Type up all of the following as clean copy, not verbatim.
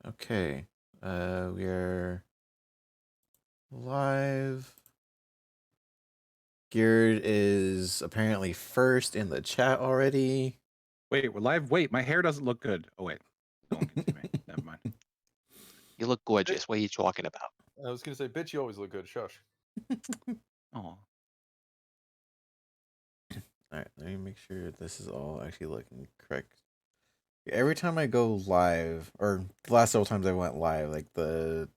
Okay. We are live. Geared is apparently first in the chat already. Wait, we're live. Wait, my hair doesn't look good. Oh wait, no one can see me. Never mind. You look gorgeous. What are you talking about? I was gonna say, bitch, you always look good. Shush. Oh, Alright, let me make sure this is all actually looking correct. Every time I go live, or the last several times I went live, like the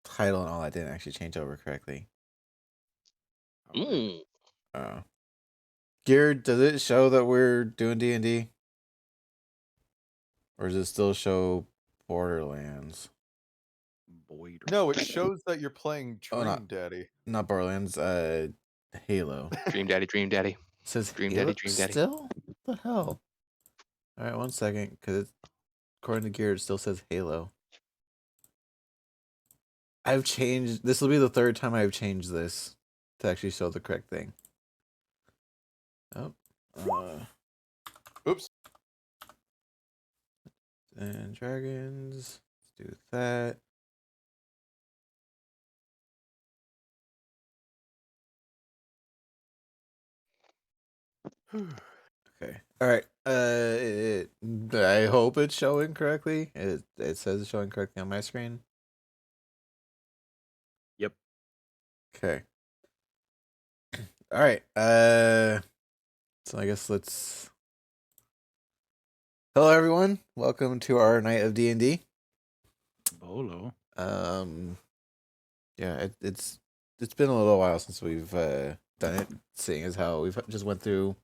title and all that didn't actually change over correctly. Mm. Geared, does it show that we're doing D&D? Or does it still show Borderlands? Boyd. No, it shows that you're playing Oh, Dream Daddy. Not Borderlands, Halo. Dream Daddy, Dream Daddy. It says Dream Halo Daddy, Dream Daddy. still? What the hell? Alright, 1 second, because according to Gear, it still says Halo. I've changed, this will be the 3rd time I've changed this to actually show the correct thing. Oh. Oops. And dragons. Let's do that. Okay. All right. I hope it's showing correctly. It says it's showing correctly on my screen. Yep. Okay. All right. So I guess let's. Hello, everyone. Welcome to our night of D&D. Bolo. Yeah, it's been a little while since we've done it, seeing as how we've just went through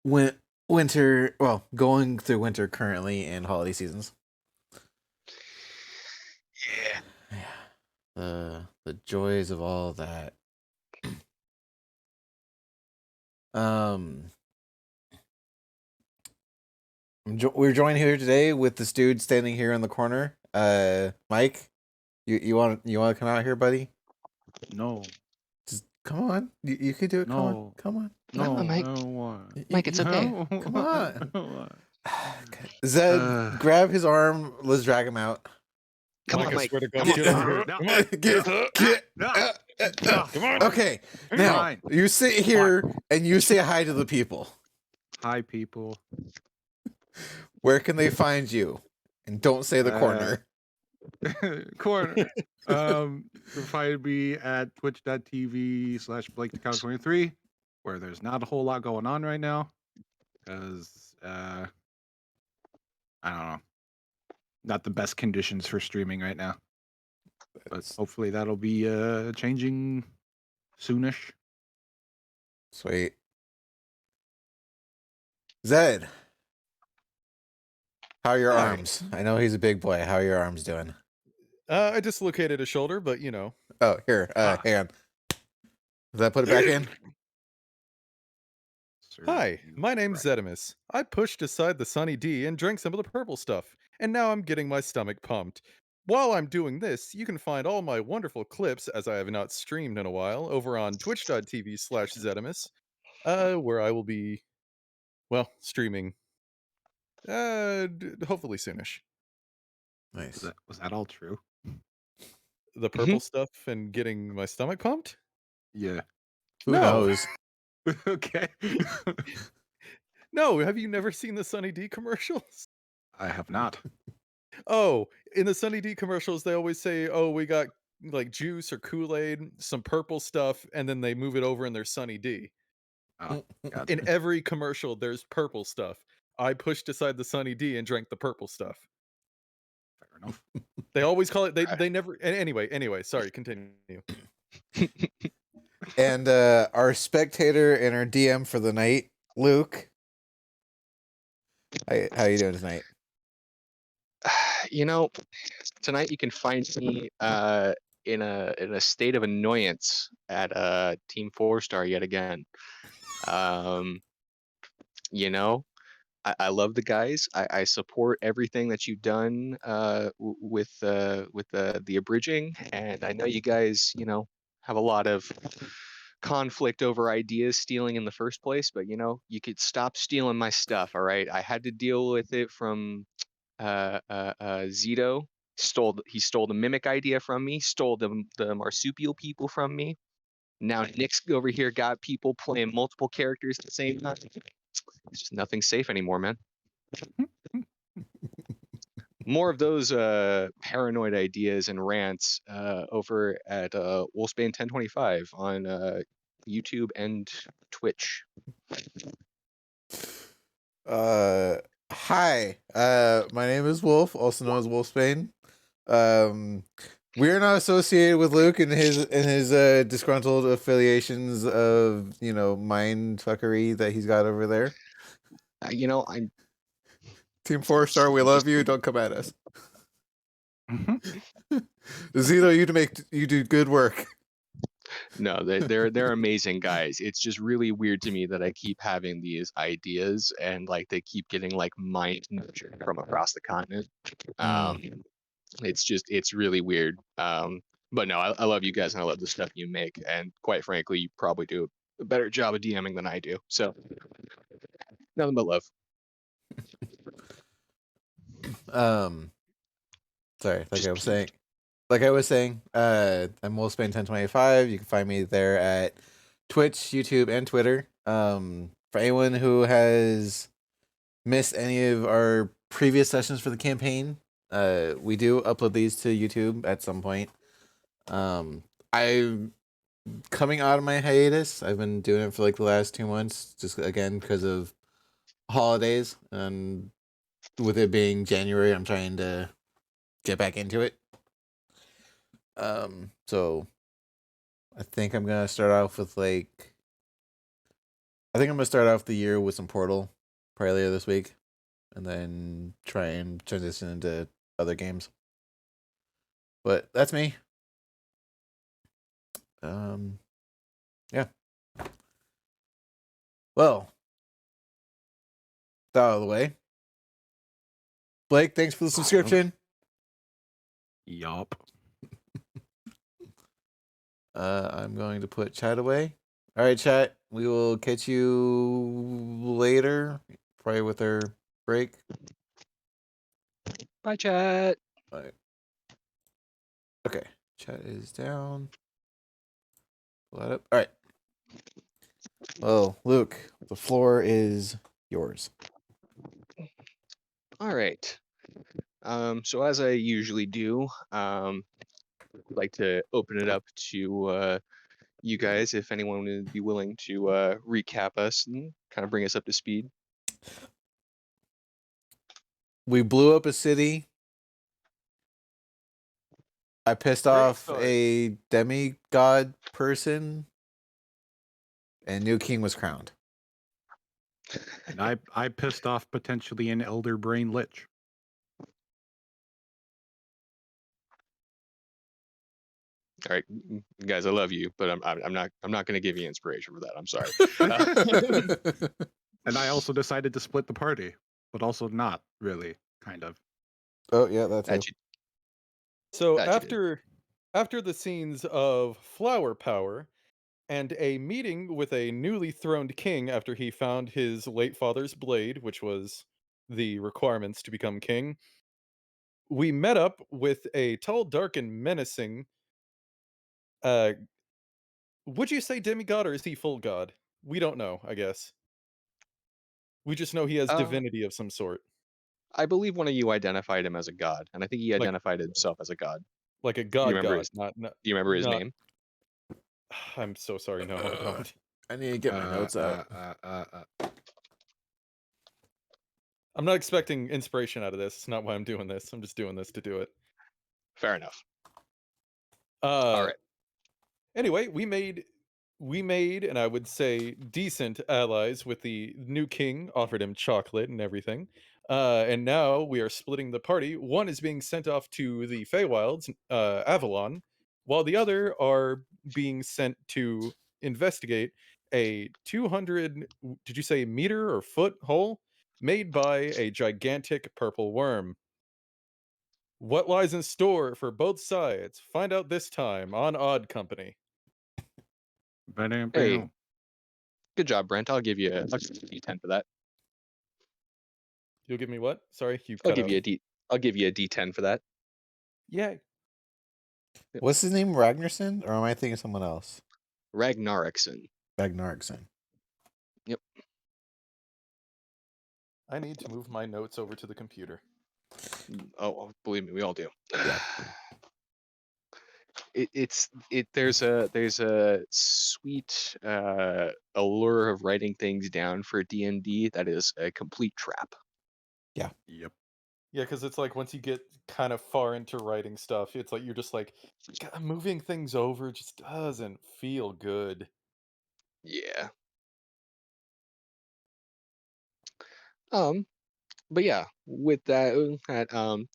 winter. Well, going through winter currently and holiday seasons. Yeah. The joys of all that. We're joined here today with this dude standing here in the corner. Mike, you want to come out here, buddy? No. Just come on. You can do it. No. Come on. No, Mike. I don't want. Mike, it's okay. No. Come on. I don't want. Zed, grab his arm. Let's drag him out. Come Mike, on, I Mike. swear to God, Come get on. over here. No. Come on. Get. Come on. Okay, now Fine. you sit here and you say hi to the people. Hi, people. Where can they find you? And don't say the corner. Corner. You'll find me at twitch.tv/BlakeTheCount23, where there's not a whole lot going on right now. Because, I don't know. Not the best conditions for streaming right now. But hopefully that'll be changing soonish. Sweet. Zed, how are your arms? I know he's a big boy. How are your arms doing? I dislocated a shoulder, but you know. Oh, here, hang on. Does that put it back in? Hi, my name's Zedimus. I pushed aside the Sunny D and drank some of the purple stuff, and now I'm getting my stomach pumped. While I'm doing this, you can find all my wonderful clips, as I have not streamed in a while, over on twitch.tv/Zedimus, where I will be, well, streaming, hopefully soonish. Nice. Was that all true? The purple stuff and getting my stomach pumped? Yeah. Who No. knows? Okay. No, have you never seen the Sunny D commercials? I have not. Oh, in the Sunny D commercials, they always say, "Oh, we got like juice or Kool-Aid, some purple stuff," and then they move it over in their Sunny D. Oh, gotcha. In every commercial, there's purple stuff. I pushed aside the Sunny D and drank the purple stuff. Fair enough. They always call it. They never. Anyway. Sorry. Continue. And our spectator and our DM for the night, Luke. How you doing tonight? You know, tonight you can find me in a state of annoyance at Team 4-Star yet again. You know, I love the guys. I support everything that you've done with the abridging, and I know you guys, have a lot of conflict over ideas stealing in the first place, but you could stop stealing my stuff. All right, I had to deal with it from Zito He stole the mimic idea from me, stole the marsupial people from me. Now Nick's over here got people playing multiple characters at the same time. It's just nothing safe anymore, man. More of those paranoid ideas and rants over at Wolfsbane 1025 on YouTube and Twitch. Hi. My name is Wolf, also known as Wolfsbane. We're not associated with Luke and his disgruntled affiliations of, you know, mind fuckery that he's got over there. You know, I'm Team 4-star, we love you. Don't come at us. Mhm. Zito, you do good work. no, they're amazing guys. It's just really weird to me that I keep having these ideas and like they keep getting like mind nurtured from across the continent. It's really weird. But no, I love you guys and I love the stuff you make. And quite frankly, you probably do a better job of DMing than I do. So nothing but love. Sorry, like I was saying, I'm Wolfsbane 1025. You can find me there at Twitch, YouTube, and Twitter. For anyone who has missed any of our previous sessions for the campaign, we do upload these to YouTube at some point. I'm coming out of my hiatus. I've been doing it for like the last 2 months, just again because of holidays, and with it being January, I'm trying to get back into it. So I think I'm gonna start off with the year with some Portal probably later this week, and then try and transition into other games. But that's me. Yeah. Well, that out of the way. Blake, thanks for the subscription. Yup. I'm going to put chat away. All right, chat. We will catch you later, probably with our break. Bye, chat. Bye. Okay, chat is down. Pull that up. All right. Well, Luke, the floor is yours. All right. So as I usually do, I'd like to open it up to you guys, if anyone would be willing to recap us and kind of bring us up to speed. We blew up a city. I pissed off a demigod person, and new king was crowned. And I pissed off potentially an elder brain lich. All right, guys, I love you, but I'm not going to give you inspiration for that. I'm sorry. And I also decided to split the party, but also not really, kind of. Oh yeah, that's That it. So That you did. after the scenes of flower power and a meeting with a newly throned king after he found his late father's blade, which was the requirements to become king, we met up with a tall, dark, and menacing. Would you say demigod or is he full god? We don't know, I guess. We just know he has divinity of some sort, I believe one of you identified him as a god, and I think he like identified himself as a god. like a Do you remember god, his, not do you remember his not. name? I'm so sorry. No, I don't. I need to get my notes out. I'm not expecting inspiration out of this. It's not why I'm doing this. I'm just doing this to do it. Fair enough. All right. Anyway, we made, and I would say decent allies with the new king. Offered him chocolate and everything. And now we are splitting the party. One is being sent off to the Feywilds, Avalon, while the other are being sent to investigate a 200, did you say meter or foot hole made by a gigantic purple worm. What lies in store for both sides? Find out this time on Odd Company. Hey, good job, Brent. I'll give you a D10 for that. You'll give me what? Sorry, you I'll cut give out. you a D. I'll give you a D10 for that. Yay. What's his name? Ragnarsson? Or am I thinking of someone else? Ragnarokson. Ragnarsson. Yep. I need to move my notes over to the computer. Oh, believe me, we all do. Yeah. There's a sweet allure of writing things down for D&D that is a complete trap. Yep. Yeah, because it's like once you get kind of far into writing stuff, it's like you're just like, "God, moving things over just doesn't feel good." Yeah. But yeah, with that,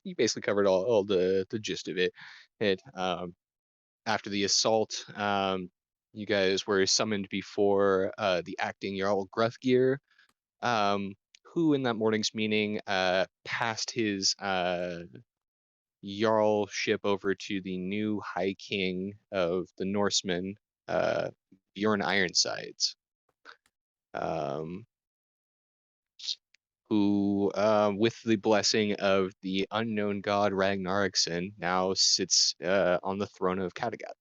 you basically covered all the gist of it. After the assault, you guys were summoned before the acting Jarl Gruthgear, who in that morning's meeting passed his Jarlship over to the new High King of the Norsemen, Bjorn Ironsides. Who, with the blessing of the unknown god Ragnarokson, now sits on the throne of Kattegat.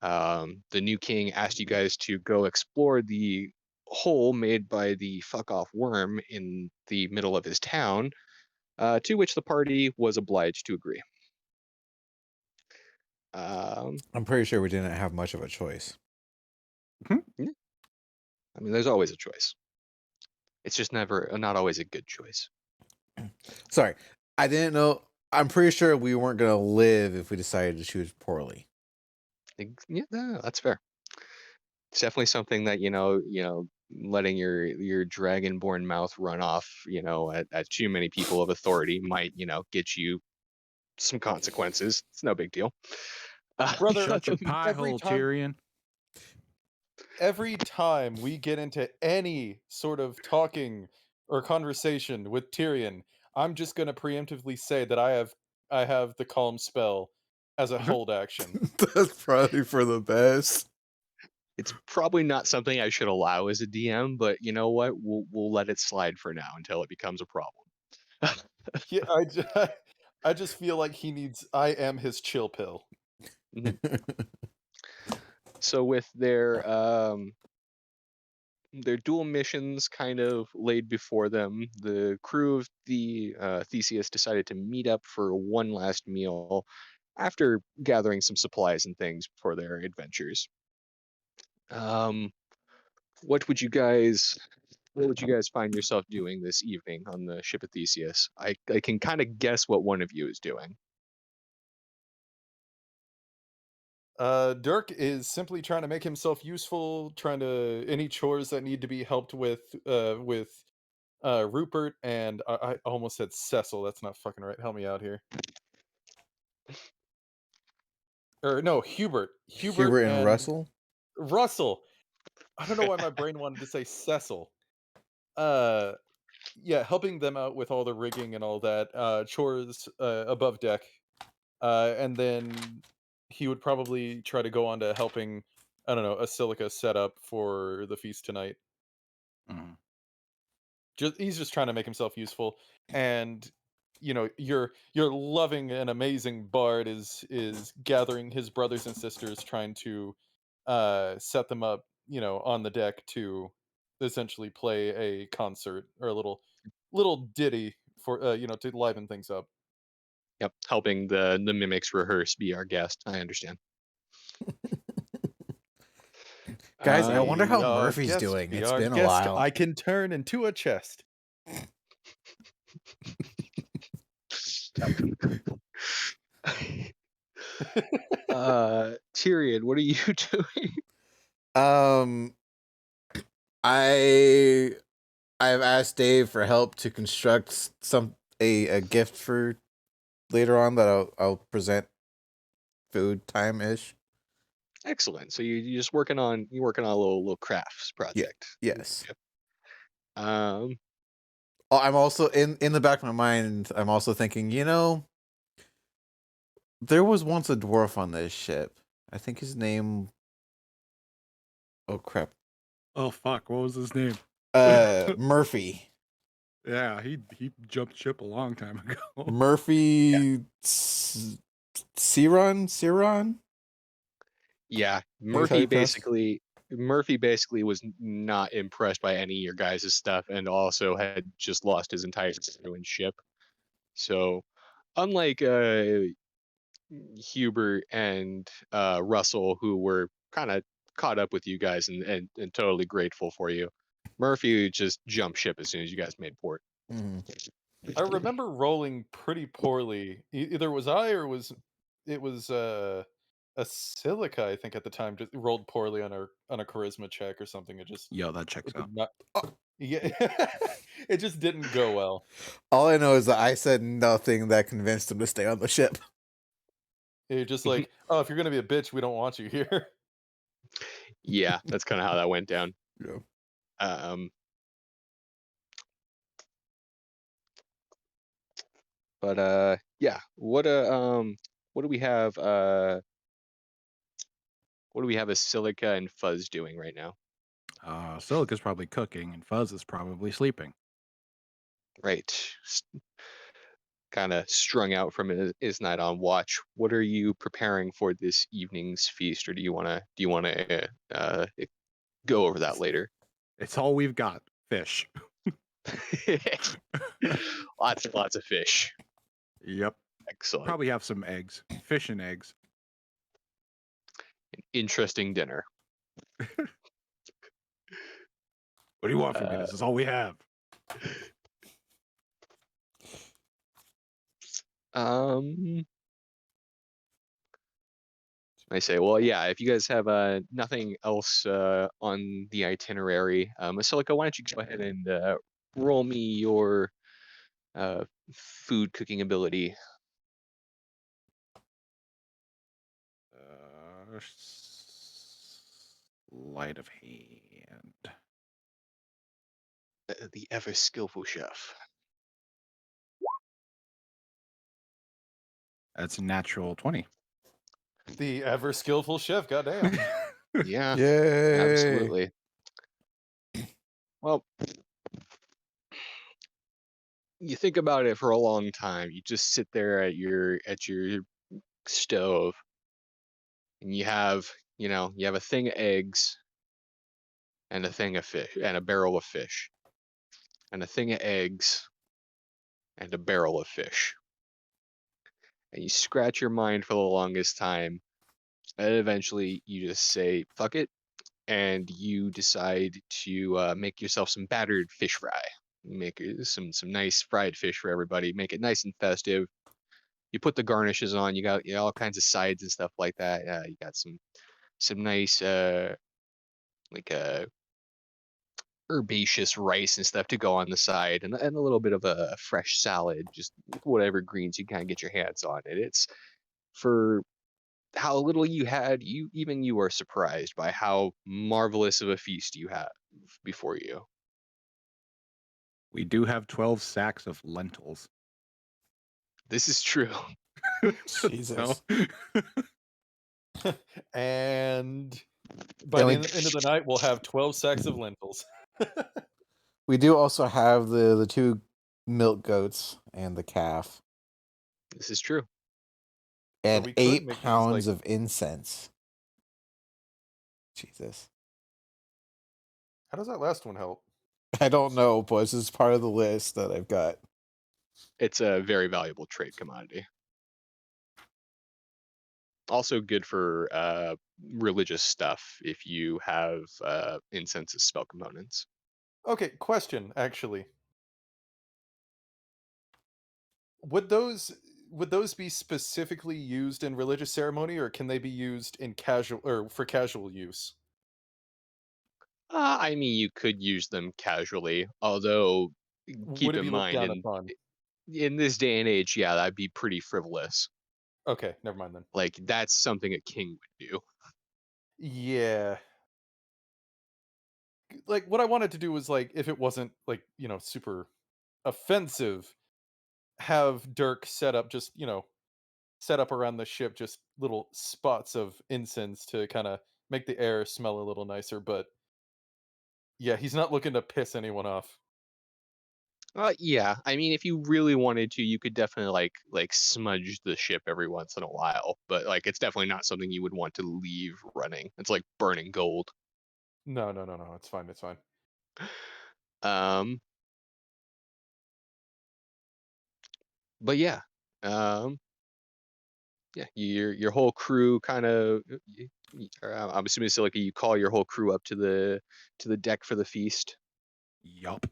The new king asked you guys to go explore the hole made by the fuck off worm in the middle of his town, to which the party was obliged to agree. I'm pretty sure we didn't have much of a choice. I mean, there's always a choice. It's just not always a good choice. Sorry, I didn't know. I'm pretty sure we weren't gonna live if we decided to choose poorly. Yeah, no, that's fair. It's definitely something that letting your dragonborn mouth run off, at too many people of authority might, get you some consequences. It's no big deal. Brother, Shut your pie every hole, time- Tyrion. Every time we get into any sort of talking or conversation with Tyrion, I'm just gonna preemptively say that I have the calm spell as a hold action. That's probably for the best. It's probably not something I should allow as a DM, but you know what? We'll let it slide for now until it becomes a problem. Yeah, I just feel like he needs. I am his chill pill. So with their dual missions kind of laid before them, the crew of the Theseus decided to meet up for one last meal after gathering some supplies and things for their adventures. What would you guys find yourself doing this evening on the ship of Theseus? I can kind of guess what one of you is doing. Dirk is simply trying to make himself useful, trying to any chores that need to be helped with Rupert, and I almost said Cecil. That's not fucking right. Help me out here. Or no, Hubert. Hubert and Russell. Russell. I don't know why my brain wanted to say Cecil. Yeah, helping them out with all the rigging and all that, chores above deck. And then he would probably try to go on to helping, I don't know, a silica setup for the feast tonight. Mhm. He's just trying to make himself useful, and your loving and amazing bard is gathering his brothers and sisters, trying to set them up, on the deck to essentially play a concert or a little ditty for to liven things up. Yep, helping the mimics rehearse, be our guest. I understand. Guys, I wonder how Be our Murphy's guest, doing. be It's our been a guest. while. I can turn into a chest. Tyrion, what are you doing? I've asked Dave for help to construct a gift for later on that I'll present food time ish. Excellent. So you're just working on a little crafts project. Yes. Um, Oh, I'm also in the back of my mind. I'm also thinking, there was once a dwarf on this ship. I think his name. Oh crap. Oh fuck! What was his name? Murphy. Yeah, he jumped ship a long time ago. Murphy Ciron? Yeah, That's how you pronounce Murphy basically was not impressed by any of your guys' stuff, and also had just lost his entire crew and ship. So, unlike Hubert and Russell, who were kind of caught up with you guys and totally grateful for you, Murphy just jumped ship as soon as you guys made port. Mhm. I remember rolling pretty poorly. Either was I or it was a Silica, I think at the time, just rolled poorly on a charisma check or something. Yo, that checks It out. did not. Yeah, it just didn't go well. All I know is that I said nothing that convinced him to stay on the ship. It just like, oh, if you're gonna be a bitch, we don't want you here. Yeah, that's kind of how that went down. Yeah. But yeah, what do we have what do we have as Silica and Fuzz doing right now? Silica's probably cooking, and Fuzz is probably sleeping. Right. Kind of strung out from his night on watch. What are you preparing for this evening's feast, or do you want to go over that later? It's all we've got. Fish. Lots and lots of fish. Yep. Excellent. Probably have some eggs. Fish and eggs. An interesting dinner. What do you want from me? This is all we have. I say, well, yeah, if you guys have nothing else on the itinerary, Silica, why don't you go ahead and roll me your food cooking ability? Sleight of hand. The ever skillful chef. That's a natural 20. The ever skillful chef, goddamn. Yeah, Yay! absolutely. Well, you think about it for a long time. You just sit there at your stove, and you have a thing of eggs, and a thing of fish, and a barrel of fish, and a thing of eggs, and a barrel of fish. And you scratch your mind for the longest time, and eventually you just say, fuck it, and you decide to make yourself some battered fish fry. Make some nice fried fish for everybody. Make it nice and festive. You put the garnishes on. You got all kinds of sides and stuff like that. You got some nice like herbaceous rice and stuff to go on the side, and a little bit of a fresh salad, just whatever greens you kind of get your hands on. And it's for how little you had, you are surprised by how marvelous of a feast you have before you. We do have 12 sacks of lentils. This is true. Jesus. And by the end of the night, we'll have 12 sacks of lentils. We do also have the 2 milk goats and the calf. This is true. And we could 8 make these, pounds of incense. Jesus. How does that last one help? I don't know, but this is part of the list that I've got. It's a very valuable trade commodity. Also good for religious stuff if you have incense as spell components. Okay, question, actually. Would those be specifically used in religious ceremony, or can they be used in casual or for casual use? I mean, you could use them casually, although keep Would it in be looked mind down upon? in this day and age, yeah, that'd be pretty frivolous. Okay, never mind then. Like that's something a king would do. Yeah. Like what I wanted to do was like if it wasn't like, super offensive, have Dirk set up just, set up around the ship just little spots of incense to kind of make the air smell a little nicer, but yeah, he's not looking to piss anyone off. Yeah. I mean, if you really wanted to, you could definitely like smudge the ship every once in a while. But like, it's definitely not something you would want to leave running. It's like burning gold. No. It's fine. It's fine. Um, but yeah. Um, yeah. Your whole crew kind of. I'm assuming so. Like, you call your whole crew up to the deck for the feast. Yup.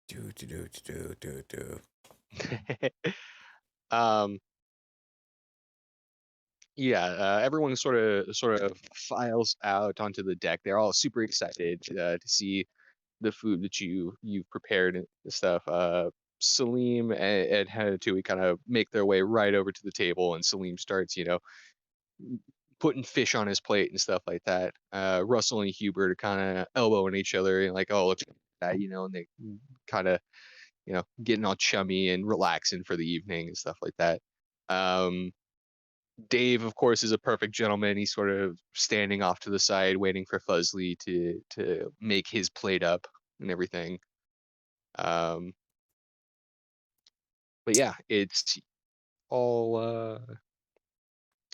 Do. um. Yeah, everyone sort of files out onto the deck. They're all super excited to see the food that you've prepared and stuff. Salim and Hanatui kind of make their way right over to the table, and Salim starts, putting fish on his plate and stuff like that. Russell and Hubert are kind of elbowing each other and like, oh, look at that, and they kind of, getting all chummy and relaxing for the evening and stuff like that. Um, Dave, of course, is a perfect gentleman. He's sort of standing off to the side, waiting for Fuzzly to make his plate up and everything. Um, but yeah, it's all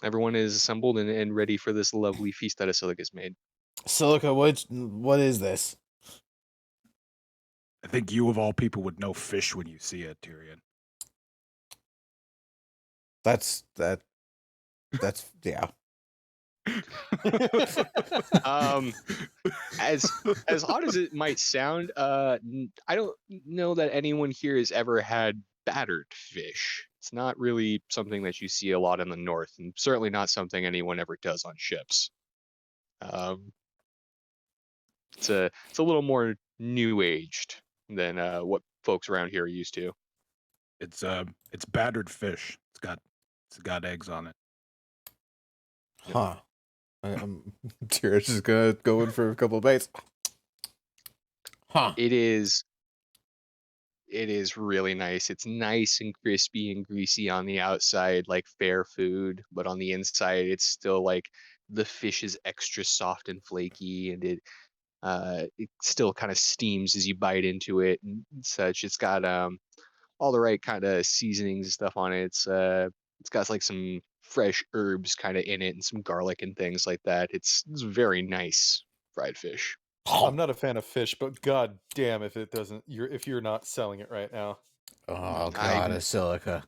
everyone is assembled and ready for this lovely feast that Asilica's made. Silica, what is this? I think you of all people would know fish when you see it, Tyrion. That's yeah. As odd as it might sound, I don't know that anyone here has ever had battered fish. It's not really something that you see a lot in the north, and certainly not something anyone ever does on ships. It's a little more new aged than what folks around here are used to. It's battered fish. It's got eggs on it. Huh. I'm Tira's just gonna go in for a couple of bites. Huh. It is really nice. It's nice and crispy and greasy on the outside, like fair food, but on the inside, it's still like the fish is extra soft and flaky, and it still kind of steams as you bite into it and such. It's got all the right kind of seasonings and stuff on it. It's got like some fresh herbs kind of in it and some garlic and things like that. It's very nice fried fish. I'm not a fan of fish, but god damn if it doesn't if you're not selling it right now. Oh god, a silica.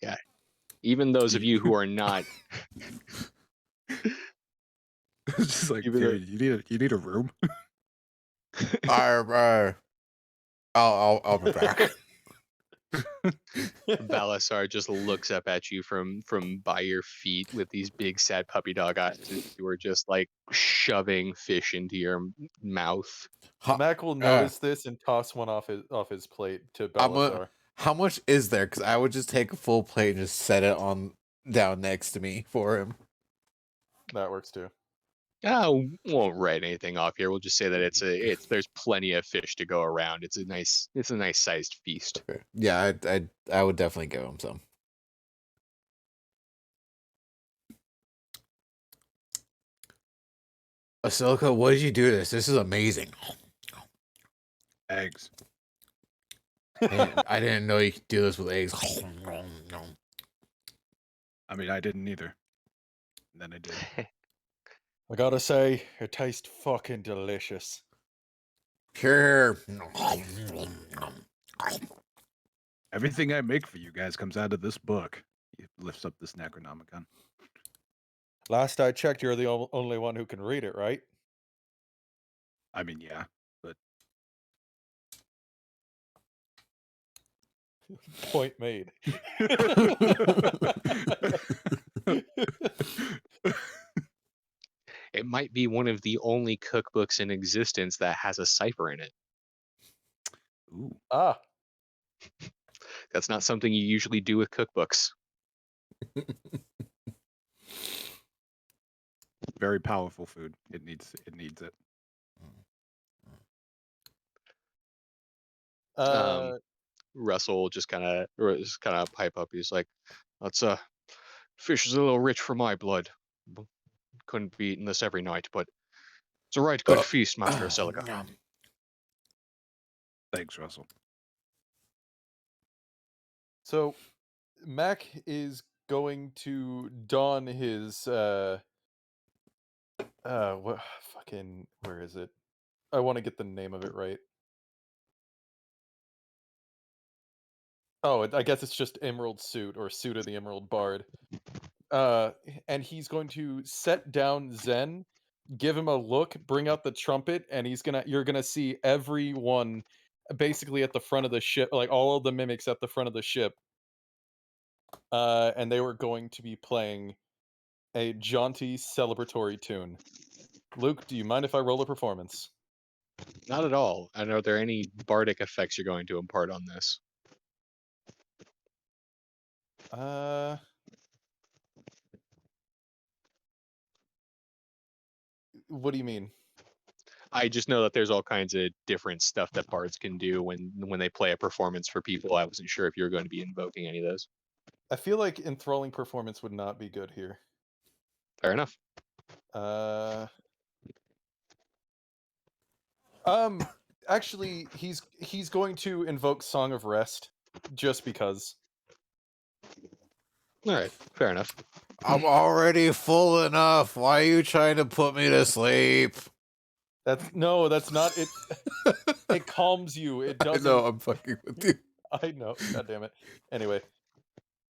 Yeah. Even those of you who are not It's just like, dude, you need a room. I'll be back. Balasar just looks up at you from by your feet with these big sad puppy dog eyes. You were just like shoving fish into your mouth. Mac will notice this and toss one off his plate to Balasar. How much is there? Because I would just take a full plate and just set it on down next to me for him. That works too. We won't write anything off here. We'll just say that there's plenty of fish to go around. It's a nice sized feast. Okay. Yeah, I would definitely give him some. Asilica, what did you do to this? This is amazing. Eggs. I didn't know you could do this with eggs. I mean, I didn't either. And then I did. I gotta say, it tastes fucking delicious. Pure. Everything I make for you guys comes out of this book. He lifts up this Necronomicon. Last I checked, you're the only one who can read it, right? I mean, yeah, but Point made. It might be one of the only cookbooks in existence that has a cipher in it. ooh, Ah, That's not something you usually do with cookbooks. very powerful food. It needs it. Russell just kind of pipe up. He's like, "That's fish is a little rich for my blood. Couldn't be eating this every night, but It's a right good feast, Master Celica. Yeah. Thanks, Russell. So, Mac is going to don his what fucking where is it? I want to get the name of it right. Oh, I guess it's just Emerald Suit or Suit of the Emerald Bard. And he's going to set down Zen, give him a look, bring out the trumpet, and you're gonna see everyone basically at the front of the ship, like all of the mimics at the front of the ship. And they were going to be playing a jaunty celebratory tune. Luke, do you mind if I roll a performance? Not at all. And are there any bardic effects you're going to impart on this? What do you mean? I just know that there's all kinds of different stuff that bards can do when they play a performance for people. I wasn't sure if you were going to be invoking any of those. I feel like enthralling performance would not be good here. Fair enough. Actually, he's going to invoke Song of Rest, just because. All right, fair enough. I'm already full enough. Why are you trying to put me to sleep? That's not it. It calms you. It doesn't. No, I'm fucking with you. I know. God damn it. Anyway,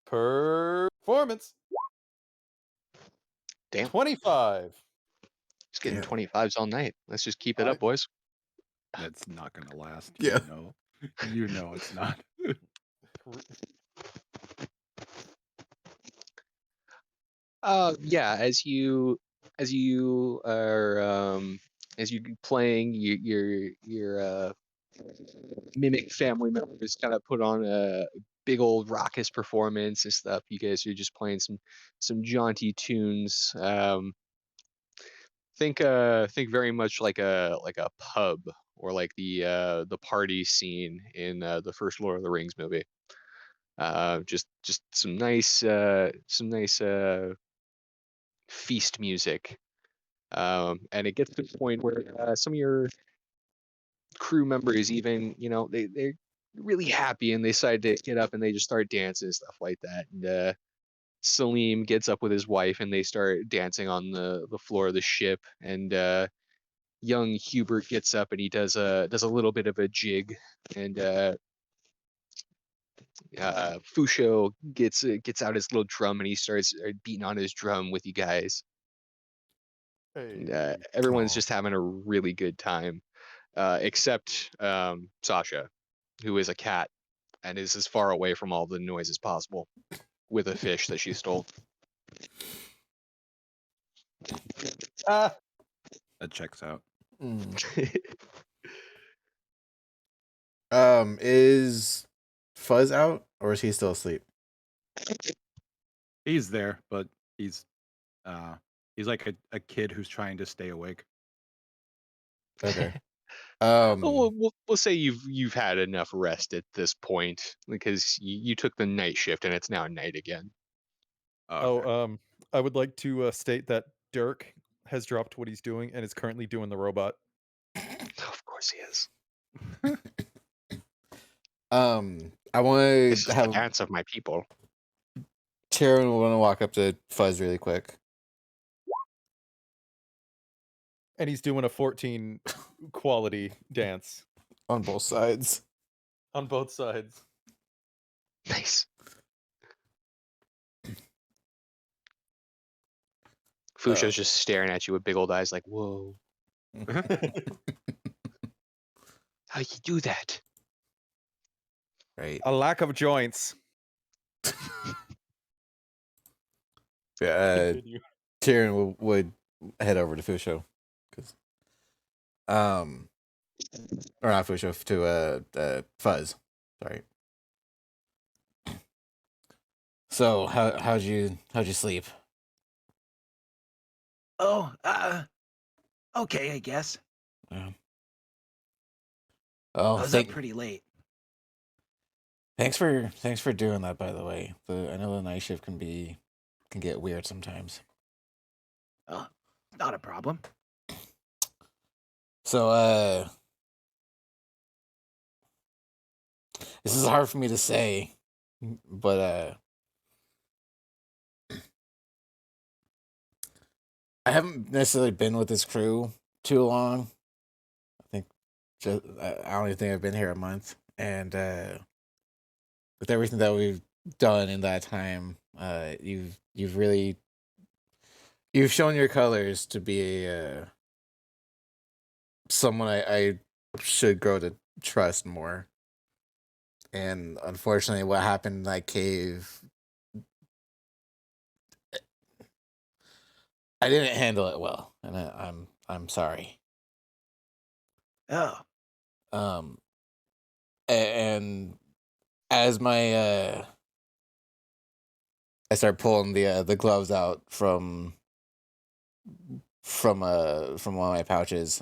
performance. Damn. 25. Just getting Damn. 25s all night. Let's just keep it up, boys. That's not gonna last. Yeah. You know it's not. Yeah. As you are as you playing, your mimic family members kind of put on a big old raucous performance and stuff. You guys are just playing some jaunty tunes. Think very much like a pub or like the party scene in the first Lord of the Rings movie. Just some nice feast music. And it gets to the point where some of your crew members even, they're really happy and they decide to get up and they just start dancing and stuff like that. And Salim gets up with his wife and they start dancing on the floor of the ship. And young Hubert gets up and he does a little bit of a jig. And Fusho gets out his little drum and he starts beating on his drum with you guys. And, Hey. everyone's Aw. just having a really good time, except Sasha, who is a cat and is as far away from all the noise as possible with a fish that she stole. Ah. That checks out. Is Fuzz out or is he still asleep? He's there, but he's like a kid who's trying to stay awake. Okay. We'll say you've had enough rest at this point because you took the night shift and it's now night again. Okay. I would like to state that Dirk has dropped what he's doing and is currently doing the robot. Of course he is. I want This is to the have dance of my people. Tyrion will want to walk up to Fuzz really quick. And he's doing a 14 quality dance On both sides. on both sides. Nice. Fusho's just staring at you with big old eyes like, whoa. How you do that? Right. A lack of joints. Yeah, Continue. Tyrion would head over to Fusho. Cause, or not Fusho, to Fuzz. Sorry. So how'd you sleep? Oh, okay, I guess. Oh, I was up pretty late. thanks for doing that. By the way, I know the night shift can get weird sometimes. Not a problem. So, this is hard for me to say, but I haven't necessarily been with this crew too long. I think I don't even think I've been here a month, and with everything that we've done in that time, you've really shown your colors to be someone I should grow to trust more. And unfortunately, what happened in that cave, I didn't handle it well, and I'm sorry. Oh, Um, and as my I start pulling the gloves out from one of my pouches.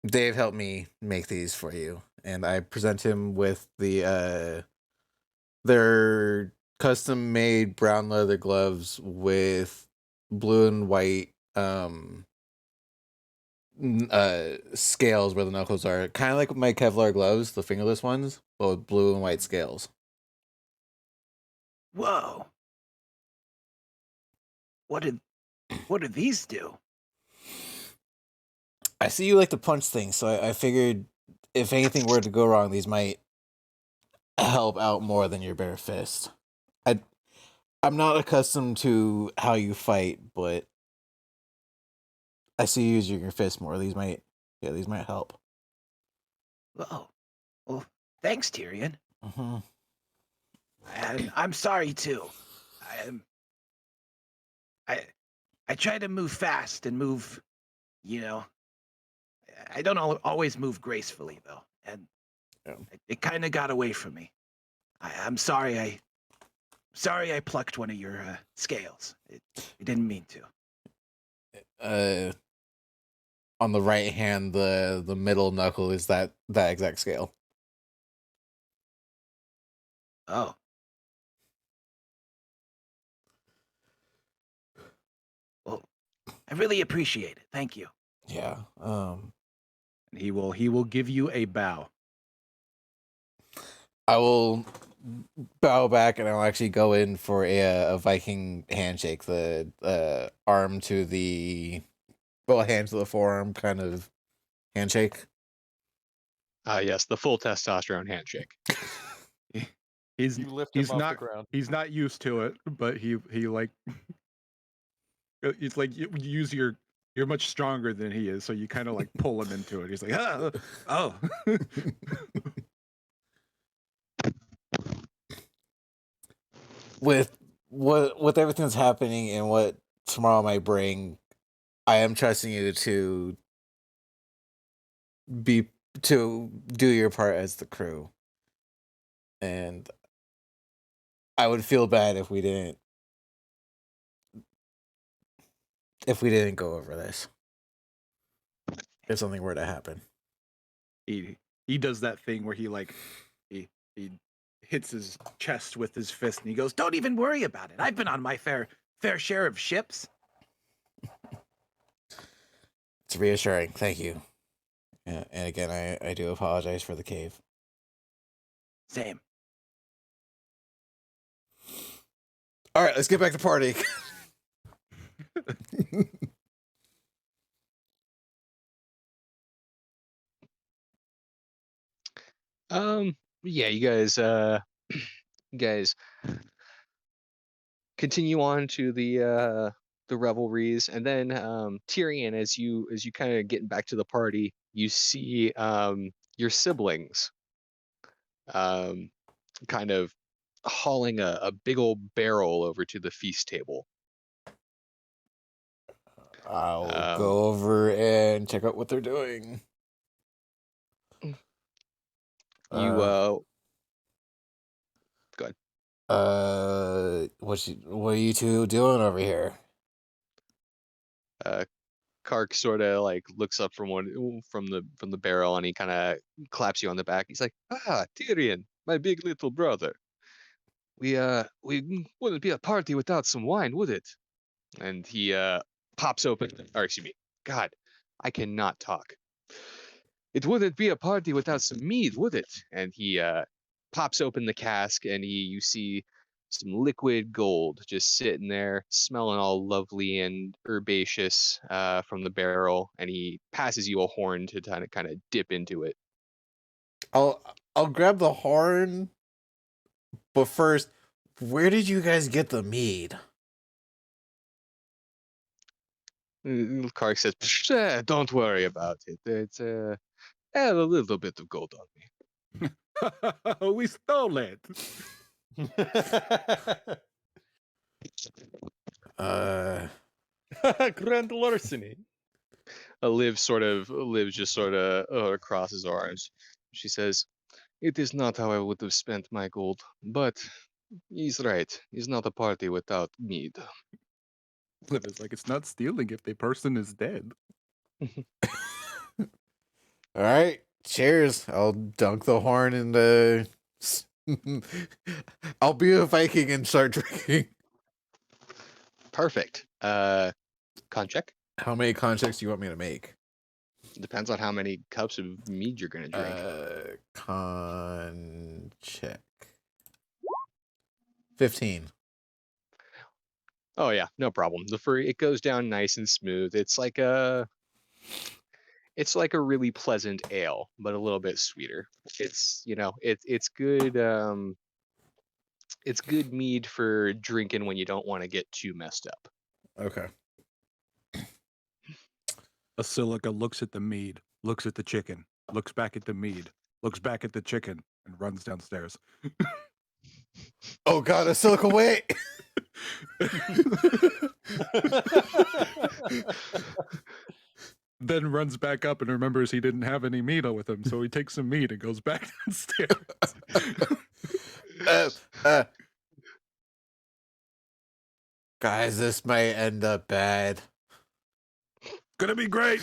Dave helped me make these for you, and I present him with their custom made brown leather gloves with blue and white scales where the knuckles are, kind of like my Kevlar gloves, the fingerless ones, but with blue and white scales. whoa. What did these do? I see you like to punch things, so I figured if anything were to go wrong, these might help out more than your bare fist. I'm not accustomed to how you fight, but I see you using your fist more. These might help. Whoa. Well, thanks, Tyrion. Mm-hmm. And I'm sorry too. I try to move fast and move, you know. I don't always move gracefully though, and Yeah. it kind of got away from me. I'm sorry. I plucked one of your scales. I didn't mean to. On the right hand, the middle knuckle is that exact scale. Oh. Well, I really appreciate it. Thank you. Yeah. And he will give you a bow. I will bow back and I'll actually go in for a Viking handshake. The arm to the hand to the forearm kind of handshake. Yes, the full testosterone handshake. He's You lift him he's off not the ground. he's not used to it, but he like it's like you use you're much stronger than he is, so you kind of like pull him into it. He's like, oh. With everything that's happening and what tomorrow might bring, I am trusting you to do your part as the crew. And I would feel bad if we didn't go over this. If something were to happen. He does that thing where he hits his chest with his fist and he goes, Don't even worry about it. I've been on my fair share of ships. It's reassuring. Thank you. Yeah, and again, I do apologize for the cave. Same. All right, let's get back to party. Yeah, you guys continue on to the revelries, and then Tyrion, as you kind of getting back to the party, you see your siblings kind of hauling a big old barrel over to the feast table. I'll go over and check out what they're doing. You go ahead. What are you two doing over here? Kark sort of like looks up from the barrel, and he kind of claps you on the back. He's like, "Ah, Tyrion, my big little brother. We wouldn't be a party without some wine, would it?" And he pops open, or excuse me, God, I cannot talk. It wouldn't be a party without some mead, would it? And he pops open the cask, and you see some liquid gold just sitting there, smelling all lovely and herbaceous from the barrel. And he passes you a horn to kind of dip into it. I'll grab the horn, but first, where did you guys get the mead? Kark says, "Don't worry about it. It's I have a little bit of gold on me." We stole it. Grand larceny. Liv just sort of crosses her arms. She says, "It is not how I would have spent my gold, but he's right. He's not a party without mead." Liv is like, it's not stealing if the person is dead. All right, cheers. I'll dunk the horn in the. I'll be a Viking and start drinking. Perfect. Con check. How many contracts do you want me to make? Depends on how many cups of mead you're gonna drink. Con check. 15. Oh yeah, no problem. It goes down nice and smooth. It's like a really pleasant ale, but a little bit sweeter. It's it's good. It's good mead for drinking when you don't want to get too messed up. Okay. Basilica looks at the mead, looks at the chicken, looks back at the mead, looks back at the chicken, and runs downstairs. Oh God, Basilica, wait! Then runs back up and remembers he didn't have any meat with him, so he takes some meat and goes back downstairs. Guys, this might end up bad. Gonna be great.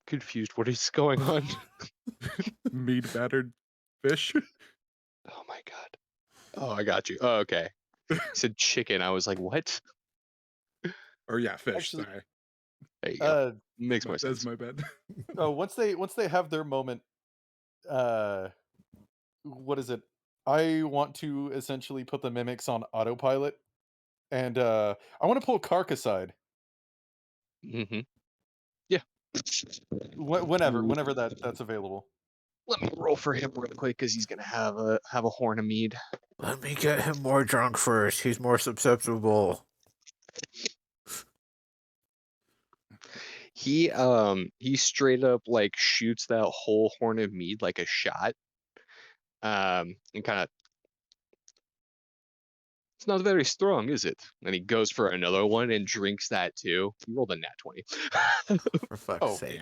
Confused. What is going on? Meat battered fish. Oh my god. Oh, I got you. Oh, okay. You said chicken. I was like, what? Or yeah, fish. Actually, sorry, There you go. Makes more that's sense. my bad. once they have their moment, what is it? I want to essentially put the mimics on autopilot, and I want to pull Kark aside Mm-hmm. Yeah. whenever that's available. Let me roll for him real quick because he's gonna have a horn of mead. Let me get him more drunk first. He's more susceptible. He straight up like shoots that whole horn of mead like a shot. And kind of, it's not very strong, is it? And he goes for another one and drinks that too. He rolled a nat 20. For fuck's Oh, sake.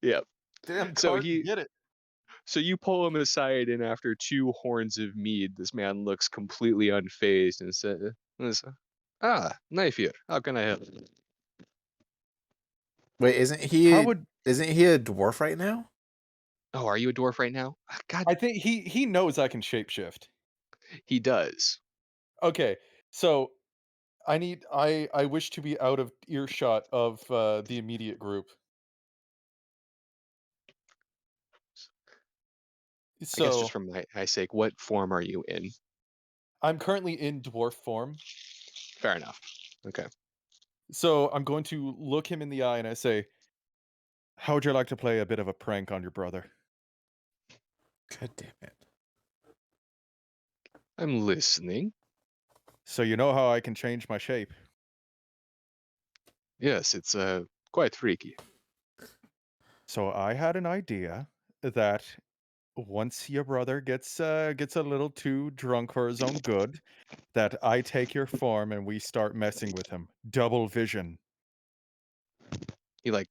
Yeah. Damn, So Kark, you get it. So you pull him aside, and after 2 horns of mead, this man looks completely unfazed and says, "Ah, Naifir, how can I help?" Wait, isn't he a dwarf right now? Oh, are you a dwarf right now? God, I think he knows I can shapeshift. he does. Okay, so I wish to be out of earshot of the immediate group. I guess So just for my sake, what form are you in? I'm currently in dwarf form. Fair enough. Okay. So I'm going to look him in the eye and I say, "How would you like to play a bit of a prank on your brother?" God damn it. I'm listening. So you know how I can change my shape. Yes, it's quite freaky. So I had an idea that once your brother gets a little too drunk for his own good, that I take your form and we start messing with him. Double vision. He like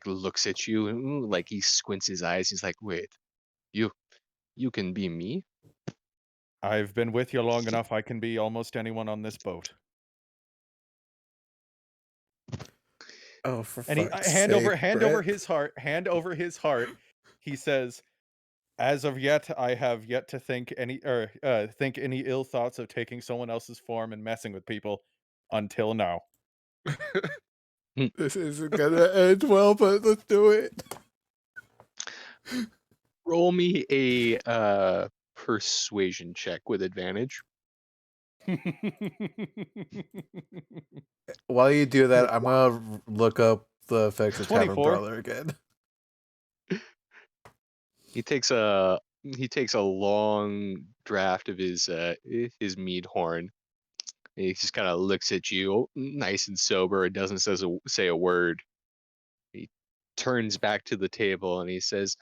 looks at you and like he squints his eyes. He's like, "Wait, you can be me?" I've been with you long enough. I can be almost anyone on this boat. Oh, for And he fuck's hand sake, over Brett. his heart. He says, "As of yet, I have yet to think any ill thoughts of taking someone else's form and messing with people until now." This isn't gonna end well, but let's do it. Roll me a persuasion check with advantage. While you do that, I'm gonna look up the effects of Tavern 24. Brawler again. He takes a long draft of his mead horn. He just kind of looks at you, nice and sober, and doesn't say a word. He turns back to the table and he says,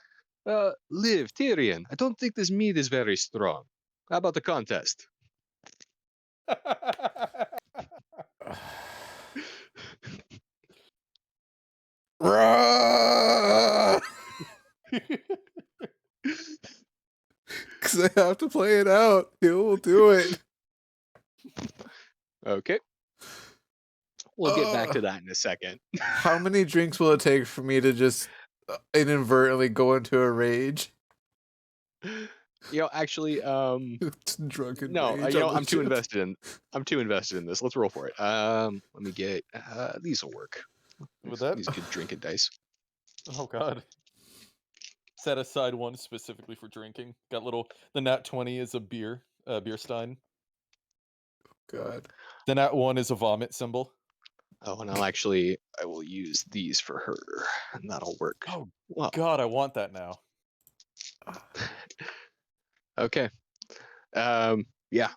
"Liv, Tyrion, I don't think this mead is very strong. How about the contest?" Because I have to play it out. He will do it. Okay. We'll get back to that in a second. How many drinks will it take for me to just inadvertently go into a rage? Actually, Drunken no, rage. I'm too invested in this. Let's roll for it. Let me get these will work. Would that? These good drinking dice. Oh God. Set aside one specifically for drinking. Got the nat 20 is a beer stein. God. The nat 1 is a vomit symbol. Oh, and I will use these for her, and that'll work. Oh Well, God, I want that now. okay. Yeah.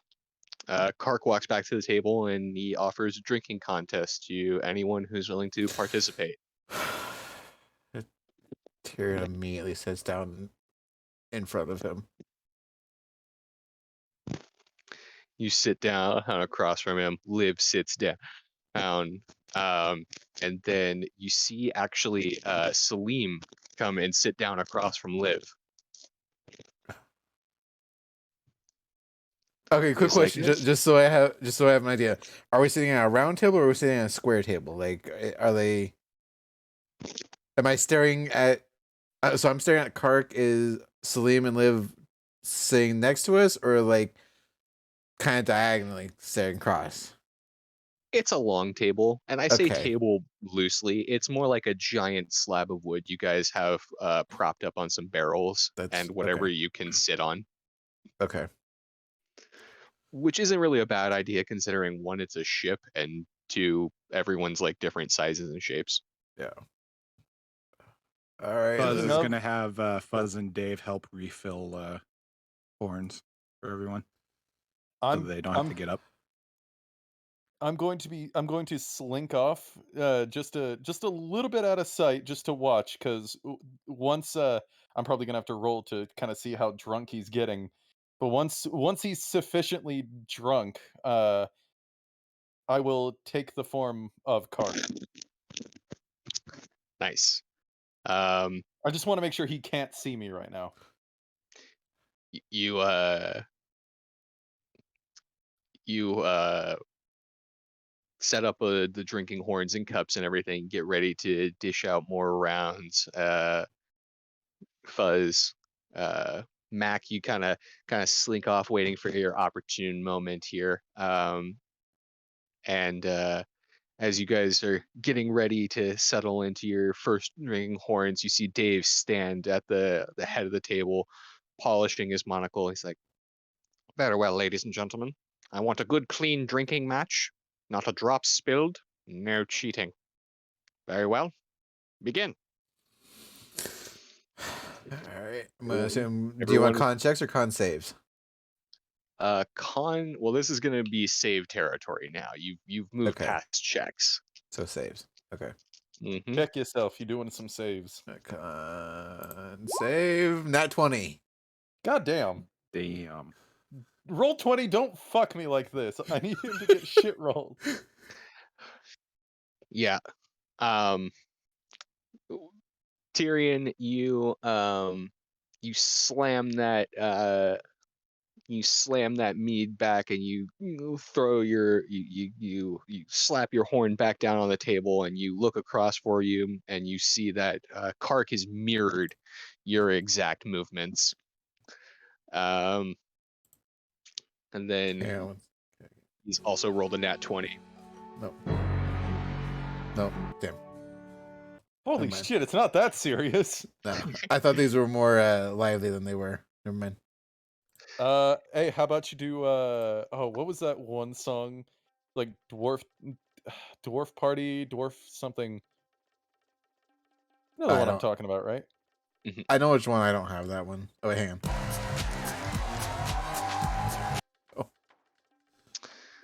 Kark walks back to the table and he offers a drinking contest to anyone who's willing to participate. Tyrion immediately sits down in front of him. You sit down across from him. Liv sits down. And then you see actually Salim come and sit down across from Liv. Okay, quick He's like, question, "Yes." just so I have an idea. Are we sitting at a round table or are we sitting at a square table? Like, are they? Am I staring at? So I'm staring at Kark. Is Salim and Liv sitting next to us, or like kind of diagonally staring across? It's a long table, and I say Okay. table loosely. It's more like a giant slab of wood you guys have propped up on some barrels and whatever okay. you can sit on. Okay. Which isn't really a bad idea considering one, it's a ship, and two, everyone's like different sizes and shapes. Yeah. All right. Fuzz is enough. going to have Fuzz and Dave help refill horns for everyone, so they don't have to get up. I'm going to slink off just a little bit out of sight just to watch, because once I'm probably gonna have to roll to kind of see how drunk he's getting. But once he's sufficiently drunk, I will take the form of Kark. Nice. I just want to make sure he can't see me right now. You set up the drinking horns and cups and everything, get ready to dish out more rounds. Fuzz, Mac, you kind of slink off waiting for your opportune moment here. And as you guys are getting ready to settle into your first drinking horns, you see Dave stand at the head of the table, polishing his monocle. He's like, "Very well, ladies and gentlemen. I want a good, clean drinking match. Not a drop spilled. No cheating. Very well. Begin." All right. I'm gonna assume. Do you want con checks or con saves? Well, this is gonna be save territory now. You've moved Okay. past checks. So saves. Okay. Mhm. Check yourself. You're doing some saves. Con save. Nat 20. God damn. Damn. Roll 20. Don't fuck me like this. I need him to get shit rolled. Yeah. Tyrion, you slam that mead back, and you throw you slap your horn back down on the table, and you look across for you, and you see that Kark has mirrored your exact movements. And then Hang on. he's also rolled a nat 20. No. No, damn. Holy Never mind. shit, it's not that serious. No, I thought these were more lively than they were. Never mind. Hey, how about you do what was that one song? Like dwarf party, dwarf something. You know the I one I'm don't- talking about, right? I know which one. I don't have that one. Oh, wait, hang on.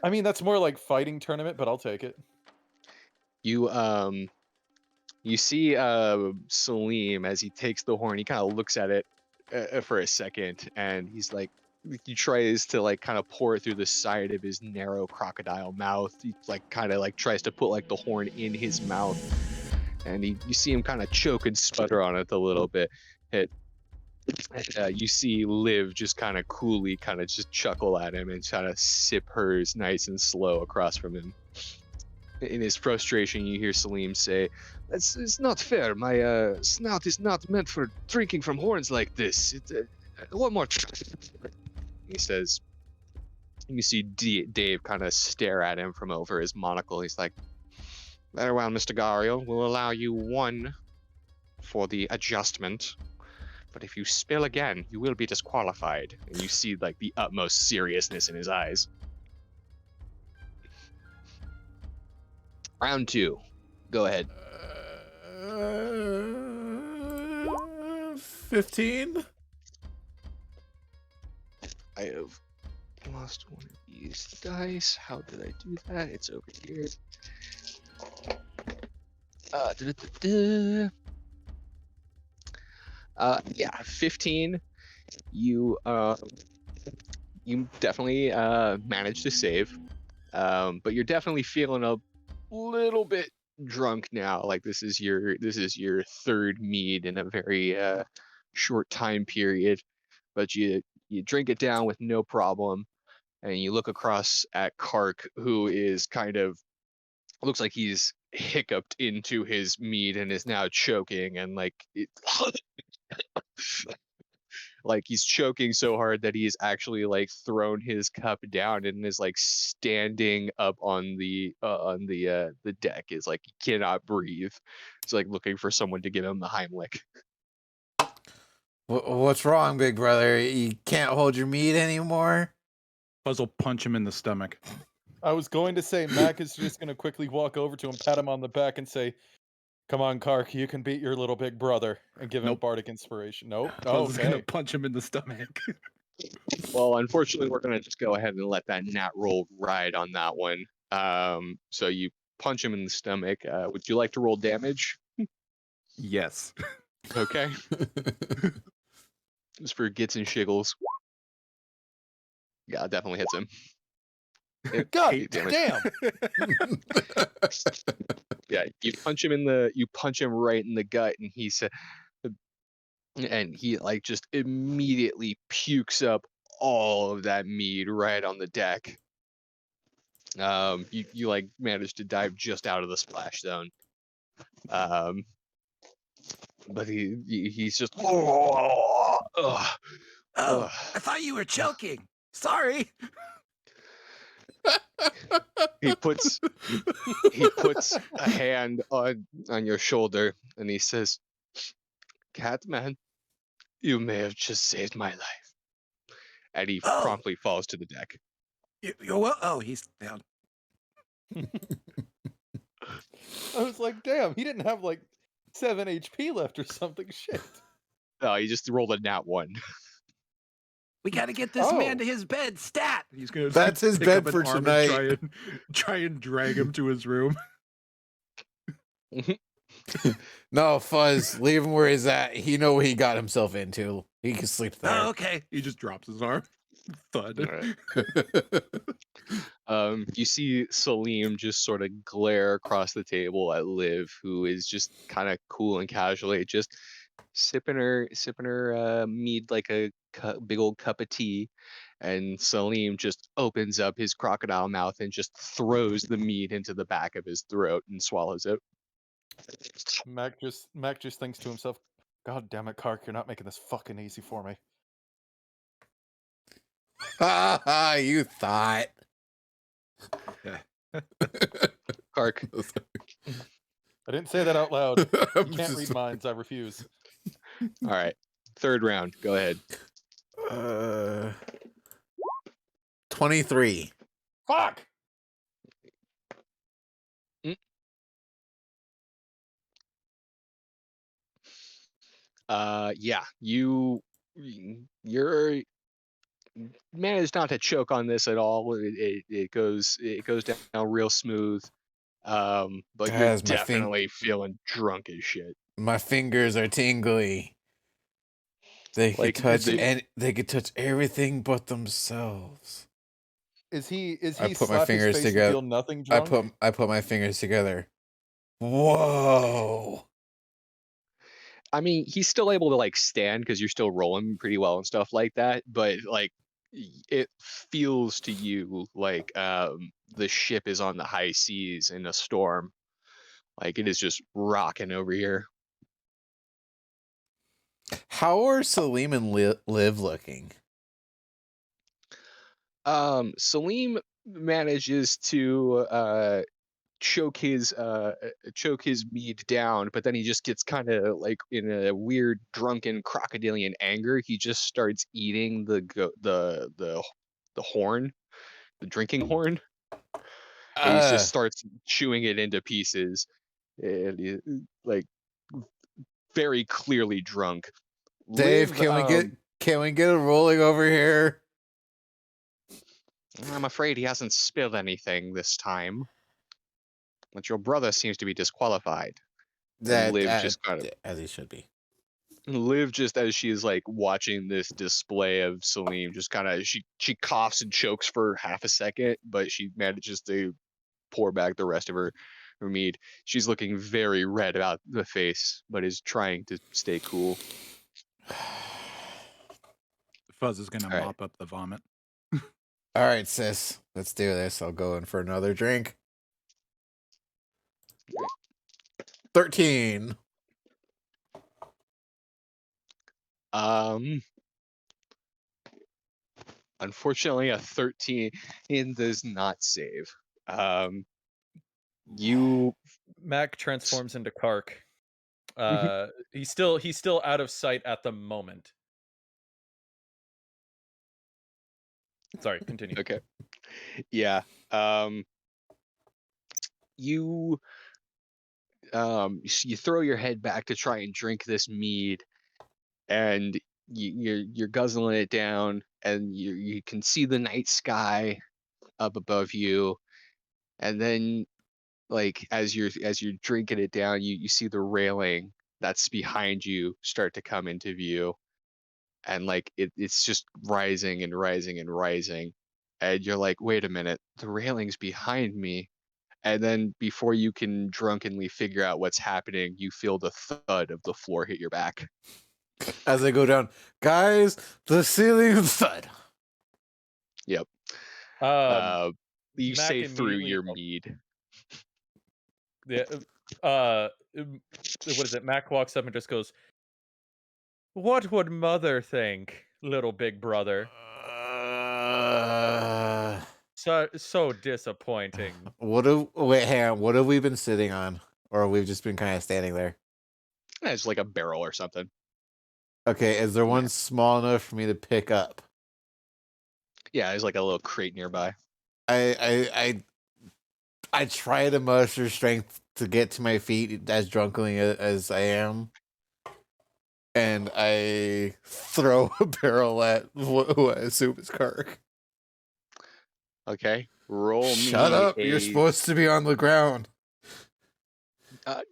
I mean, that's more like fighting tournament, but I'll take it. You see Salim as he takes the horn. He kind of looks at it for a second, and he's like, he tries to like kind of pour it through the side of his narrow crocodile mouth. He like kind of like tries to put like the horn in his mouth, and you see him kind of choke and sputter on it a little bit. You see Liv just kind of coolly kind of just chuckle at him and try to sip hers nice and slow across from him. In his frustration, you hear Salim say, it's not fair. My snout is not meant for drinking from horns like this. One more try. He says. You see Dave kind of stare at him from over his monocle. He's like, very well, Mr. Gario. We'll allow you one for the adjustment. But if you spill again, you will be disqualified. And you see like the utmost seriousness in his eyes. Round 2. Go ahead. 15. I have lost one of these dice. How did I do that? It's over here. Yeah, 15. You definitely managed to save, but you're definitely feeling a little bit drunk now. Like this is your third mead in a very short time period, but you drink it down with no problem, and you look across at Kark, who is kind of looks like he's hiccuped into his mead and is now choking, and like like he's choking so hard that he's actually like thrown his cup down and is like standing up on the deck. Is like he cannot breathe. He's like looking for someone to give him the Heimlich. What's wrong, big brother? You can't hold your meat anymore? Puzzle punch him in the stomach. I was going to say Mac is just going to quickly walk over to him, pat him on the back, and say, "Come on, Kark, you can beat your little big brother," and give him Nope. bardic inspiration. Nope. Puzzle's gonna Okay. punch him in the stomach. Well, unfortunately, we're gonna just go ahead and let that nat roll ride on that one. So you punch him in the stomach. Would you like to roll damage? Yes. Okay. Just for gits and shiggles. Yeah, it definitely hits him. God 8 damage. damn. Yeah, you punch him right in the gut, and he said, and he like just immediately pukes up all of that mead right on the deck. You like managed to dive just out of the splash zone. But he's just Oh, I thought you were choking. Sorry. he puts a hand on your shoulder and he says, Catman, you may have just saved my life. And he Oh. promptly falls to the deck. You're well. Oh, he's down. I was like, damn, he didn't have like 7 HP left or something. Shit. No, he just rolled a nat 1. We got to get this man Oh. to his bed. Stat. He's gonna. That's his pick bed up an for arm and tonight. Try and drag him to his room. No, Fuzz, leave him where he's at. He know what he got himself into. He can sleep there. Oh, okay. He just drops his arm. Thud. Alright. You see Salim just sort of glare across the table at Liv, who is just kind of cool and casually just sipping her mead like a big old cup of tea, and Salim just opens up his crocodile mouth and just throws the mead into the back of his throat and swallows it. Mac just thinks to himself, God damn it, Kark, you're not making this fucking easy for me. Ha ha, you thought. Kark, I didn't say that out loud. You I'm can't just- read minds. I refuse. All right, third round. Go ahead. 23. Fuck. Yeah, you're managed not to choke on this at all. It goes down real smooth. But you're Guys, definitely feeling drunk as shit. my fingers are tingly. They could Like, touch the- and they could touch everything but themselves. Is he I put my slap his fingers face together. and feel nothing drunk? I put my fingers together. Whoa. I mean, he's still able to like stand because you're still rolling pretty well and stuff like that. But like, it feels to you like the ship is on the high seas in a storm. Like it is just rocking over here. How are Salim and Liv looking? Salim manages to choke his mead down, but then he just gets kind of like in a weird drunken crocodilian anger. He just starts eating the horn, the drinking horn. And he just starts chewing it into pieces, and he, like very clearly drunk. Dave, Liv, can we get a rolling over here? I'm afraid he hasn't spilled anything this time. But your brother seems to be disqualified. And Liv just kind of as he should be. Liv, just as she is like watching this display of Salim, just kind of she coughs and chokes for half a second, but she manages to pour back the rest of her mead. She's looking very red about the face, but is trying to stay cool. Fuzz is gonna All right. mop up the vomit. All right, sis. Let's do this. I'll go in for another drink. 13. Unfortunately, a 13 does not save. You Mac transforms into Kark. He's still out of sight at the moment. Sorry, continue. okay? Yeah. You you throw your head back to try and drink this mead, and you're guzzling it down, and you can see the night sky up above you, and then like as you're drinking it down, you see the railing that's behind you start to come into view, and like it's just rising and rising and rising, and you're like, wait a minute, the railing's behind me. And then before you can drunkenly figure out what's happening, you feel the thud of the floor hit your back. As I go down, guys, the ceiling thud. Yep. You Mac say through immediately- your mead. Yeah. What is it? Mac walks up and just goes, "What would Mother think, little big brother?" So disappointing. Hang on. What have we been sitting on? Or we've just been kind of standing there? It's like a barrel or something. Okay, is there one small enough for me to pick up? Yeah, there's like a little crate nearby. I try to muster strength to get to my feet as drunkenly as I am. And I throw a barrel at who I assume is Kark. Okay. Roll Shut me up, you're supposed to be on the ground.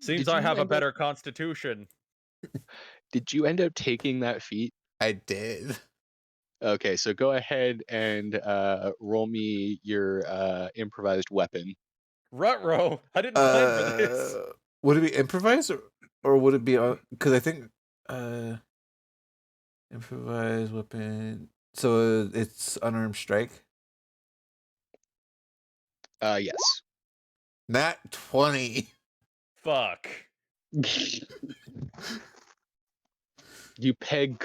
Seems did I you have a end better constitution. Did you end up taking that feat? I did. Okay, so go ahead and roll me your improvised weapon. Ruh-roh. I didn't plan for this. Would it be improvised or would it be because I think improvised weapon, so it's unarmed strike? Yes. Nat 20. Fuck. You peg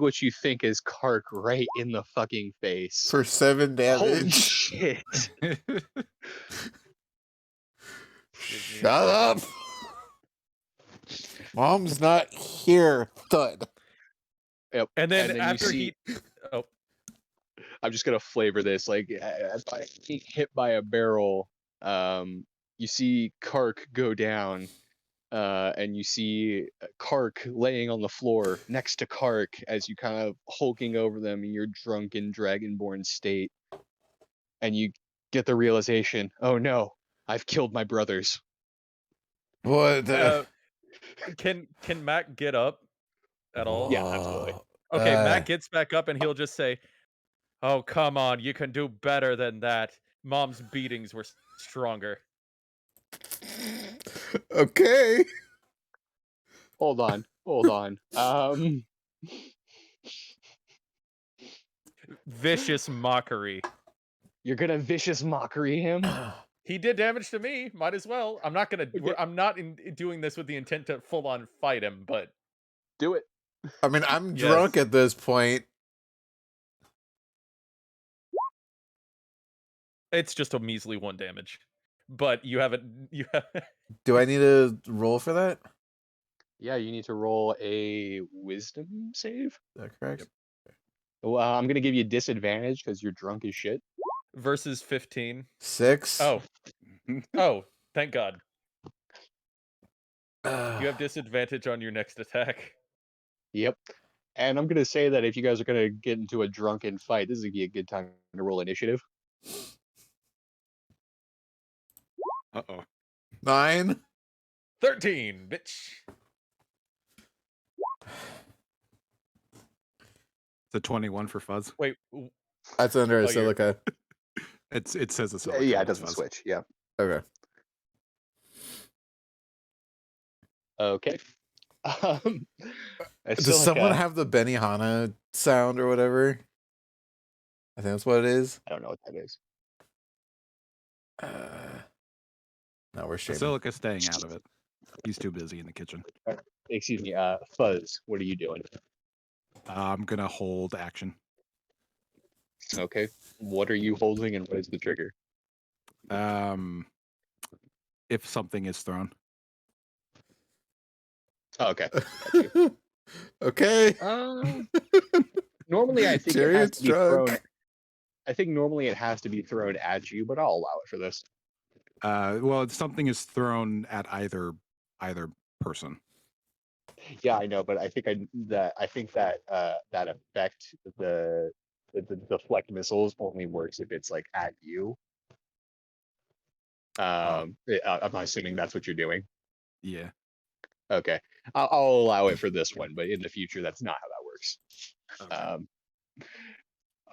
what you think is Kark right in the fucking face. For 7 Holy damage. shit. Shut up. Mom's not here. Thud. Yep. And then you after see, oh, I'm just gonna flavor this like as I get hit by a barrel. You see Kark go down, and you see Kark laying on the floor next to Kark as you kind of hulking over them in your drunken dragonborn state, and you get the realization, oh no, I've killed my brothers. What? The... can Mac get up at all? Yeah, absolutely. Okay, Mac gets back up and he'll just say, "Oh, come on, you can do better than that. Mom's beatings were stronger." Okay. Hold on. Vicious mockery. You're gonna vicious mockery him? He did damage to me. Might as well. I'm not gonna. Okay. I'm not doing this with the intent to full on fight him, but Do it. I mean, I'm Yes. drunk at this point. it's just a measly 1 damage. But you have it. You have. Do I need to roll for that? Yeah, you need to roll a wisdom save. Is that correct? Well, I'm gonna give you disadvantage because you're drunk as shit. Versus 15. 6. Oh. Oh, thank God. You Uh, have disadvantage on your next attack. Yep. And I'm gonna say that if you guys are gonna get into a drunken fight, this is gonna be a good time to roll initiative. Uh-oh. 9. 13, bitch. It's a 21 for Fuzz. Wait. That's under a Oh, you're- silica. It says a silica. Yeah, on it doesn't Fuzz. switch. Yeah. Okay. Okay. Um, a Does someone silica- have the Benihana sound or whatever? I think that's what it is. I don't know what that is. No, we're The streaming. Silica's staying out of it. He's too busy in the kitchen. Excuse me. Fuzz, what are you doing? I'm gonna hold action. Okay. What are you holding, and what is the trigger? If something is thrown. Oh, okay. Okay. Normally, I think it has Chariot's to be thrown. drunk. I think normally it has to be thrown at you, but I'll allow it for this. Well, something is thrown at either person. Yeah, I know, but I think that that effect, the deflect missiles only works if it's like at you. I'm assuming that's what you're doing. Yeah. Okay, I'll allow it for this one, but in the future, that's not how that works.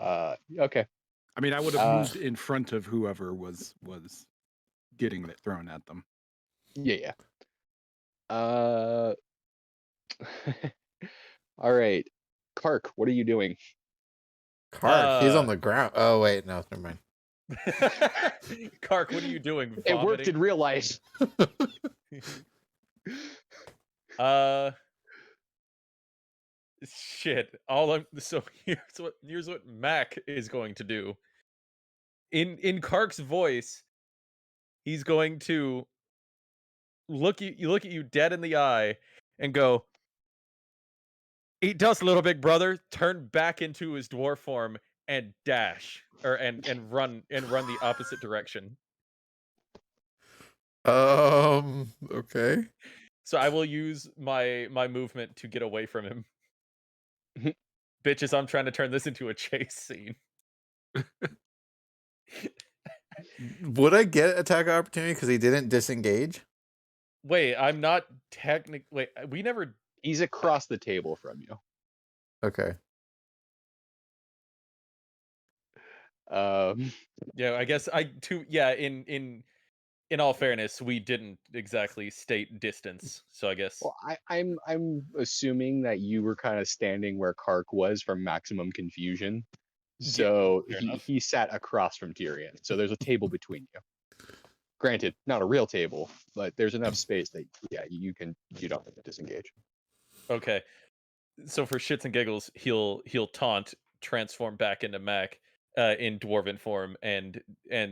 Okay. Okay. I mean, I would have moved in front of whoever was getting it thrown at them. Yeah. All right, Kark, what are you doing? Kark, he's on the ground. Oh wait, no, never mind. Kark, what are you doing? It worked Vomiting? in real life. Shit. So here's what Mac is going to do. In Kark's voice, he's going to look at you dead in the eye and go, "Eat dust, little big brother." Turn back into his dwarf form and dash, and run the opposite direction. Okay. So I will use my movement to get away from him. Bitches, I'm trying to turn this into a chase scene. Would I get attack opportunity because he didn't disengage? Wait, I'm not technically. Wait, we never. He's across the table from you. Okay. Yeah, I guess yeah, in all fairness, we didn't exactly state distance, so I guess. Well, I'm assuming that you were kind of standing where Kark was from maximum confusion. So fair enough. he sat across from Tyrion. So there's a table between you. Granted, not a real table, but there's enough space that you don't have to disengage. Okay. So for shits and giggles, he'll taunt, transform back into Mac in dwarven form and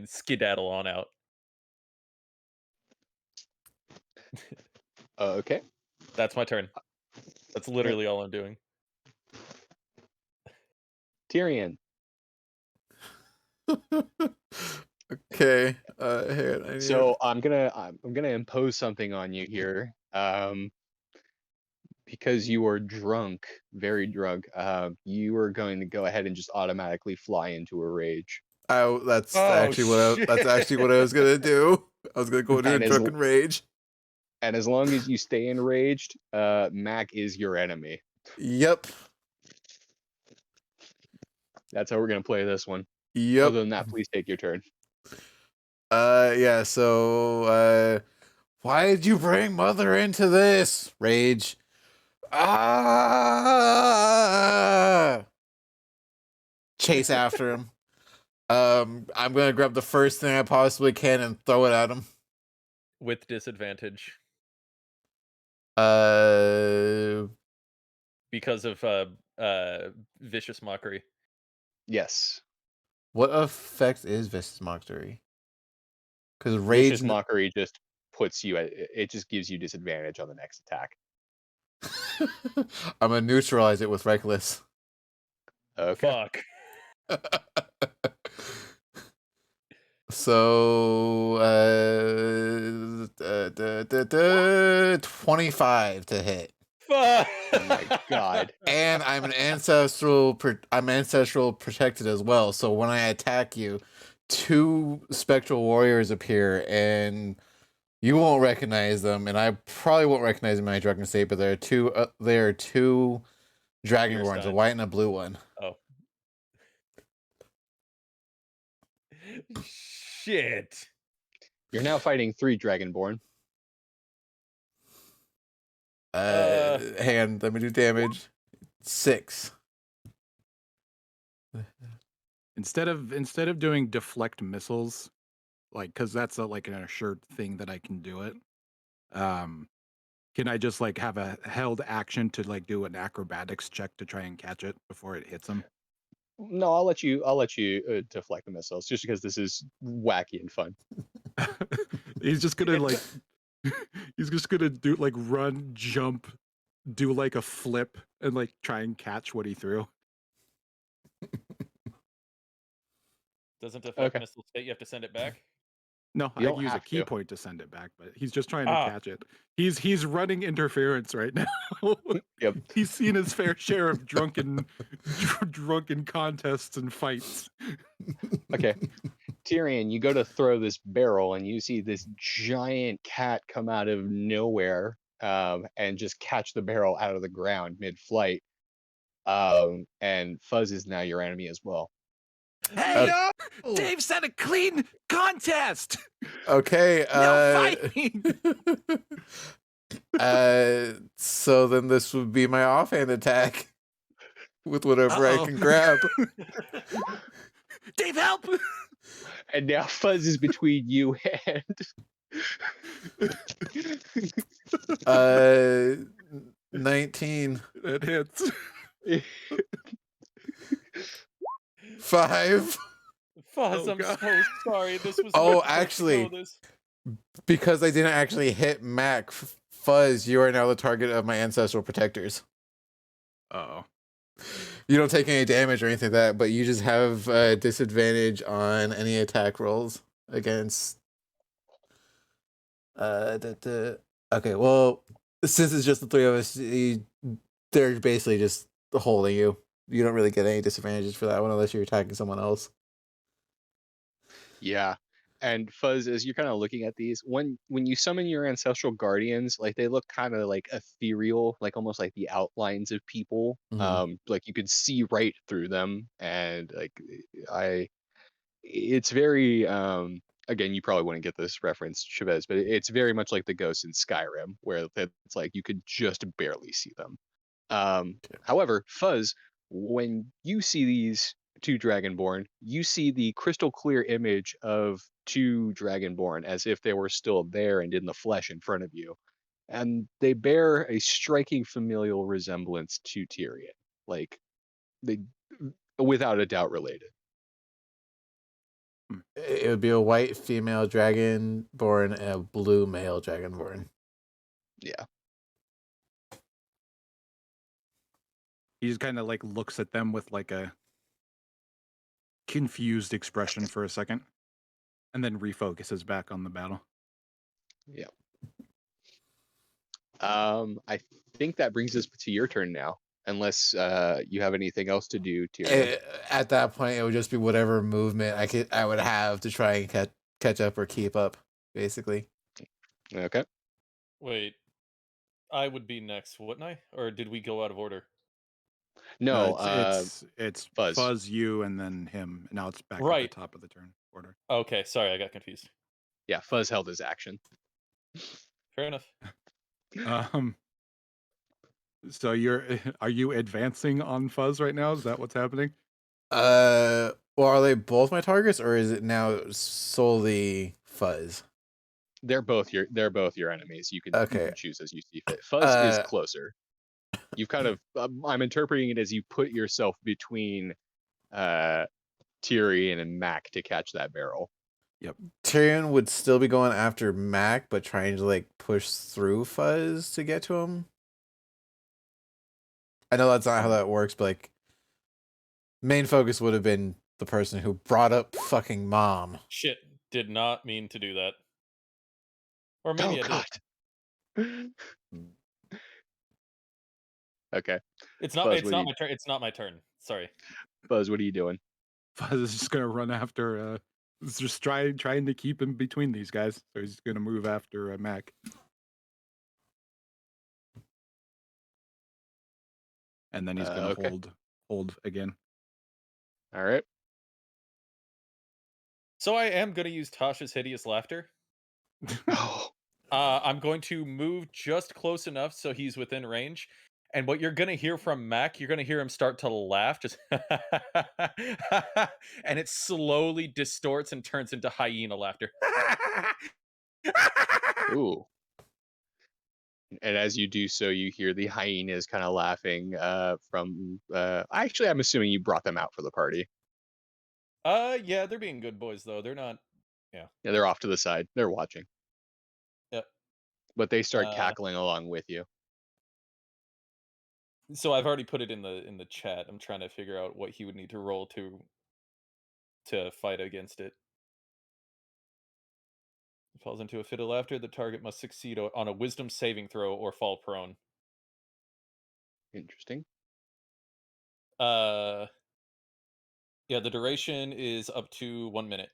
skedaddle on out. Okay. That's my turn. That's literally all I'm doing. Tyrion. Okay. Here, I need So I'm gonna impose something on you here. Because you are drunk, very drunk. You are going to go ahead and just automatically fly into a rage. that's Oh, actually that's actually what I was gonna do. I was gonna go into a And as drunken rage. And as long as you stay enraged, Mac is your enemy. Yep. That's how we're gonna play this one. Yep. Other than that, please take your turn. Yeah, so why did you bring Mother into this? Rage. Chase after him. I'm gonna grab the first thing I possibly can and throw it at him. With disadvantage Uh, because of vicious mockery. Yes. what effect is Vicious Mockery? Because rage. Vicious mockery just puts you at it. Just gives you disadvantage on the next attack. I'm gonna neutralize it with Reckless. Okay. Fuck. So 25 to hit. Fuck. Oh my god. And I'm ancestral protected as well. So when I attack you, 2 Spectral Warriors appear, and you won't recognize them, and I probably won't recognize them in my drunken state. But there are two Dragonborns, a stunned. white and a blue one. Oh. Shit. You're now fighting 3 Dragonborn. Hang on, let me do damage. 6. Instead of doing deflect missiles, like because that's like an assured thing that I can do it. Can I just like have a held action to like do an acrobatics check to try and catch it before it hits him? No, I'll let you deflect the missiles just because this is wacky and fun. He's just gonna like he's just gonna do like run, jump, do like a flip, and like try and catch what he threw. Doesn't affect Okay. missile state. You have to send it back. No, You I don't use a have key to. point to send it back, but he's just trying to catch it. He's running interference right now. Yep. He's seen his fair share of drunken contests and fights. Okay. Tyrion, you go to throw this barrel and you see this giant cat come out of nowhere and just catch the barrel out of the ground mid-flight. And Fuzz is now your enemy as well. Hey, Dave said a clean contest. Okay. No fighting. So then this would be my offhand attack with whatever I can grab. Dave, help! And now Fuzz is between you and 19. That hits. 5. Fuzz, Oh, I'm God. so sorry. This was. Oh, not supposed to actually, go this. because I didn't actually hit Mac, Fuzz, you are now the target of my ancestral protectors. Oh. You don't take any damage or anything like that, but you just have disadvantage on any attack rolls against. Okay, well, since it's just the 3 of us, they're basically just holding you. You don't really get any disadvantages for that one unless you're attacking someone else. Yeah. And Fuzz, as you're kind of looking at these, when you summon your ancestral guardians, like they look kind of like ethereal, like almost like the outlines of people. Mhm. Like you could see right through them, and like it's very again, you probably wouldn't get this reference, Chavez, but it's very much like the ghosts in Skyrim, where it's like you could just barely see them. However, Fuzz, when you see these 2 Dragonborn, you see the crystal clear image of 2 Dragonborn as if they were still there and in the flesh in front of you. And they bear a striking familial resemblance to Tyrion. Like, they, without a doubt, related. It would be a white female dragonborn and a blue male dragonborn. Yeah. He just kind of like looks at them with like a confused expression for a second, and then refocuses back on the battle. Yeah. I think that brings us to your turn now, unless you have anything else to do, Tyrion. At that point, it would just be whatever movement I would have to try and catch up or keep up, basically. Okay. Wait, I would be next, wouldn't I? Or did we go out of order? No, it's Fuzz. Fuzz, you, and then him. Now it's back at Right. the top of the turn order. Okay, sorry, I got confused. Yeah, Fuzz held his action. Fair enough. So are you advancing on Fuzz right now? Is that what's happening? Well, are they both my targets, or is it now solely Fuzz? They're both your enemies. You can choose as you see fit. Fuzz is closer. You've kind of I'm interpreting it as you put yourself between Tyrion and Mac to catch that barrel. Yep. Tyrion would still be going after Mac, but trying to like push through Fuzz to get to him. I know that's not how that works, but like main focus would have been the person who brought up fucking mom. Shit, did not mean to do that. Or maybe I did. Okay. It's not my turn. It's not my turn. Sorry. Buzz, what are you doing? Fuzz is just gonna run after just trying to keep him between these guys. So he's gonna move after Mac. And then he's gonna hold again. All right. So I am gonna use Tasha's hideous laughter. Oh. I'm going to move just close enough so he's within range. And what you're going to hear from Mac, you're going to hear him start to laugh, just and it slowly distorts and turns into hyena laughter. Ooh. And as you do so, you hear the hyenas kind of laughing from... Actually, I'm assuming you brought them out for the party. Yeah, they're being good boys, though. They're not... Yeah, they're off to the side. They're watching. Yep. But they start cackling along with you. So I've already put it in the chat. I'm trying to figure out what he would need to roll to fight against it. If falls into a fit of laughter, the target must succeed on a wisdom saving throw or fall prone. Interesting. Yeah, the duration is up to 1 minute.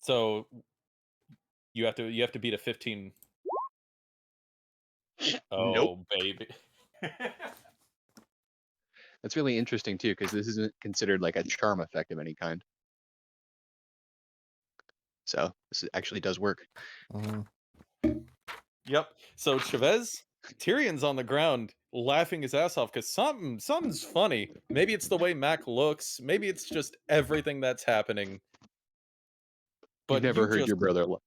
So you have to beat a 15. Oh, nope. Baby. That's really interesting too, because this isn't considered like a charm effect of any kind. So this actually does work. Yep. So Chavez, Tyrion's on the ground laughing his ass off because something's funny. Maybe it's the way Mac looks. Maybe it's just everything that's happening. But you've never heard your brother laugh.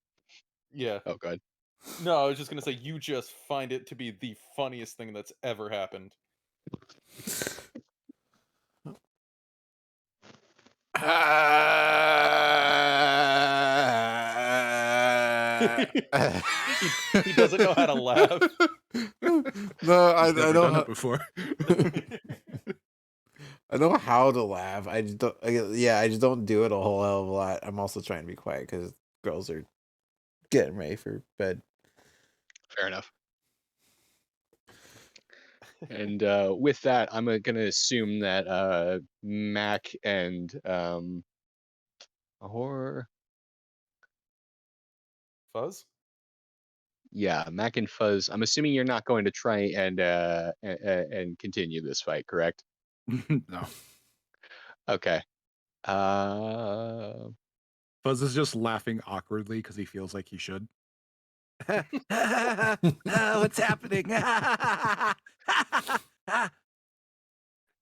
Yeah. Oh, God. No, I was just gonna say you just find it to be the funniest thing that's ever happened. He doesn't know how to laugh. No, I don't done it before. I know how to laugh. I just don't. I just don't do it a whole hell of a lot. I'm also trying to be quiet because girls are getting ready for bed. Fair enough. And with that, I'm going to assume that Mac and Fuzz? Yeah, Mac and Fuzz. I'm assuming you're not going to try and continue this fight, correct? No. Okay. Fuzz is just laughing awkwardly because he feels like he should. What's happening?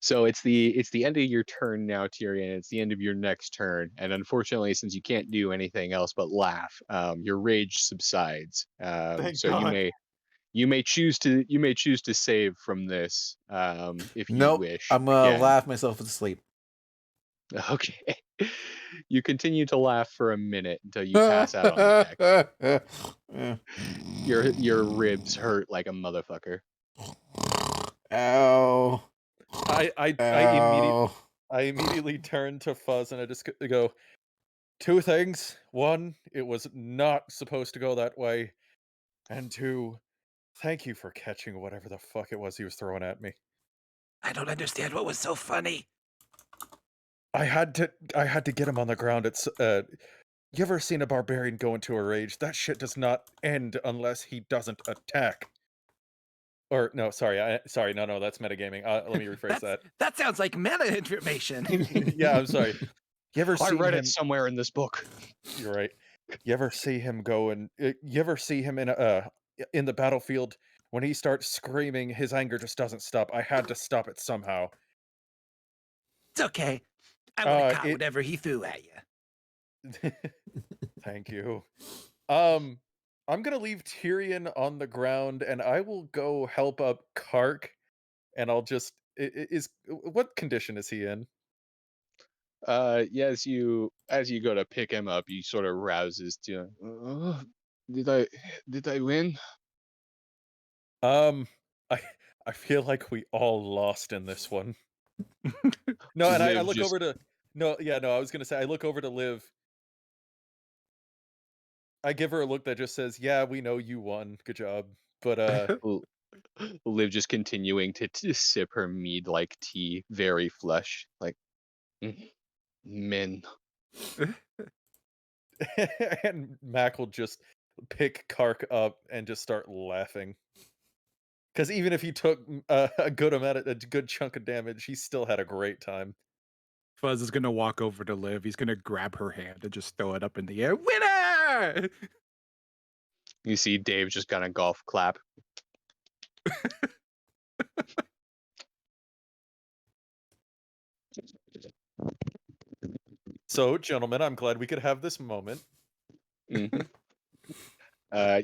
So it's the end of your turn now, Tyrion. It's the end of your next turn, and unfortunately, since you can't do anything else but laugh, your rage subsides. So God. you may choose to save from this if you wish. I'm gonna laugh myself to sleep. Okay. You continue to laugh for a minute until you pass out on the deck. Your ribs hurt like a motherfucker. Ow. I Ow. immediately turn to Fuzz and I just go, two things. One, it was not supposed to go that way. And two, thank you for catching whatever the fuck it was he was throwing at me. I don't understand what was so funny. I had to get him on the ground. It's you ever seen a barbarian go into a rage? That shit does not end unless he doesn't attack. Or no, sorry, no, that's metagaming. Let me rephrase that. That sounds like meta information. Yeah, I'm sorry. You ever I seen read him? it somewhere in this book. You're right. You ever see him go and you ever see him in the battlefield when he starts screaming? His anger just doesn't stop. I had to stop it somehow. It's okay. I would have caught It- whatever he threw at you. Thank you. I'm gonna leave Tyrion on the ground, and I will go help up Kark, and I'll just what condition is he in? Yeah, as you go to pick him up, he sort of rouses to, did I win? I I feel like we all lost in this one. No, and I Liv look just- over to I was gonna say I look over to Liv. I give her a look that just says, "Yeah, we know you won. Good job." But Liv just continuing to sip her mead like tea, very flush, like men. and Mac will just pick Kark up and just start laughing. Because even if he took a good chunk of damage, he still had a great time. Fuzz is gonna walk over to Liv. He's gonna grab her hand and just throw it up in the air. Winner! You see Dave just gonna golf clap. So, gentlemen, I'm glad we could have this moment. Mhm.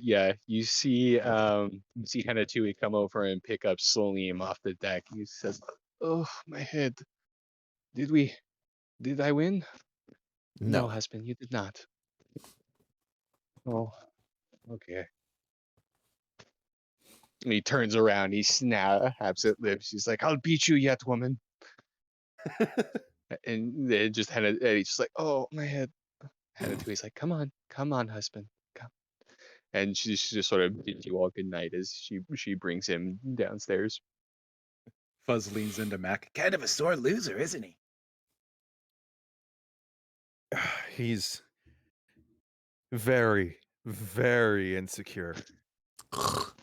Yeah, you see Hanatui come over and pick up Salim off the deck. He says, "Oh, my head. Did I win? No, No. husband, you did not. Oh, okay." And he turns around, he snaps at Liv. She's like, "I'll beat you yet, woman." And then just he's just like, "Oh, my head." Hanatui's like, come on, husband, come." And she's just sort of bids you all good night as she brings him downstairs. Fuzz leans into Mac. Kind of a sore loser, isn't he? He's very, very insecure.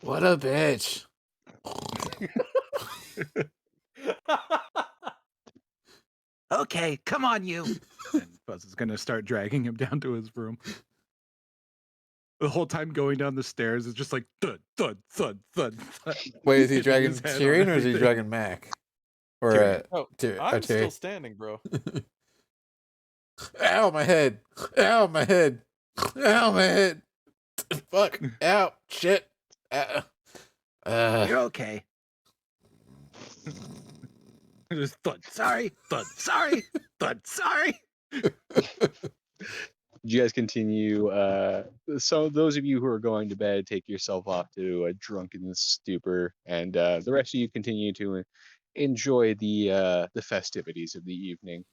What a bitch. Okay, come on, you. And Fuzz is gonna start dragging him down to his room. The whole time going down the stairs is just like thud, thud, thud, thud, thud. Wait, is he Hitting dragging his head on Tyrion or is he everything. dragging Mac? Or Tyrion. Oh, Tyrion. I'm still Tyrion. standing, bro. Ow, my head. Ow, my head. Ow, my head. Fuck. Ow. Shit. You're okay. Just thud. Sorry. Sorry. Sorry. You guys continue. So those of you who are going to bed, take yourself off to a drunken stupor, and the rest of you continue to enjoy the festivities of the evening.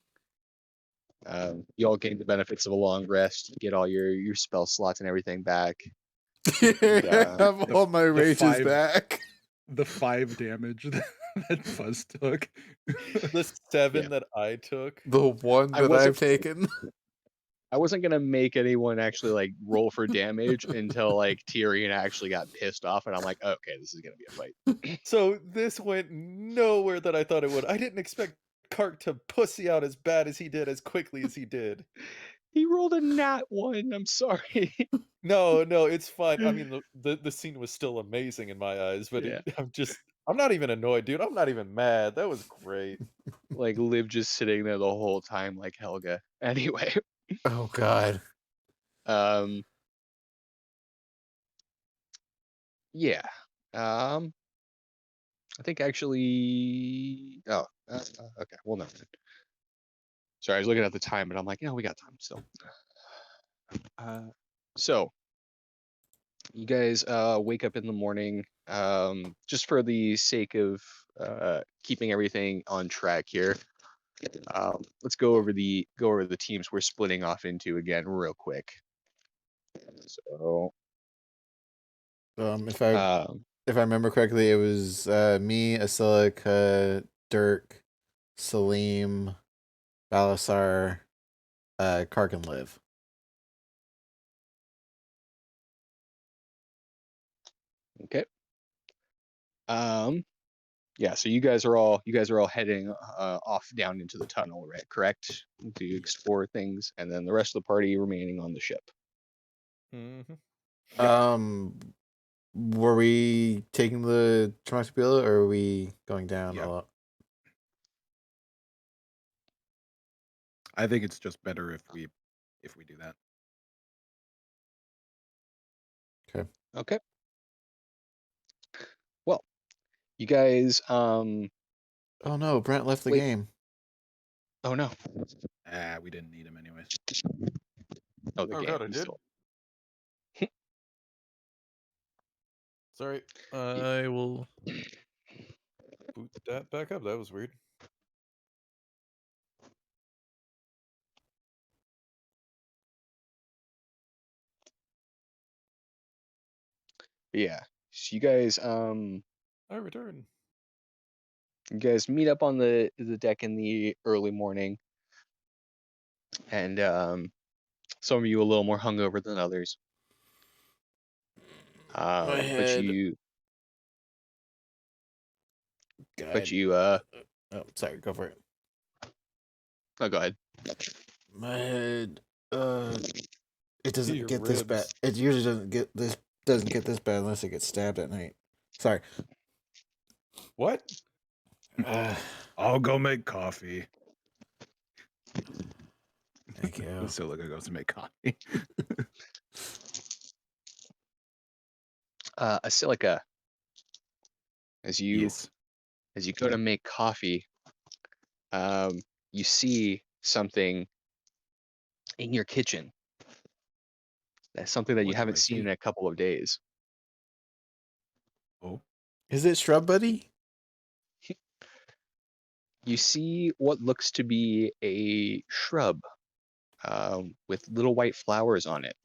You all gain the benefits of a long rest. You get all your spell slots and everything back. Have all my rages 5 back. The 5 damage that Fuzz took. The 7 Yeah. that I took. The one I that wasn't- I've taken. I wasn't gonna make anyone actually like roll for damage until like Tyrion actually got pissed off, and I'm like, okay, this is gonna be a fight. So this went nowhere that I thought it would. I didn't expect Kark to pussy out as bad as he did, as quickly as he did. He rolled a nat 1. I'm sorry. No, it's fine. I mean, the scene was still amazing in my eyes, but Yeah. I'm not even annoyed, dude. I'm not even mad. That was great. Like Liv just sitting there the whole time, like Helga. Anyway, Oh, God. yeah. I think actually. Oh, okay. Well, no. Sorry, I was looking at the time, but I'm like, we got time still. So you guys wake up in the morning. just for the sake of keeping everything on track here, let's go over the teams we're splitting off into again real quick. So, If I remember correctly, it was me, Asilic, Dirk, Salim, Balasar, Kark, and Liv. okay. Yeah, so you guys are all heading off down into the tunnel, right? Correct? To explore things, and then the rest of the party remaining on the ship. Mm-hmm. Were we taking the Tramaxpila, or are we going down Yeah. a lot? I think it's just better if we do that. Okay. Well, you guys. Oh no, Brent left the Wait. game. Oh no. We didn't need him anyways. Oh, the Oh game. god, I He's did. still- Sorry, I will boot that back up. That was weird. Yeah. So you guys I return. meet up on the deck in the early morning, and some of you a little more hungover than others. My But head. you God. Oh, sorry. Go for it. oh, go ahead. My head. It doesn't Your get this bad. ribs. It usually doesn't get this bad unless it gets stabbed at night. Sorry. What? I'll go make coffee. Thank you. Silica goes to make coffee. Asilica, as you Yes. go to make coffee, you see something in your kitchen. That's something that you What do haven't I seen see? in a couple of days. Oh, Is it Shrub Buddy? You see what looks to be a shrub with little white flowers on it.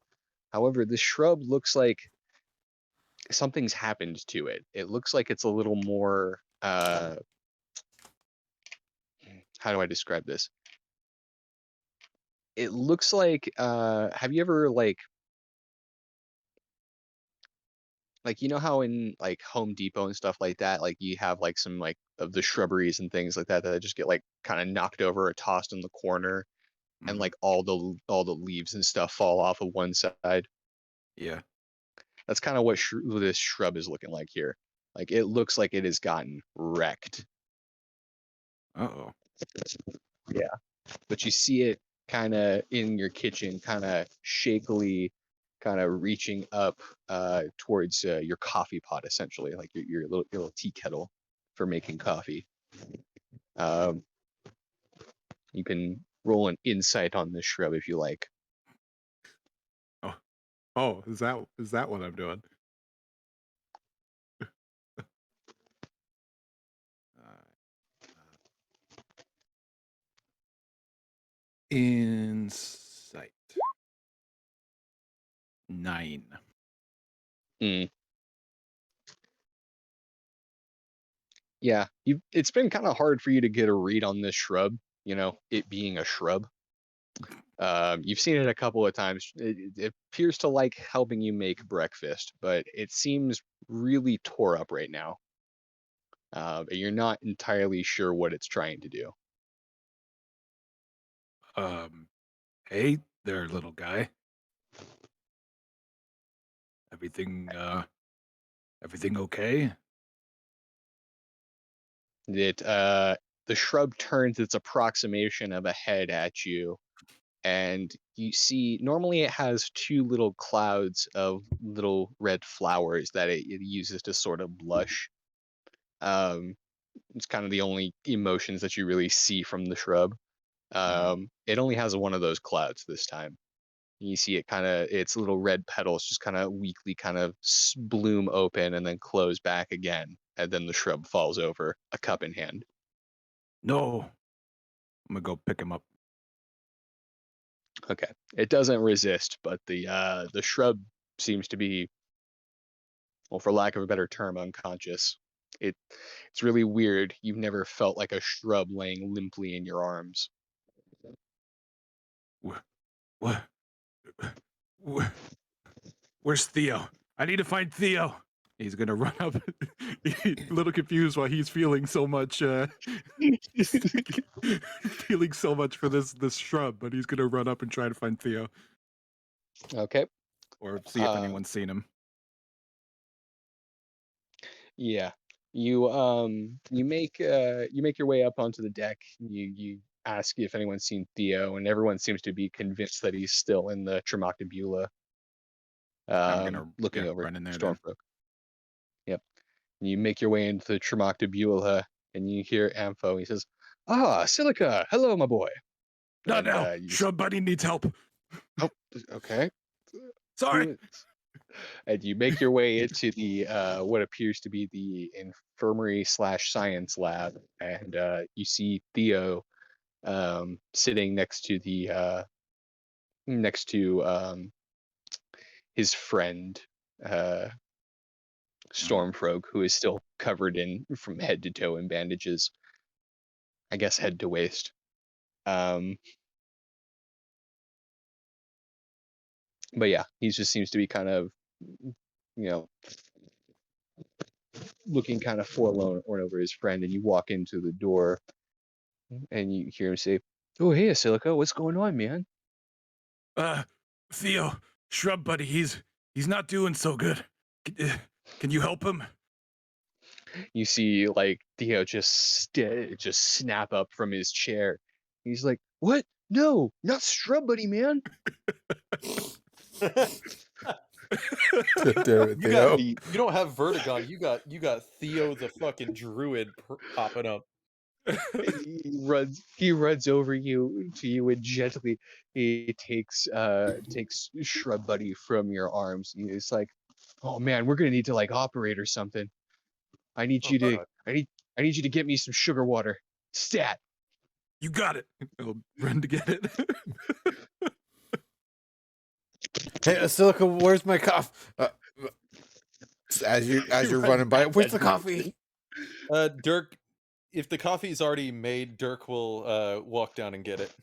However, this shrub looks like something's happened to it. It looks like it's a little more. How do I describe this? It looks like. Have you ever like you know how in like Home Depot and stuff like that, like you have like some like of the shrubberies and things like that that just get like kind of knocked over or tossed in the corner, and mhm. like all the leaves and stuff fall off of one side. Yeah. That's kind of what this shrub is looking like here. Like it looks like it has gotten wrecked. Uh-oh. Yeah. But you see it kind of in your kitchen, kind of shakily, kind of reaching up towards your coffee pot, essentially, like your little tea kettle for making coffee. You can roll an insight on this shrub if you like. Oh, is that what I'm doing? Insight. 9. Yeah, it's been kind of hard for you to get a read on this shrub, you know, it being a shrub. You've seen it a couple of times. It appears to like helping you make breakfast, but it seems really tore up right now. You're not entirely sure what it's trying to do. Hey there, little guy. Everything okay? The shrub turns its approximation of a head at you, and you see normally it has two little clouds of little red flowers that it uses to sort of blush. It's kind of the only emotions that you really see from the shrub. It only has one of those clouds this time. You see it its little red petals just kind of weakly kind of bloom open and then close back again. And then the shrub falls over, a cup in hand. No. I'm gonna go pick him up. Okay. It doesn't resist, but the shrub seems to be, well, for lack of a better term, unconscious. It's really weird. You've never felt like a shrub laying limply in your arms. What? Where's Theo? I need to find Theo. He's gonna run up, a little confused why he's feeling so much, feeling so much for this shrub, but he's gonna run up and try to find Theo Okay. or see if anyone's seen him. Yeah. You make your way up onto the deck. You ask if anyone's seen Theo, and everyone seems to be convinced that he's still in the Tremoctabula. I'm gonna Looking over run in there then. Stormfolk. Yep. You make your way into the Tremoctabula, and you hear Ampho. He says, "Ah, Silica, hello, my boy." Not And, now. Shrub buddy needs help. Oh, okay. Sorry. And you make your way into the what appears to be the infirmary/science lab, and you see Theo sitting next to his friend Stormfrog, who is still covered from head to toe in bandages. I guess head to waist. But yeah, he just seems to be kind of, looking kind of forlorn over his friend. And you walk into the door, and you hear him say, "Oh, hey, Silica, what's going on, man?" Theo, shrub buddy, he's not doing so good. Can you help him? You see, like, Theo just snap up from his chair. He's like, "What? No, not Shrub Buddy, man." You don't have Vertigon. You got Theo the fucking druid popping up. He runs over to you and gently he takes Shrub Buddy from your arms. He's like, "Oh man, we're gonna need to like operate or something. I need you to get me some sugar water. Stat." You got it. I'll run to get it. Hey, Silica, where's my coffee? As you're running by, where's the coffee? Dirk, if the coffee is already made, Dirk will walk down and get it.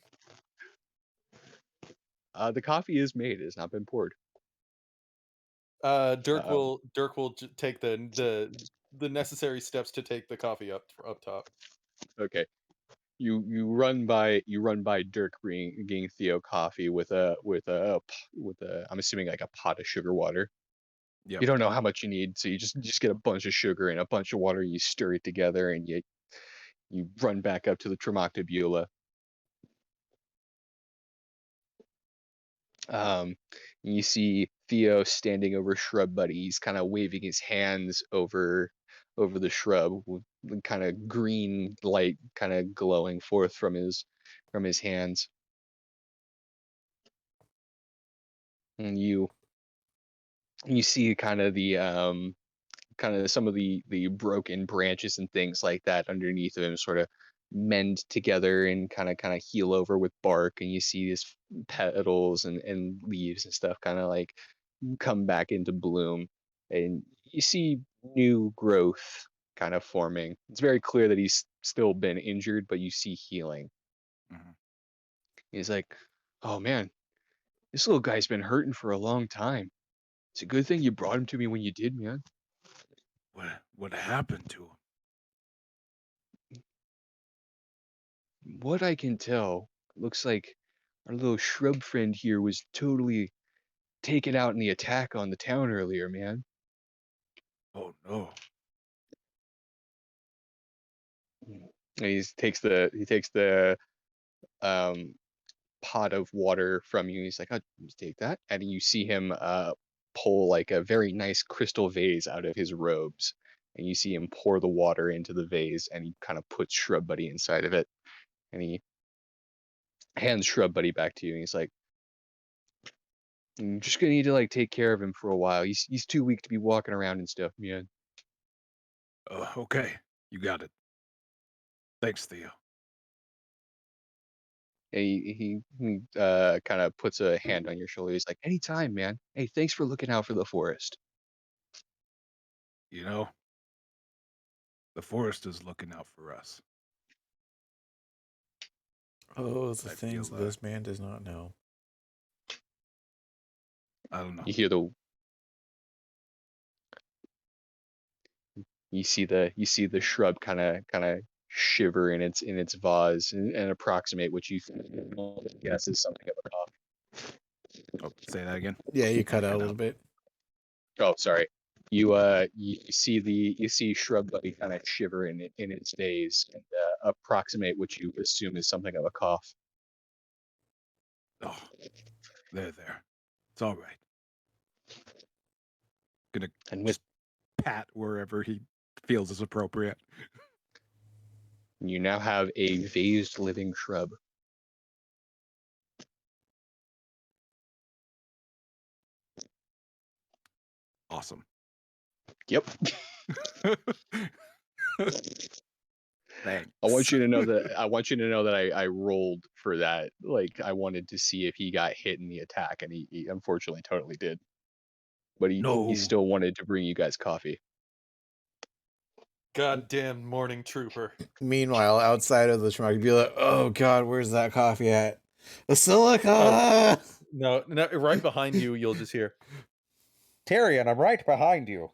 The coffee is made. It has not been poured. Dirk will take the necessary steps to take the coffee up top. Okay. You run by Dirk bringing Theo coffee with a I'm assuming like a pot of sugar water. Yep. You don't know how much you need, so you just get a bunch of sugar and a bunch of water. You stir it together, and you run back up to the Tremoctabula. You see Theo standing over Shrub Buddy. He's kind of waving his hands over the shrub, with kind of green light kind of glowing forth from his hands. And you see kind of some of the broken branches and things like that underneath of him sort of mend together and kind of heal over with bark, and you see his petals and leaves and stuff kind of like come back into bloom, and you see new growth kind of forming. It's very clear that he's still been injured, but you see healing. Mm-hmm. He's like, "Oh man, this little guy's been hurting for a long time. It's a good thing you brought him to me when you did, man." What happened to him? What I can tell, looks like our little shrub friend here was totally taken out in the attack on the town earlier, man. Oh no. And he takes the pot of water from you. He's like, "Oh, just take that," and you see him pull like a very nice crystal vase out of his robes, and you see him pour the water into the vase, and he kind of puts Shrub Buddy inside of it, and he hands Shrub Buddy back to you, and he's like, I'm just gonna need to like take care of him for a while. He's too weak to be walking around and stuff. Yeah. Okay, you got it. Thanks, Theo. And he kind of puts a hand on your shoulder. He's like, anytime, man. Hey, thanks for looking out for the forest. You know, the forest is looking out for us. Oh, the I things feel, this man does not know. I don't know. You hear you see the shrub kind of shiver in its vase and approximate what you guess is something of a cough. Oh, say that again. Yeah, you cut out a little bit. Oh, sorry. You see shrub buddy kind of shiver in its vase and approximate what you assume is something of a cough. Oh, there. It's all right. Gonna And with pat wherever he feels is appropriate. you now have a vased living shrub. Awesome. Yep. Thanks. I want you to know that I rolled for that. Like I wanted to see if he got hit in the attack, and he unfortunately totally did. But he No. still wanted to bring you guys coffee. Goddamn morning trooper. Meanwhile, outside of the truck, you'd be like, "Oh God, where's that coffee at? Basilica!" No, right behind you, you'll just hear, Tyrion, I'm right behind you.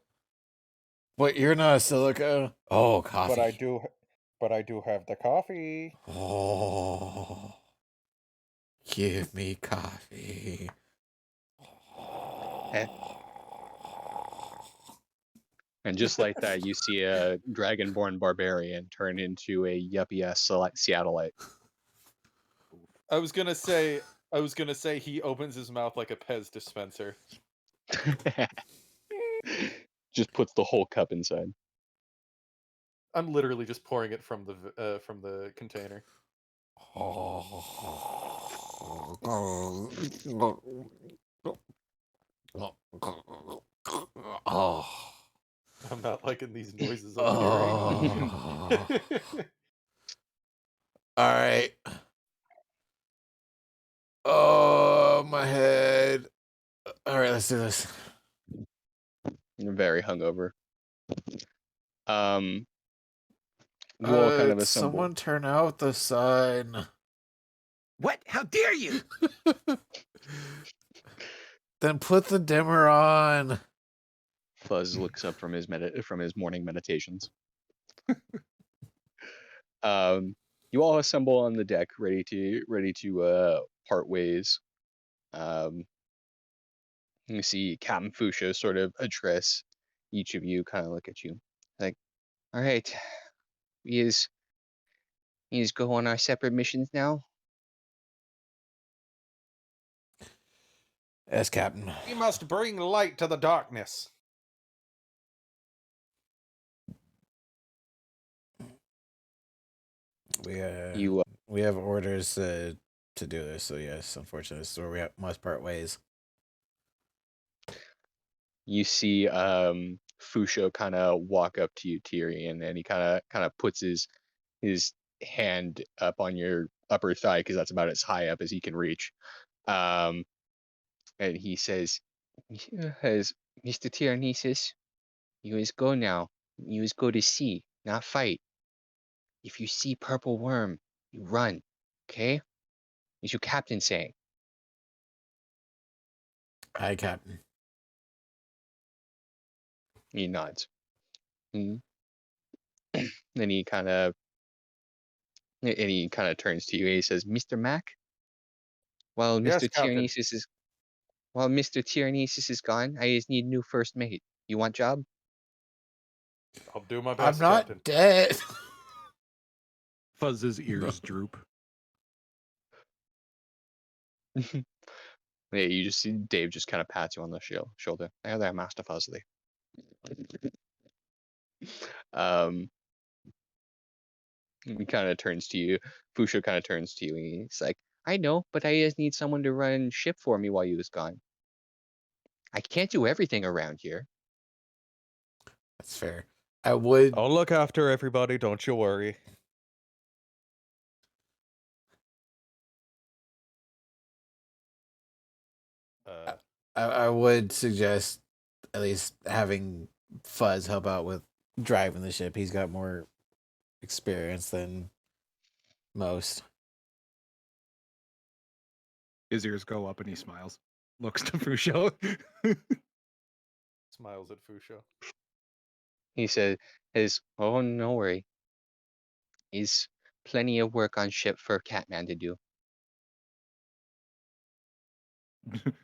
But you're not a silica. Oh, coffee. But I do have the coffee. Oh, give me coffee. Eh. And just like that, you see a dragonborn barbarian turn into a yuppie ass Seattleite. I was gonna say he opens his mouth like a Pez dispenser. Just puts the whole cup inside. I'm literally just pouring it from the container. Oh. I'm not liking these noises I'm hearing. All right. Oh, my head. All right, let's do this. You're very hungover. You all kind of assemble. Someone turn out the sun. What? How dare you? Then put the dimmer on. Fuzz looks up from his morning meditations. You all assemble on the deck, ready to part ways. You see Captain Fuchsia sort of address each of you, kind of look at you, like, "All right, we is go on our separate missions now." Yes, Captain. We must bring light to the darkness. We You we have orders to do this, so yes, unfortunately, this is where we must part ways. you see Fuchsia kind of walk up to you, Tyrion, and he kind of puts his hand up on your upper thigh because that's about as high up as he can reach. And he says, "As Mr. Tyrannesis, you is go now. You is go to see, not fight. If you see purple worm, you run. Okay? Is your captain saying?" Aye, Captain. He nods. Then he kind of turns to you and he says, "Mr. Mac, while Yes, Mr. Captain. Tyrannesis is gone, I just need new first mate. You want job?" I'll do my I'm best, not Captain. dead. Fuzz's ears droop. Yeah, you just see Dave just kind of pats you on the shoulder. There, Master Fuzzly. He kind of turns to you. Fuchsia kind of turns to you and he's like, "I know, but I just need someone to run ship for me while you was gone." I can't do everything around here. That's fair. I would. I'll look after everybody, don't you worry. I would suggest at least having Fuzz help out with driving the ship. He's got more experience than most. His ears go up and he smiles. Looks to Fusho. Smiles at Fusho. He said, "Oh, no worry. He's plenty of work on ship for Catman to do."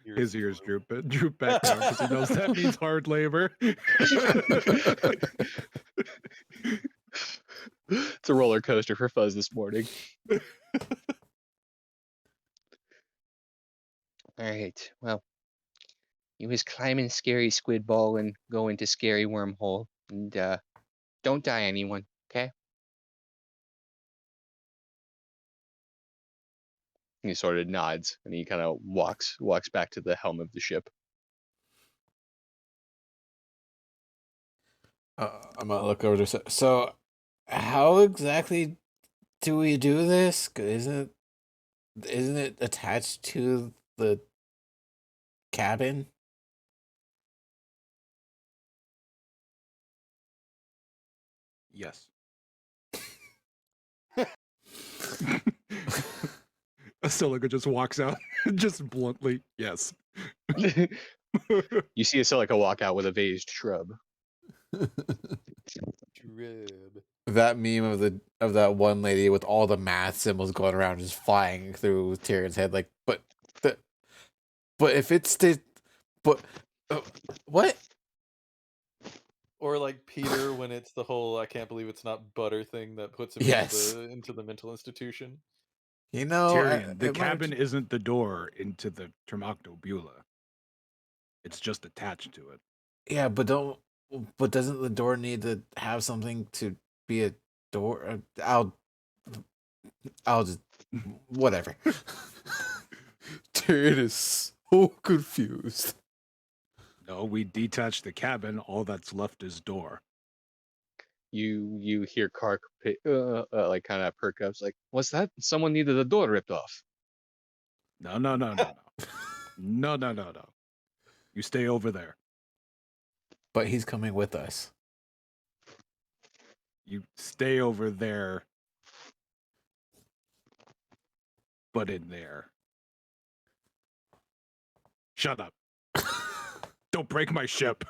His ears droop back down because he knows that means hard labor. It's a roller coaster for Fuzz this morning. All right. Well, he was climbing scary squid ball and going to scary wormhole. And don't die, anyone. Okay. He sort of nods and he kind of walks back to the helm of the ship. I'm gonna look over to. So, how exactly do we do this? 'Cause isn't it attached to the cabin? Yes. Asilica just walks out, just bluntly, yes. You see Asilica walk out with a vazed shrub. That meme of that one lady with all the math symbols going around, just flying through Tyrion's head, like, but if it's the, but what? Or like Peter when it's the whole "I can't believe it's not butter" thing that puts him Yes. into the mental institution. You know, Tyrion, the it might- cabin isn't the door into the Termoctobula. It's just attached to it. Yeah, but doesn't the door need to have something to be a door? I'll just whatever. Tyrion is so confused. No, we detach the cabin. All that's left is door. You hear Kark like kind of perk up, like, "What's that? Someone needed the door ripped off." No. No. You stay over there. But he's coming with us. You stay over there, but in there. Shut up. Don't break my ship.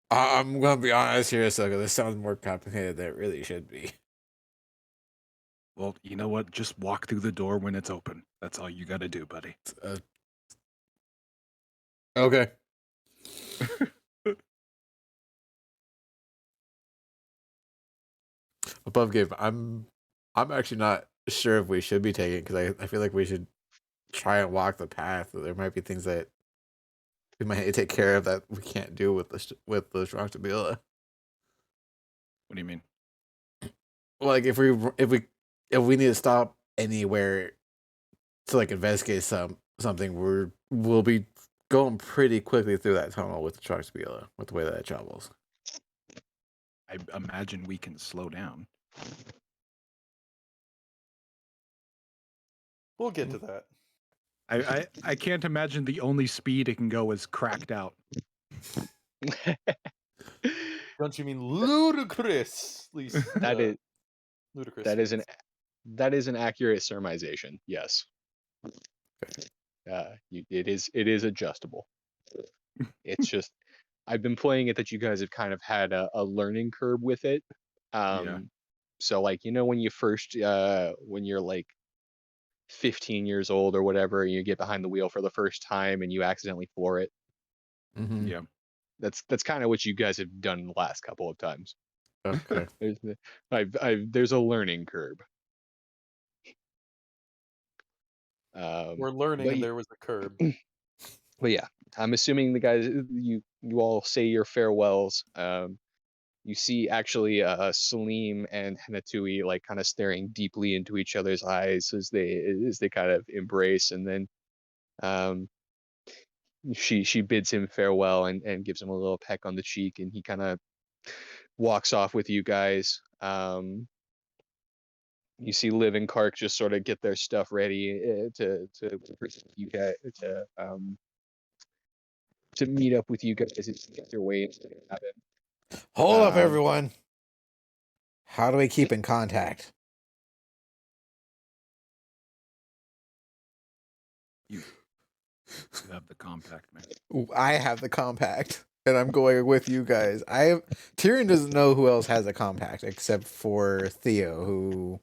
I'm gonna be honest here, Suga. This sounds more complicated than it really should be. Well, you know what? Just walk through the door when it's open. That's all you gotta do, buddy. Okay. Above game. I'm actually not sure if we should be taking it because I feel like we should try and walk the path. There might be things that we might need to take care of that we can't do with the Strongtabila. What do you mean? Like if we need to stop anywhere to like investigate something, we'll be going pretty quickly through that tunnel with the Strongtabila with the way that it travels. I imagine we can slow down. We'll get to that. I can't imagine the only speed it can go is cracked out. Don't you mean ludicrous? At least That is ludicrous. that is an accurate surmisation. Yes. It is adjustable. It's just I've been playing it that you guys have kind of had a learning curve with it. Yeah. So like, you know, when you first when you're like 15 years old or whatever, and you get behind the wheel for the first time and you accidentally floor it. Mm-hmm. Yeah. That's kind of what you guys have done the last couple of times. Okay. There's a learning curve. We're learning, but and there was a curb. But yeah, I'm assuming the guys, you all say your farewells. You see actually Salim and Hanatui like kind of staring deeply into each other's eyes as they kind of embrace, and then she bids him farewell and gives him a little peck on the cheek, and he kind of walks off with you guys. You see Liv and Kark just sort of get their stuff ready to you guys to meet up with you guys as you get your way into the cabin. Hold up, Um, everyone. How do we keep in contact? You have the compact, man. Ooh, I have the compact, and I'm going with you guys. Tyrion doesn't know who else has a compact except for Theo, who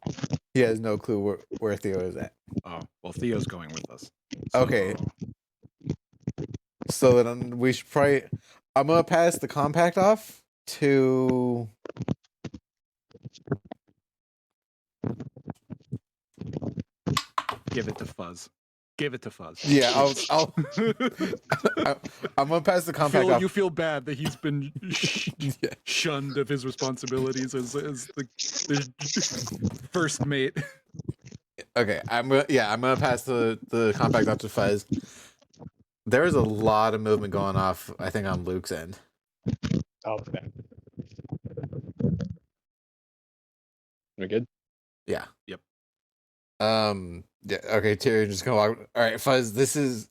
he has no clue where Theo is at. Oh, well, Theo's going with us. Okay. So then we should probably. I'm gonna pass the compact off to. Give it to Fuzz. Give it to Fuzz. Yeah, I'm gonna pass the compact off. You feel bad that he's been Yeah. shunned of his responsibilities as the first mate. Okay, I'm gonna pass the compact off to Fuzz. There's a lot of movement going off, I think, on Luke's end. Oh, okay. We good? Yeah. Yep. Yeah. Okay, Tyrion, just gonna walk. All right, Fuzz.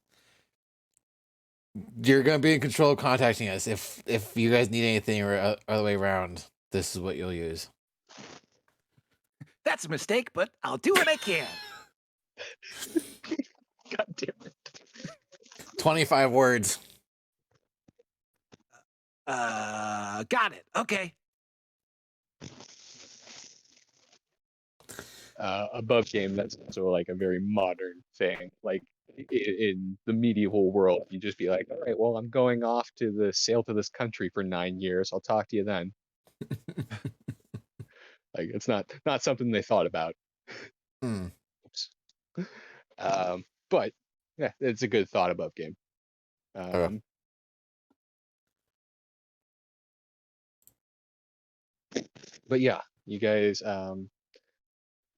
You're gonna be in control of contacting us. If you guys need anything or other way around, this is what you'll use. That's a mistake, but I'll do what I can. God damn it. 25 words. Got it. Okay. Above game, that's also like a very modern thing. Like in the medieval world, you just be like, all right, well, I'm going off to sail to this country for 9 years. I'll talk to you then. Like it's not something they thought about. Hmm. Oops. But yeah, it's a good thought above game. Okay. But yeah, you guys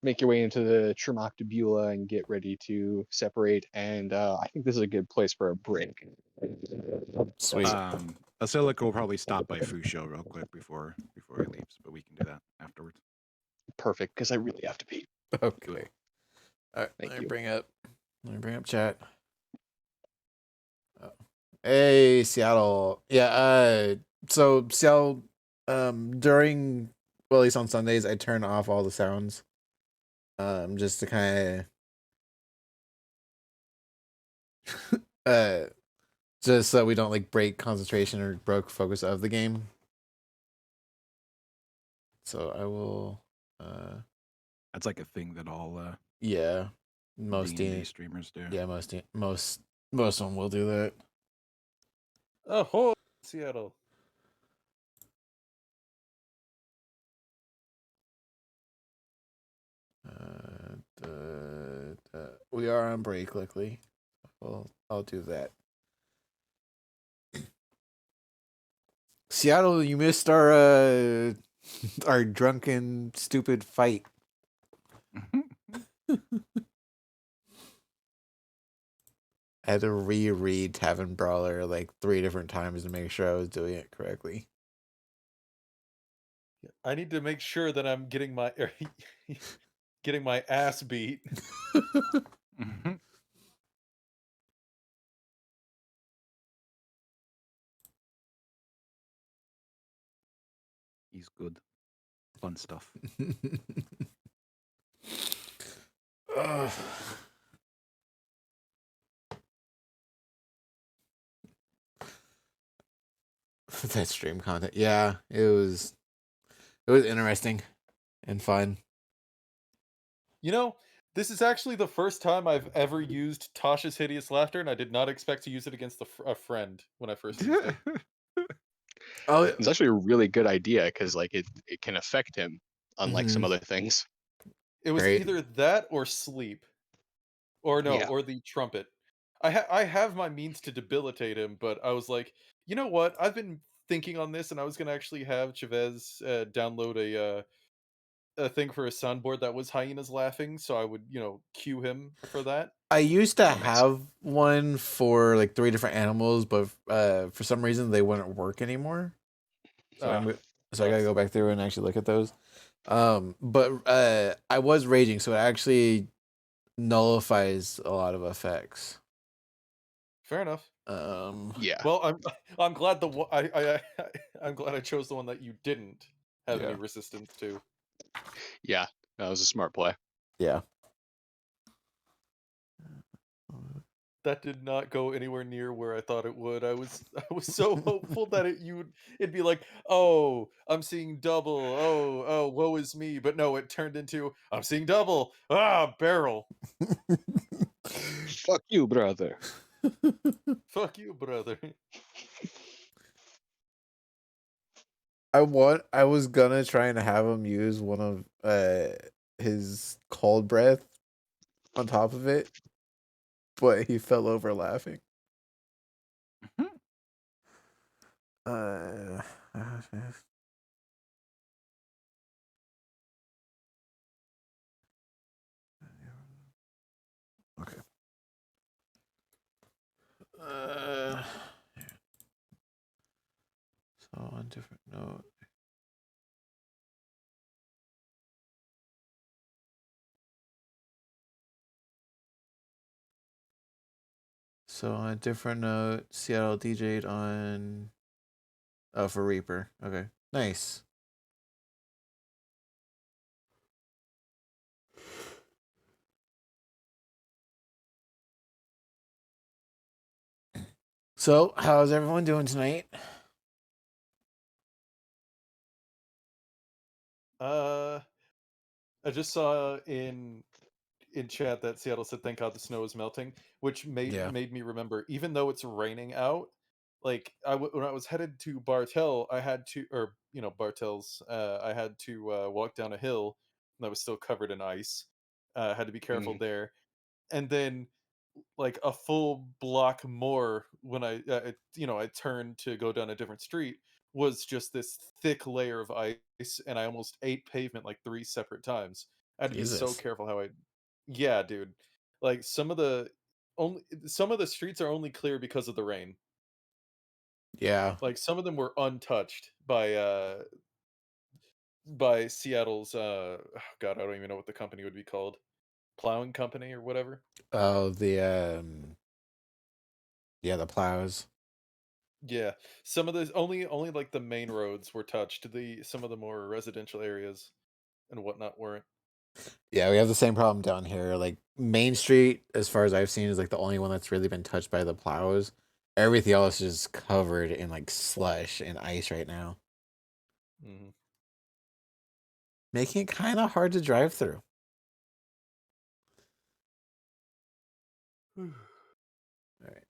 make your way into the Tremoctabula and get ready to separate. And I think this is a good place for a break. Sweet. Asilica will probably stop by Fusho real quick before he leaves, but we can do that afterwards. Perfect, because I really have to pee. Okay. All right. Thank Let me you. bring up chat. Oh. Hey, Seattle. Yeah. So Seattle. During, well, at least on Sundays, I turn off all the sounds. Just to kind of, just so we don't like break concentration or broke focus of the game. So I will. That's like a thing that all Yeah, most D&D streamers do. Yeah, most of them will do that. Oh, Seattle. We are on break, luckily. Well, I'll do that. Seattle, you missed our drunken, stupid fight. I had to reread Tavern Brawler like 3 different times to make sure I was doing it correctly. I need to make sure that I'm getting my ass beat. He's good. Fun stuff. That stream content. Yeah, it was interesting and fun. You know, this is actually the first time I've ever used Tasha's Hideous Laughter, and I did not expect to use it against a friend when I first used it. Oh, It's actually a really good idea because like it can affect him, unlike some other things. It was Right. either that or sleep, or no, Yeah. or the trumpet. I have my means to debilitate him, but I was like, you know what? I've been thinking on this, and I was gonna actually have Chavez download a thing for a soundboard that was hyenas laughing, so I would, cue him for that. I used to Oh, nice. have one for like 3 different animals, but for some reason they wouldn't work anymore. So I gotta sucks. go back through and actually look at those. But I was raging, so it actually nullifies a lot of effects. Fair enough. Yeah. Well, I'm glad I'm glad I chose the one that you didn't have any Yeah. resistance to. Yeah. That was a smart play. Yeah. That did not go anywhere near where I thought it would. I was so hopeful that it'd be like, oh, I'm seeing double. Oh, woe is me. But no, it turned into I'm seeing double. Barrel. Fuck you, brother. Fuck you, brother. I was gonna try and have him use one of his cold breath on top of it, but he fell over laughing. Uh, okay. So on different note. So on a different note, Seattle DJ'd on for Reaper. Okay. Nice. So, how's everyone doing tonight? I just saw in chat that Seattle said thank God the snow is melting, which Yeah. made me remember, even though it's raining out, like when I was headed to Bartell, I had to, or Bartell's, I had to walk down a hill that was still covered in ice. Had to be careful there, and then like a full block more when I turned to go down a different street was just this thick layer of ice, and I almost ate pavement like 3 separate times. I had to be so Jesus. careful how I Yeah, dude. Like some of the streets are only clear because of the rain. Yeah. Like some of them were untouched by Seattle's God, I don't even know what the company would be called. Plowing company or whatever. Oh, the the plows. Yeah, some of those only like the main roads were touched. Some of the more residential areas and whatnot weren't. Yeah, we have the same problem down here. Like Main Street, as far as I've seen, is like the only one that's really been touched by the plows. Everything else is covered in like slush and ice right now, Mm-hmm. making it kind of hard to drive through. All right.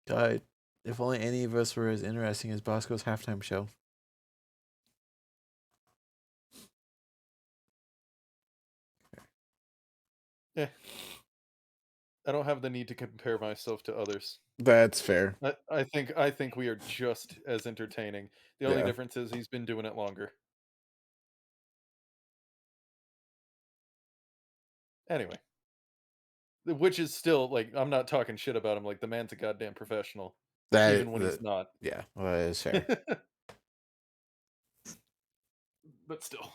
God, if only any of us were as interesting as Bosco's halftime show. Yeah, I don't have the need to compare myself to others. That's fair. I think we are just as entertaining. The only difference is he's been doing it longer. Anyway, which is still like I'm not talking shit about him. Like the man's a goddamn professional, even when he's not. Yeah, well, that is fair. But still.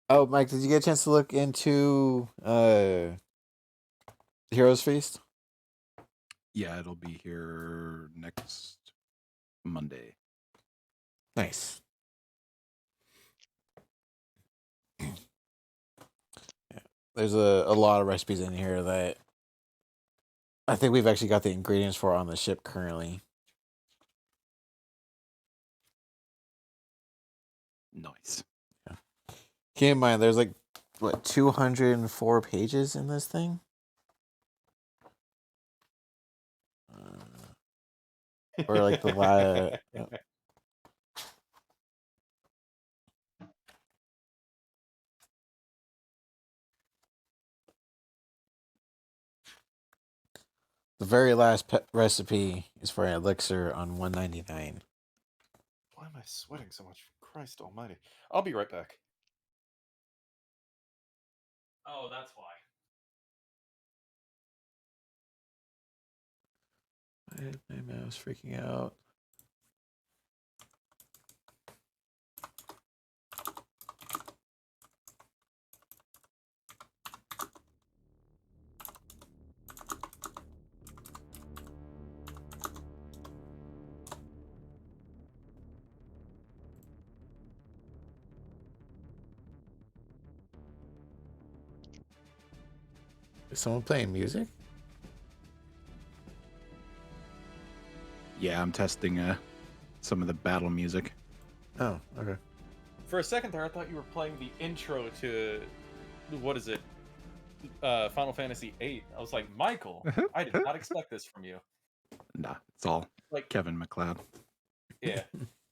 Oh, Mike, did you get a chance to look into Heroes Feast? Yeah, it'll be here next Monday. Nice. Yeah. There's a lot of recipes in here that I think we've actually got the ingredients for on the ship currently. Nice. Yeah. Keep in mind, there's like, what, 204 pages in this thing? Or like the last... The very last recipe is for an elixir on 199. Why am I sweating so much? Christ almighty. I'll be right back. Oh, that's why. Why is my mouse freaking out? Is someone playing music? Yeah, I'm testing some of the battle music. Oh, okay. For a second there, I thought you were playing the intro to what is it? Final Fantasy VIII. I was like, Michael, I did not expect this from you. Nah, it's all Like, Kevin MacLeod. yeah,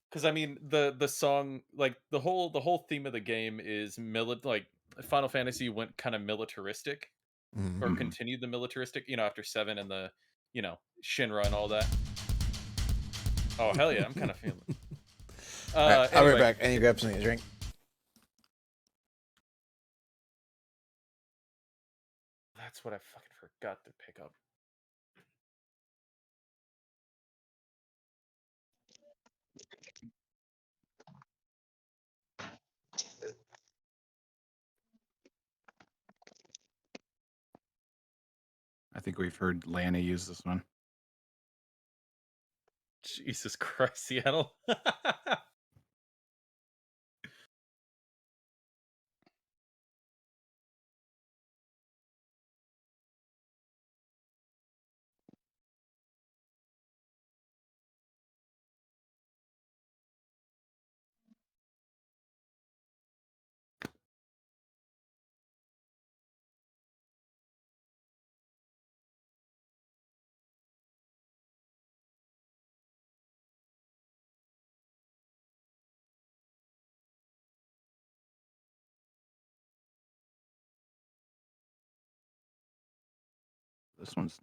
because I mean the song, like the whole theme of the game is like Final Fantasy went kind of militaristic, or Mhm. continued the militaristic, after 7 and the Shinra and all that. Oh hell yeah, I'm kind of feeling it. All right, I'll be Anyway, right back. I need to grab something to drink. that's what I fucking forgot to pick up. I think we've heard Lana use this one. Jesus Christ, Seattle. This one's.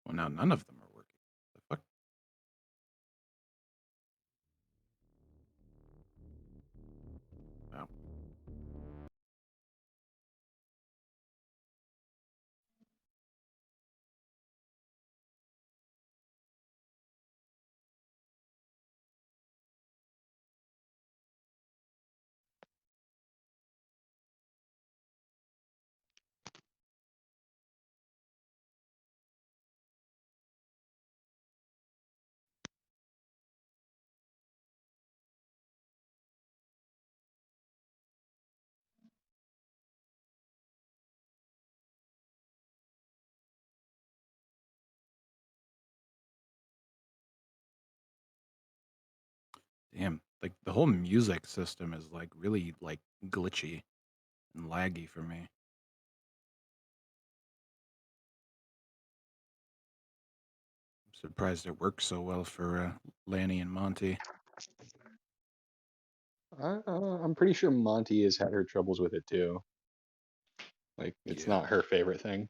Well, now none of them are working. The fuck? Oh. Damn, like the whole music system is like really like glitchy and laggy for me. I'm surprised it works so well for Lanny and Monty. I'm pretty sure Monty has had her troubles with it too. Like, it's Yeah. not her favorite thing.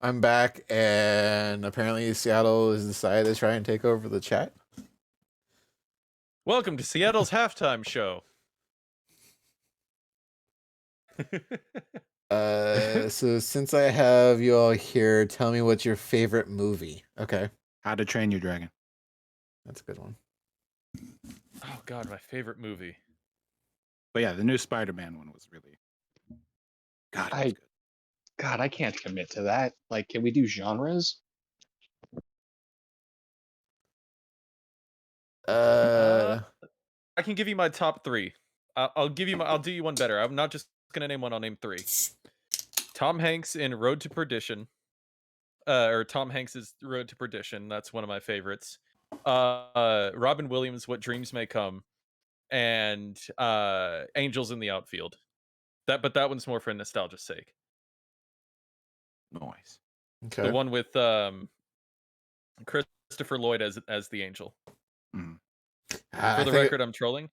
I'm back, and apparently Seattle has decided to try and take over the chat. Welcome to Seattle's halftime show. So since I have you all here, tell me what's your favorite movie. Okay, How to Train Your Dragon. that's a good one. Oh god, my favorite movie. But yeah, the new Spider-Man one was really. God, it was good. God, I can't commit to that. Like, can we do genres? I can give you my top 3. I'll do you one better. I'm not just gonna name one. I'll name 3. Tom Hanks in Road to Perdition. or Tom Hanks's Road to Perdition. That's one of my favorites. Robin Williams, What Dreams May Come, and Angels in the Outfield. But that one's more for nostalgia's sake. Noise. Okay. The one with Christopher Lloyd as the angel. Mm. For the record, I'm trolling.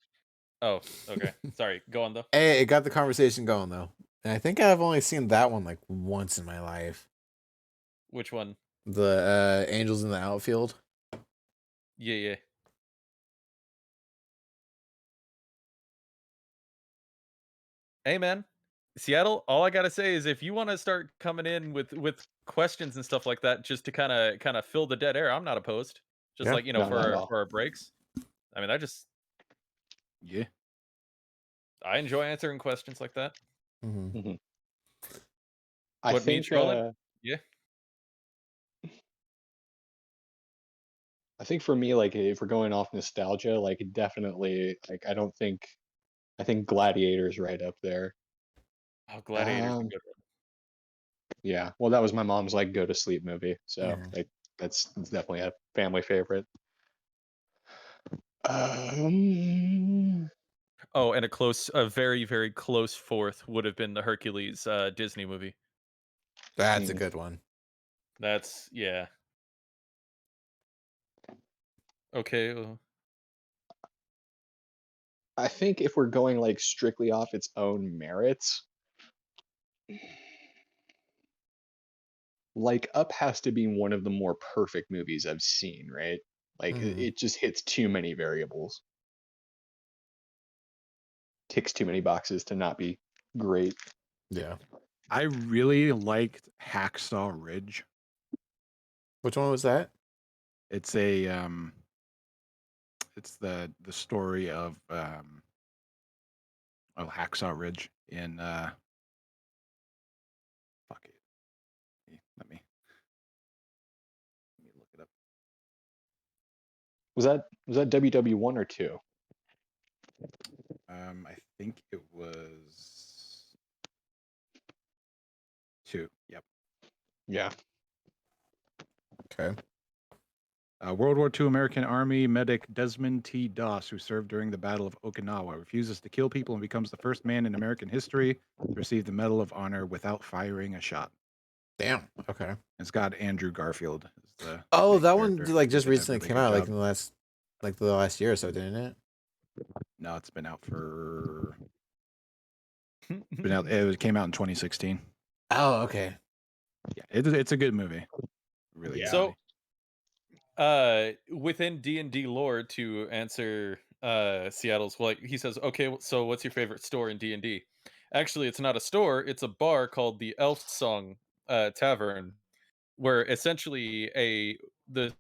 Oh, okay. Sorry. Go on though. Hey, it got the conversation going though. And I think I've only seen that one like once in my life. Which one? The Angels in the Outfield. Yeah. Hey man, Seattle. All I gotta say is, if you want to start coming in with questions and stuff like that, just to kind of fill the dead air, I'm not opposed. Just Yeah. like, No, not at for all. our breaks. I mean, Yeah. I enjoy answering questions like that. Mm-hmm. I What, me think trolling? Yeah. I think for me, like if we're going off nostalgia, like definitely, like I think Gladiator's right up there. Oh, Gladiator's a Um, good one. yeah. Well, that was my mom's like go to sleep movie, so Mhm. like it's definitely a family favorite. Oh, and a very, very close fourth would have been the Hercules Disney movie. That's a Hmm. good one. That's, yeah. Okay. I think if we're going like strictly off its own merits, like Up has to be one of the more perfect movies I've seen, right? Like Mhm. it just hits too many variables, ticks too many boxes to not be great. Yeah. I really liked Hacksaw Ridge. Which one was that? It's a it's the story of Hacksaw Ridge in fuck it. Let me look it up. Was that WW1 or 2? I think it was 2. Yep. Yeah. Okay. World War II American Army medic Desmond T. Doss, who served during the Battle of Okinawa, refuses to kill people and becomes the first man in American history to receive the Medal of Honor without firing a shot. Damn. Okay. It's got Andrew Garfield as the Oh, main that one character. like He just did a recently really came good out, like job. in the last year or so, didn't it? No, it's been out for. It came out in 2016. Oh, okay. Yeah, it's a good movie. Really good So, movie. within D&D lore, to answer Seattle's, well, he says, okay, so what's your favorite store in D&D? Actually, it's not a store, it's a bar called the Elf Song Tavern, where essentially the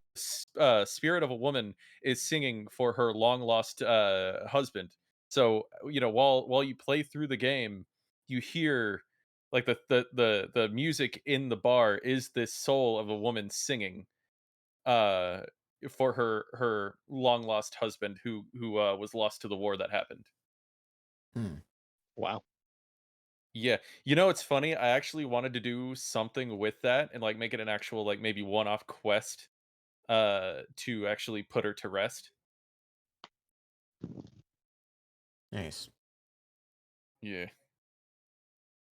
spirit of a woman is singing for her long lost husband. So, while you play through the game, you hear like the music in the bar is this soul of a woman singing uh for her long lost husband who was lost to the war that happened. Hmm. Wow. Yeah, it's funny, I actually wanted to do something with that and like make it an actual like maybe one-off quest to actually put her to rest. Nice. Yeah,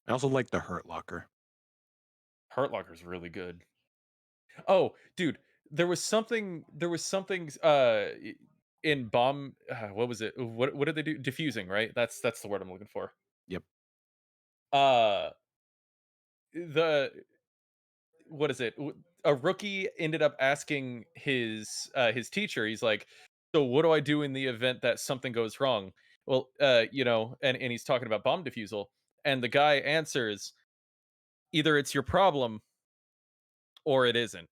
I also like the Hurt Locker. Hurt Locker's really good. Oh dude, there was something in bomb, what was it, what did they do, diffusing, right? That's the word I'm looking for. Yep. uh the what is it? A rookie ended up asking his teacher. He's like, "So what do I do in the event that something goes wrong?" Well, and he's talking about bomb defusal, and the guy answers, "Either it's your problem or it isn't."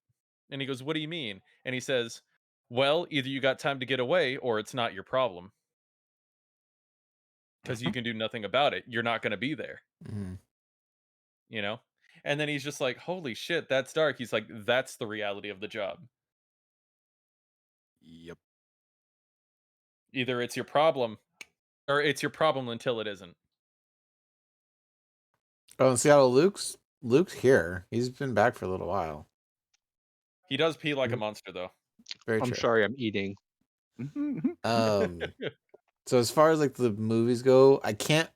And he goes, "What do you mean?" And he says, "Well, either you got time to get away or it's not your problem because you can do nothing about it. You're not going to be there." Mm-hmm. You know. And then he's just like, "Holy shit, that's dark." He's like, "That's the reality of the job. Yep. Either it's your problem or it's your problem until it isn't." Oh, in Seattle, Luke's here. He's been back for a little while. He does pee like a monster, though. Very I'm true. sorry, I'm eating. So as far as like the movies go, I can't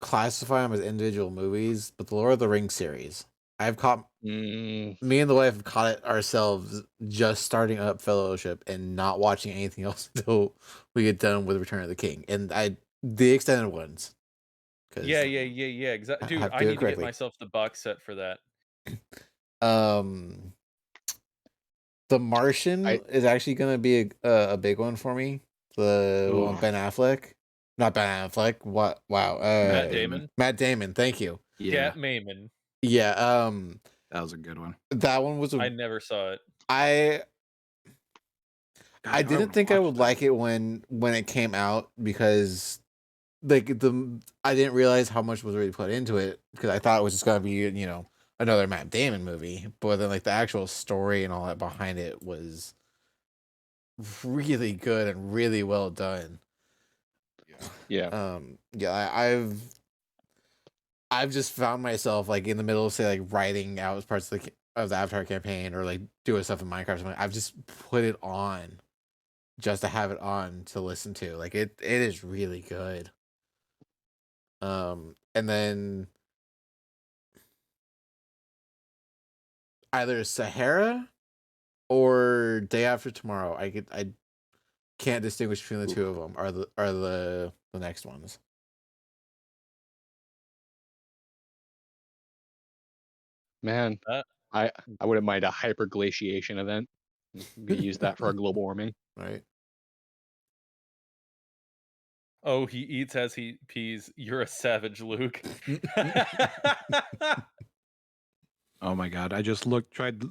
classify them as individual movies, but the Lord of the Rings series, I've caught Mm, me and the wife have caught it ourselves just starting up Fellowship and not watching anything else until we get done with Return of the King, and the extended ones. Yeah. Exactly, I dude. have to I do it need to get correctly. myself the box set for that. The Martian I- is actually gonna be a big one for me. The one with Ben Affleck, not Ben Affleck. What? Wow. Matt Damon. Matt Damon. Thank you. Yeah, Damon. Yeah. that was a good one. That one was. I never saw it. I God, didn't think I would like it when it came out because like I didn't realize how much was really put into it because I thought it was just gonna be another Matt Damon movie, but then like the actual story and all that behind it was really good and really well done. yeah. I've just found myself like in the middle of say like writing out parts of the Avatar campaign or like doing stuff in Minecraft or something. I've just put it on just to have it on to listen to. Like it is really good. And then either Sahara or Day After Tomorrow. I can't distinguish between the two of them. Are the next ones. Man, I wouldn't mind a hyperglaciation event. We use that for our global warming. Right. Oh, he eats as he pees. You're a savage, Luke. Oh my God, I just tried.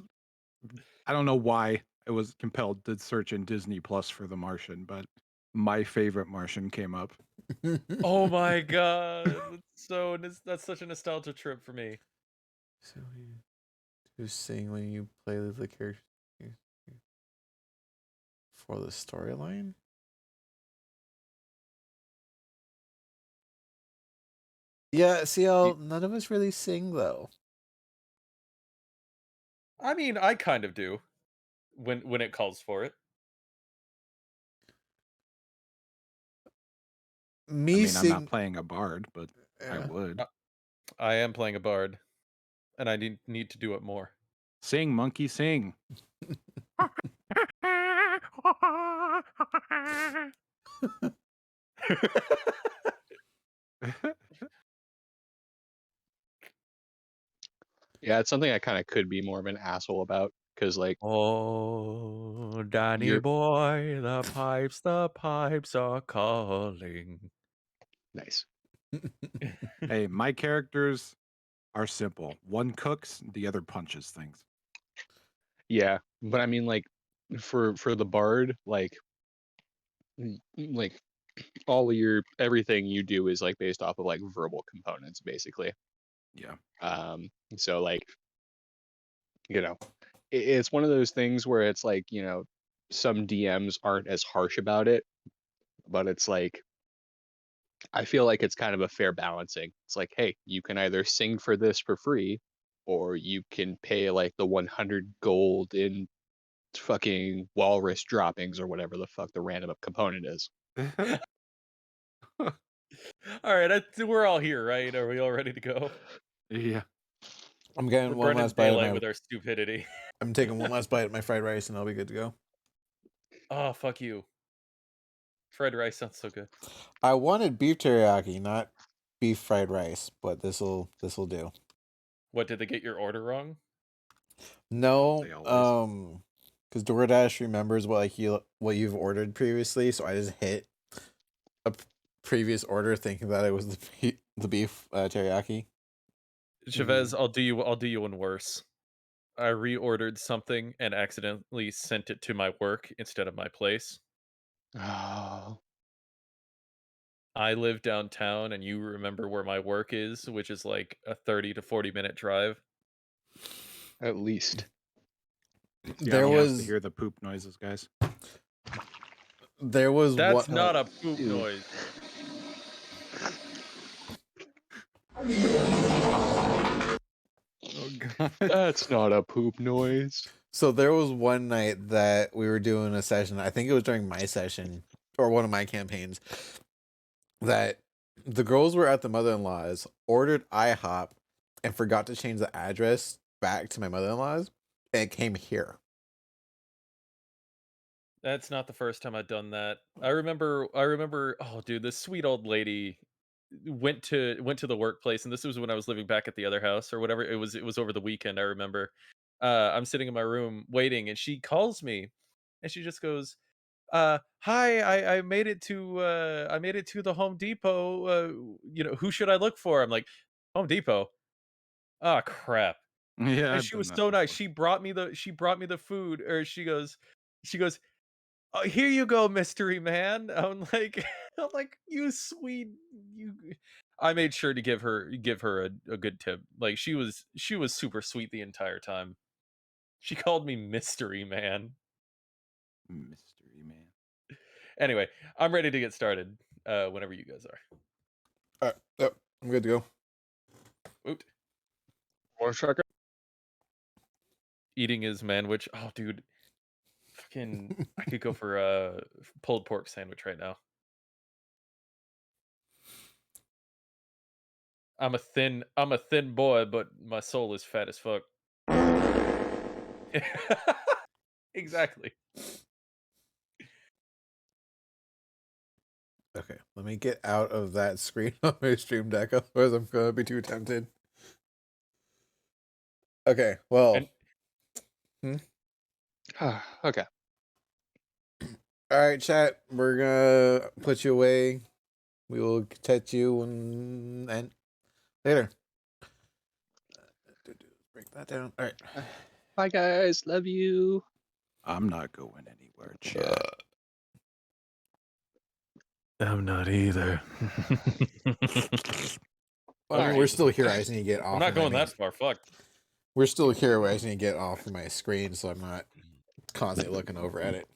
I don't know why I was compelled to search in Disney Plus for The Martian, but my favorite Martian came up. Oh my god, that's such a nostalgia trip for me. So you sing when you play the characters for the storyline. Yeah, none of us really sing though. I mean, I kind of do when it calls for it. I'm not playing a bard, but I would. I am playing a bard, and I need to do it more. Sing, monkey, sing. Yeah, it's something I kind of could be more of an asshole about because, like, oh, Danny You're- boy, the pipes are calling. nice. Hey, my characters are simple. One cooks, the other punches things. Yeah, but I mean, like, for the bard, like all of everything you do is like based off of like verbal components, basically. Yeah. So like, it's one of those things where it's like, some DMs aren't as harsh about it, but it's like, I feel like it's kind of a fair balancing. It's like, hey, you can either sing for this for free, or you can pay like the 100 gold in fucking walrus droppings or whatever the fuck the random component is. All right, we're all here, right? Are we all ready to go? Yeah. I'm getting We're one burning last bite daylight with our stupidity. I'm taking one last bite of my fried rice and I'll be good to go. Oh, fuck you. Fried rice sounds so good. I wanted beef teriyaki, not beef fried rice, but this'll do. What, did they get your order wrong? No, They always- because DoorDash remembers what you've ordered previously, so I just hit a previous order thinking that it was the beef teriyaki. Chavez, I'll do you one worse. I reordered something and accidentally sent it to my work instead of my place. Oh, I live downtown and you remember where my work is, which is like a 30 to 40 minute drive. at least. There Yanni has was to hear the poop noises, guys. That's not a poop Ew. noise. Oh God. That's not a poop noise. So there was one night that we were doing a session. I think it was during my session or one of my campaigns that the girls were at the mother-in-law's, ordered IHOP, and forgot to change the address back to my mother-in-law's, and it came here. That's not the first time I've done that. I remember. Oh, dude, this sweet old lady went to the workplace, and this was when I was living back at the other house or whatever. It was over the weekend. I remember. I'm sitting in my room waiting, and she calls me, and she just goes, "Hi, I made it to the Home Depot. Who should I look for?" I'm like, "Home Depot." Oh crap. Yeah, And I've she done was that so nice. before. She brought me the food, or she goes, "Oh, here you go, mystery man." I'm like, I'm like, you sweet, you. I made sure to give her a good tip. Like she was super sweet the entire time. She called me mystery man. Mystery man. Anyway, I'm ready to get started. Whenever you guys are. All right, yep, I'm good to go. Oot. 1 second. Eating his manwich. Oh, dude, fucking, I could go for a pulled pork sandwich right now. I'm a thin boy, but my soul is fat as fuck. Exactly. Okay, let me get out of that screen on my stream deck, otherwise I'm gonna be too tempted. Okay, well, Okay. all right, chat. We're gonna put you away. We will catch you and later. Break that down. All right. Bye, guys. Love you. I'm not going anywhere, chat. I'm not either. I mean, All we're right. still here. I just need to get off. I'm not of my going main- that far. Fuck. We're still here. I just need to get off of my screen, so I'm not constantly looking over at it.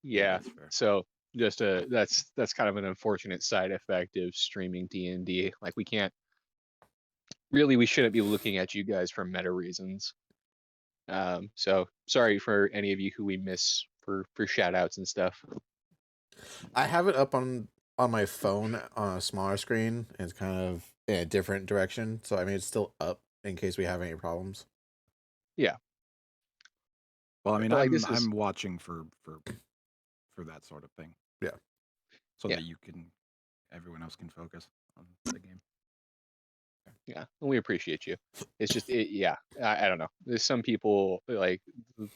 Yeah. That's fair. So just that's kind of an unfortunate side effect of streaming D&D. Like we shouldn't be looking at you guys for meta reasons. So sorry for any of you who we miss for shout outs and stuff. I have it up on my phone on a smaller screen. And it's kind of in a different direction, so I mean it's still up in case we have any problems. Well, I mean, But, like, this is- I'm watching for that sort of thing. Yeah. So Yeah. that everyone else can focus on the game. Yeah, and we appreciate you. It's just I don't know. There's some people like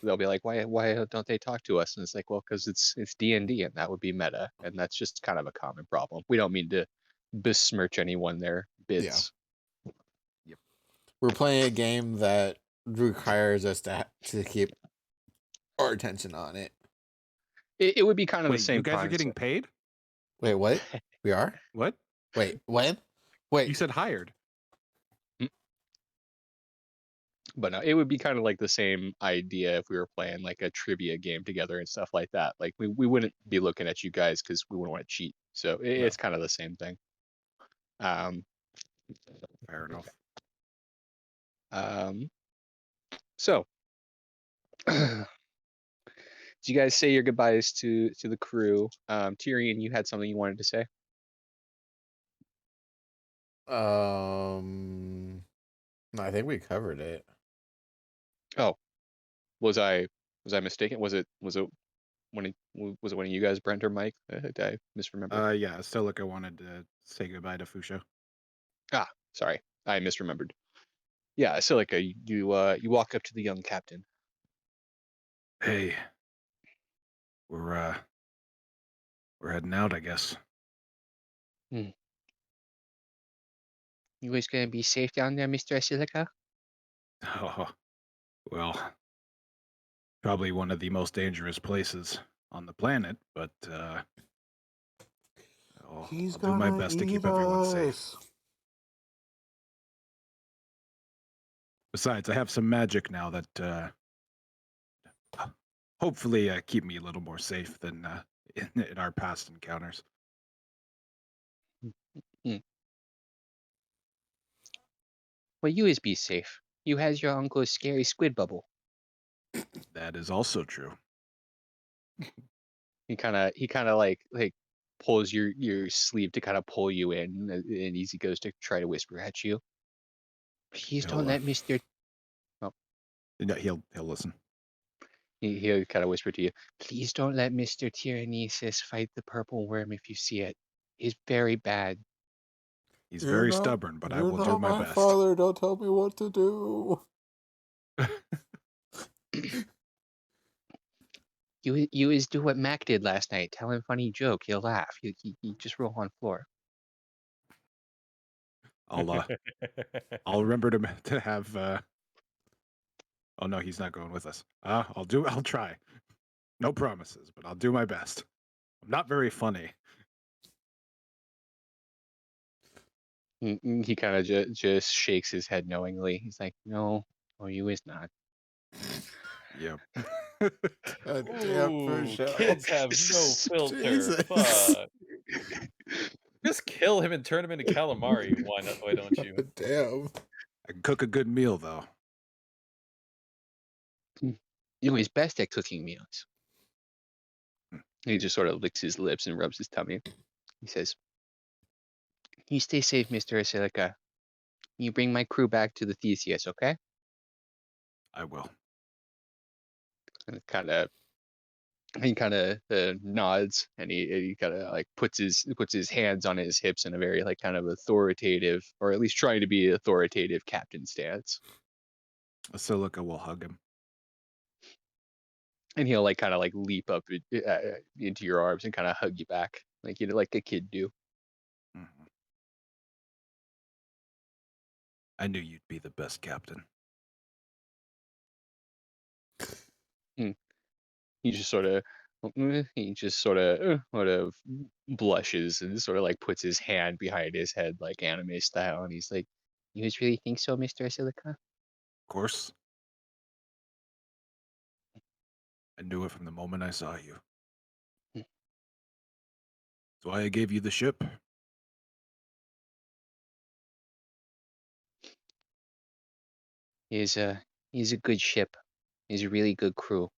they'll be like, why don't they talk to us? And it's like, well, because it's D&D and that would be meta, and that's just kind of a common problem. We don't mean to besmirch anyone their bids. We're playing a game that requires us to keep our attention on it. It would be kind of the Wait, same you guys are concept. getting paid? Wait, what? We are? What? Wait, when? Wait. You said hired. But no, it would be kind of like the same idea if we were playing like a trivia game together and stuff like that. Like we wouldn't be looking at you guys because we wouldn't want to cheat. So it's kind of the same thing. Fair enough. So do you guys say your goodbyes to the crew? Tyrion, you had something you wanted to say? No, I think we covered it. Oh, was I mistaken? Was it one of you guys, Brent or Mike? Did I misremember? Yeah, Silica wanted to say goodbye to Fusha. Sorry, I misremembered. Yeah, Silica, you walk up to the young captain. Hey, we're heading out, I guess. You guys gonna be safe down there, Mr. Silica? Oh, well, probably one of the most dangerous places on the planet, but I'll do my best to keep everyone safe. Besides, I have some magic now that hopefully keep me a little more safe than in our past encounters. Well, you is be safe. You has your uncle's scary squid bubble. That is also true. He kind of like pulls your sleeve to kind of pull you in, and he goes to try to whisper at you. Please He'll, don't let Mr. No, he'll listen. He'll kind of whisper to you. Please don't let Mr. Tyrannesis fight the purple worm if you see it. He's very bad. He's very stubborn, but I will do my best. Father, don't tell me what to do. You is do what Mac did last night. Tell him a funny joke. He'll laugh. He just roll on floor. I'll remember to have. Oh no, he's not going with us. I'll try. No promises, but I'll do my best. I'm not very funny. He kind of just shakes his head knowingly. He's like, no, you is not. Yep. God damn, for Ooh, sure. kids have no filter. Jesus. Fuck. Just kill him and turn him into calamari. Why not? Why don't you? Damn. I can cook a good meal though. He's best at cooking meals. He just sort of licks his lips and rubs his tummy. He says, you stay safe, Mr. Asilica. You bring my crew back to the Theseus, okay? I will. And he kind of nods, and he kind of like puts his hands on his hips in a very like kind of authoritative, or at least trying to be authoritative captain stance. Asilica will hug him. And he'll like kind of like leap up into your arms and kind of hug you back, like like a kid do. Mm-hmm. I knew you'd be the best captain. He just sort of blushes and sort of like puts his hand behind his head like anime style, and he's like, you guys really think so, Mr. Asilica? Of course. I knew it from the moment I saw you. That's why I gave you the ship. He's a good ship. He's a really good crew.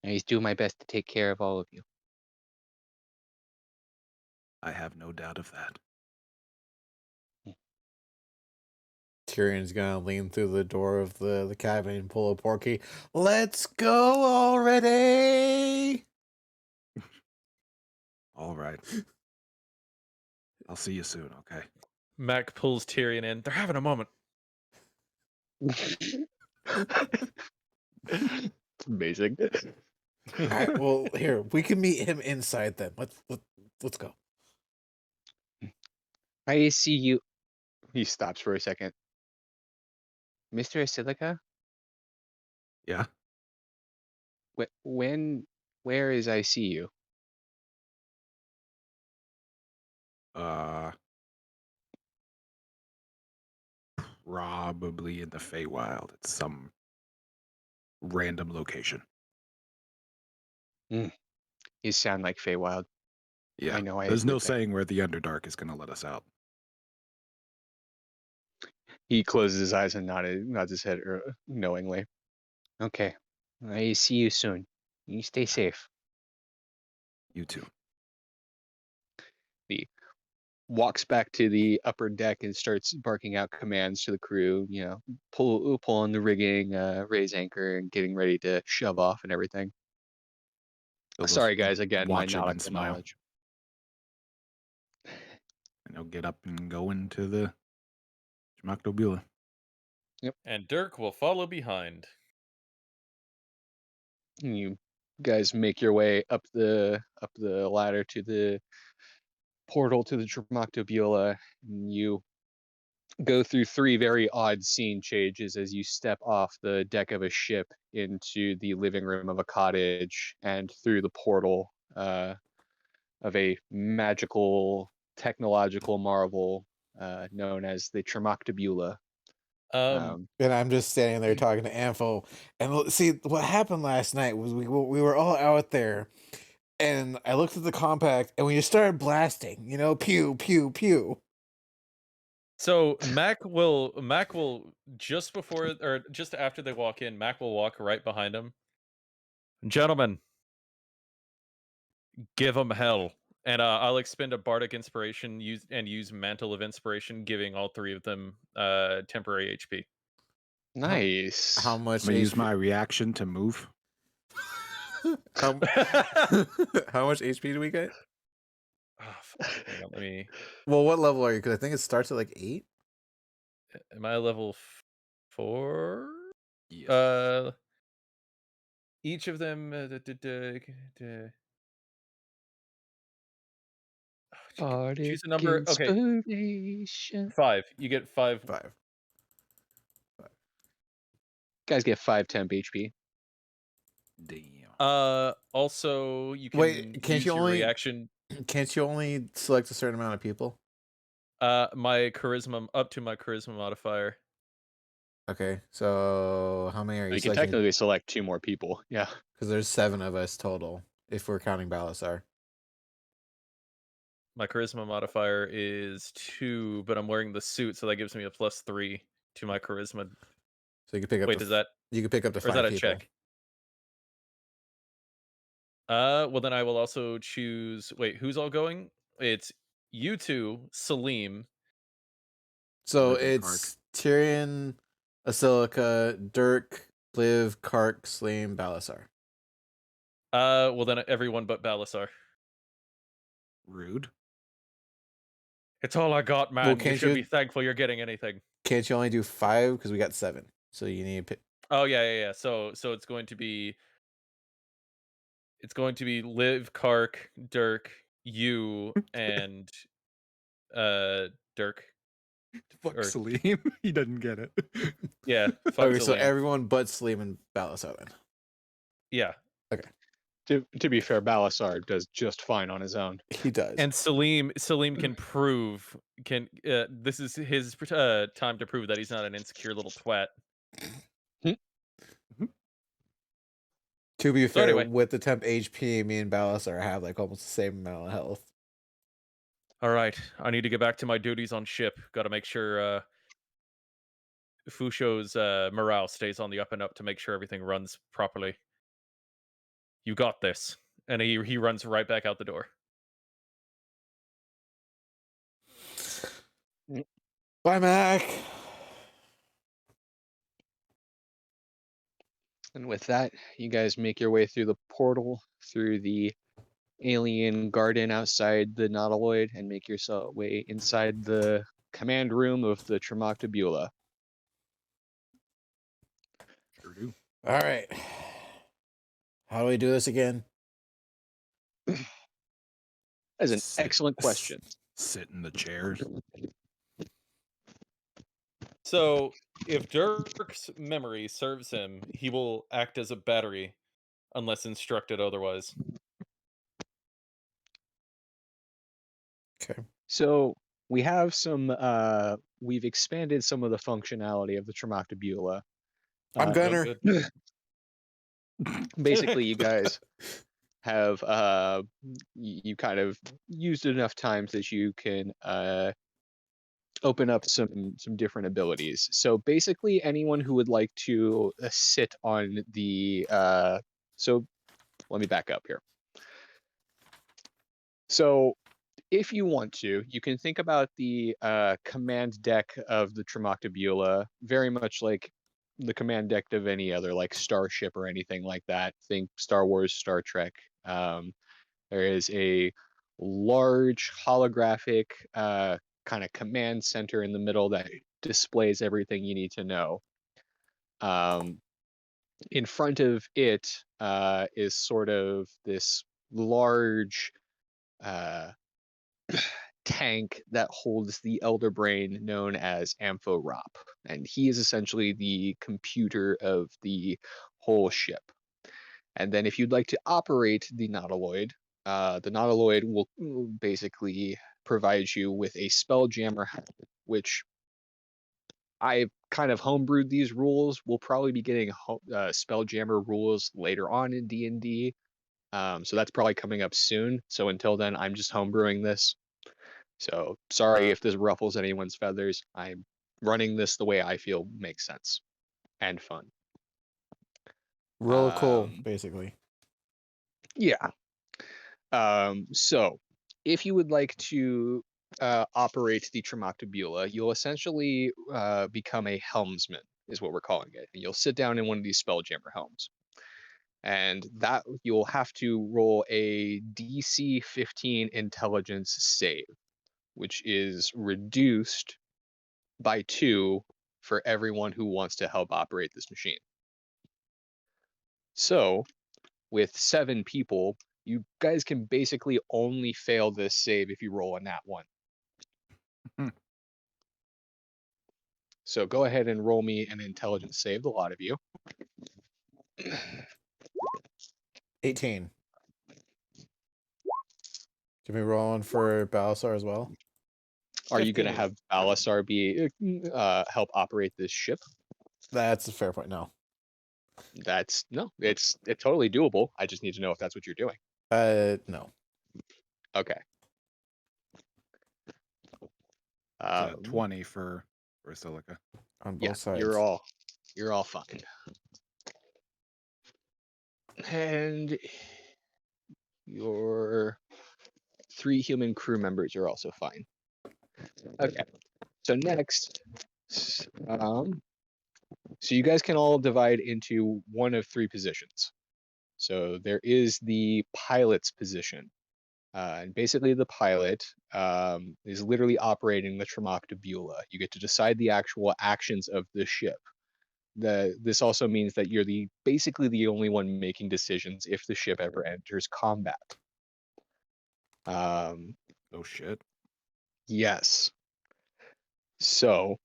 And he's doing my best to take care of all of you. I have no doubt of that. Tyrion's gonna lean through the door of the cabin and pull a Porky. Let's go already! All right. I'll see you soon, okay? Mac pulls Tyrion in. They're having a moment. Amazing. All right, well, here, we can meet him inside then. Let's go. I see you. He stops for a second. Mr. Asilica? Yeah? Where is I see you? Probably in the Feywild at some random location. You sound like Feywild. Yeah. I know. There's no saying where the Underdark is going to let us out. He closes his eyes and nods his head knowingly. Okay. I see you soon. You stay safe. You too. He walks back to the upper deck and starts barking out commands to the crew. Pull on the rigging, raise anchor, and getting ready to shove off and everything. He'll just Sorry, guys. Again, my watch him and nautical smile. knowledge. And he'll get up and go into the Schmachtobula. And Dirk will follow behind. You guys make your way up the ladder to the portal to the Tromactobula, and you go through three very odd scene changes as you step off the deck of a ship into the living room of a cottage and through the portal of a magical technological marvel known as the Tromactobula. And I'm just standing there talking to Anfo. And see, what happened last night was we were all out there, and I looked at the compact, and we just started blasting, pew, pew, pew. So Mac will just before or just after they walk in, Mac will walk right behind him Gentlemen, give them hell. And I'll expend a bardic inspiration use mantle of inspiration, giving all three of them temporary HP. Nice. How I'm much gonna use HP? my reaction to move. how, how much HP do we get? Oh, fuck. Hang on, let me. Well, what level are you? Because I think it starts at like 8. Am I level 4? Yes. Each of them. Bardic Choose a number. Okay, inspiration. 5. You get 5. 5. Guys get 5 temp HP. Damn. Also, you can Wait, can't use you your only- reaction. Can't you only select a certain amount of people? My charisma up to my charisma modifier. Okay, so how many are you You can selecting? technically select 2 more people. Yeah. Because there's 7 of us total, if we're counting Balasar. My charisma modifier is 2, but I'm wearing the suit, so that gives me a +3 to my charisma. So you can pick up. Wait, does that? You can pick up to Or is 5 that a people. check? Well then I will also choose. Wait, who's all going? It's you two, Salim. So Liv and it's Tyrion, Asilica, Dirk, Liv, Kark, Slim, Balasar. Well then everyone but Balasar. Rude. It's all I got, man. Well, You can't should you- be thankful you're getting anything. Can't you only do 5 because we got 7? So you need to pick. Oh yeah. So it's going to be. It's going to be Liv, Kark, Dirk, you, and Dirk. Fuck Or- Salim. He doesn't get it. Yeah. Fuck Okay, so Salim. everyone but Slim and Balasar then. Yeah. To be fair, Balasar does just fine on his own. He does. And Salim can prove this is his time to prove that he's not an insecure little twat. To be fair, anyway. with the temp HP, me and Balasar have like almost the same amount of health. All right, I need to get back to my duties on ship. Got to make sure Fusho's morale stays on the up and up to make sure everything runs properly. You got this. And he runs right back out the door. Bye, Mac. And with that, you guys make your way through the portal, through the alien garden outside the Nautiloid, and make yourself way inside the command room of the Tremoctabula. Sure do. All right. How do we do this again? That's an excellent question. Sit in the chairs. So, if Dirk's memory serves him, he will act as a battery unless instructed otherwise. Okay. So we have some. We've expanded some of the functionality of the Tremoctabula. I'm Gunner. Good. Basically, you guys have you kind of used it enough times that you can open up some different abilities. So basically, anyone who would like to sit on the so let me back up here. So if you want to, you can think about the command deck of the Tremoctabula very much like the command deck of any other like starship or anything like that. Think Star Wars, Star Trek. There is a large holographic kind of command center in the middle that displays everything you need to know. In front of it is sort of this large tank that holds the elder brain known as Ampho-Rop, and he is essentially the computer of the whole ship. And then if you'd like to operate the Nautiloid will basically provide you with a Spelljammer, which I've kind of homebrewed these rules. We'll probably be getting Spelljammer rules later on in D&D. So that's probably coming up soon. So until then, I'm just homebrewing this. So sorry if this ruffles anyone's feathers. I'm running this the way I feel makes sense and fun. Real cool, basically. Yeah. So if you would like to operate the Trimoctabula, you'll essentially become a helmsman, is what we're calling it. And you'll sit down in one of these Spelljammer helms. And that you'll have to roll a DC 15 intelligence save, which is reduced by 2 for everyone who wants to help operate this machine. So, with 7 people, you guys can basically only fail this save if you roll a nat 1. Hmm. So go ahead and roll me an intelligence save, the lot of you. 18. Should we roll on for Balasar as well? Are you going to 15. have Balasar be help operate this ship? That's a fair point. No. That's it's totally doable. I just need to know if that's what you're doing. No. Okay. It's a 20 for Silica. On both Yeah, sides. you're all fine. And your 3 human crew members are also fine. Okay. So next, so you guys can all divide into one of 3 positions. So there is the pilot's position. And basically the pilot is literally operating the Trimoctabula. You get to decide the actual actions of the ship. This also means that you're basically the only one making decisions if the ship ever enters combat. Oh shit. Yes. So,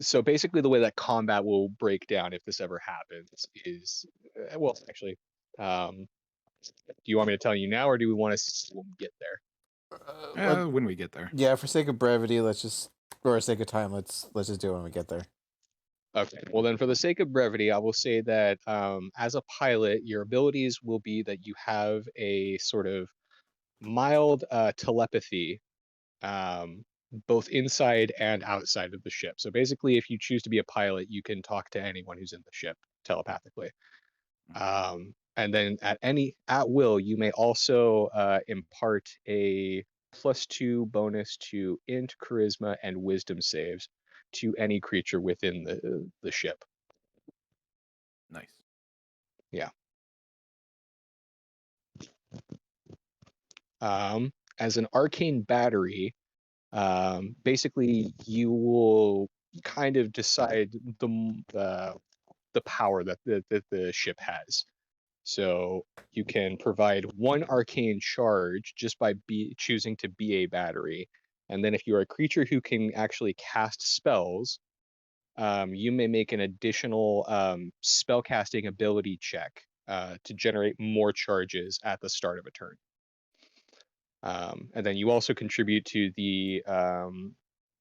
so basically the way that combat will break down if this ever happens is, well, actually, do you want me to tell you now, or do we want to see when we get there? When we get there. Yeah, for sake of brevity, or sake of time, let's just do it when we get there. Okay, well then for the sake of brevity, I will say that as a pilot, your abilities will be that you have a sort of mild telepathy, both inside and outside of the ship. So basically, if you choose to be a pilot, you can talk to anyone who's in the ship telepathically. And then at will, you may also impart a +2 bonus to int, charisma, and wisdom saves to any creature within the ship. Nice. Yeah. As an arcane battery, basically you will kind of decide the power that the ship has. So you can provide 1 arcane charge just by choosing to be a battery. And then if you're a creature who can actually cast spells, you may make an additional spellcasting ability check to generate more charges at the start of a turn. And then you also contribute to the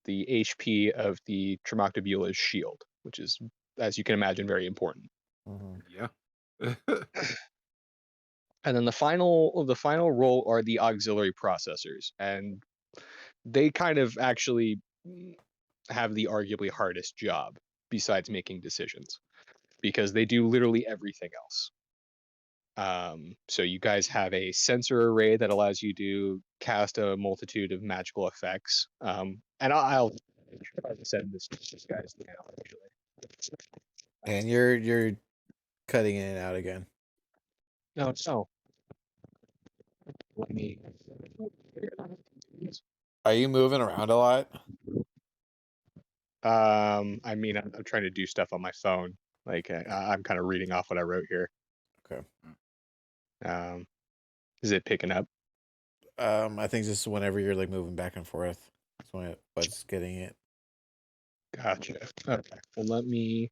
HP of the Trimoctabula's shield, which is, as you can imagine, very important. Mm-hmm. Yeah. And then the final role are the auxiliary processors, and they kind of actually have the arguably hardest job besides making decisions, because they do literally everything else. So you guys have a sensor array that allows you to cast a multitude of magical effects. And I'll try to send this to you guys now, actually. And you're cutting in and out again. No. Let me. Are you moving around a lot? I mean, I'm trying to do stuff on my phone. Like I'm kind of reading off what I wrote here. Okay. Is it picking up? I think just whenever you're like moving back and forth, that's when what's getting it. Gotcha. Okay. Well, let me.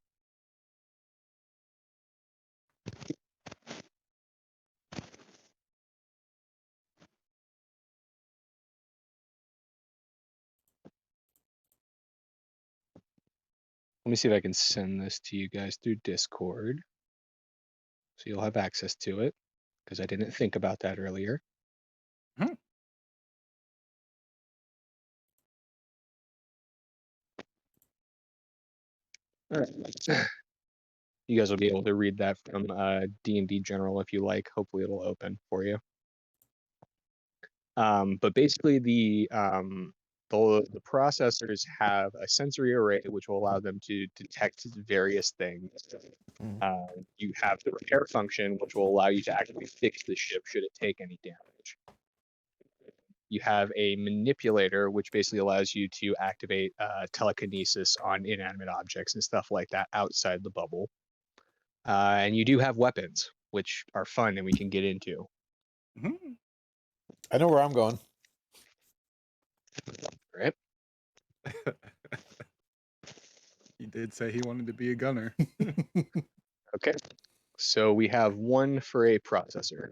Let me see if I can send this to you guys through Discord, so you'll have access to it, because I didn't think about that earlier. Hmm. All right. You guys will be able to read that from D&D General if you like. Hopefully it'll open for you. But basically the processors have a sensory array which will allow them to detect various things. You have the repair function, which will allow you to actually fix the ship should it take any damage. You have a manipulator, which basically allows you to activate telekinesis on inanimate objects and stuff like that outside the bubble. And you do have weapons, which are fun and we can get into. I know where I'm going. Right? He did say he wanted to be a gunner. Okay. So we have one for a processor.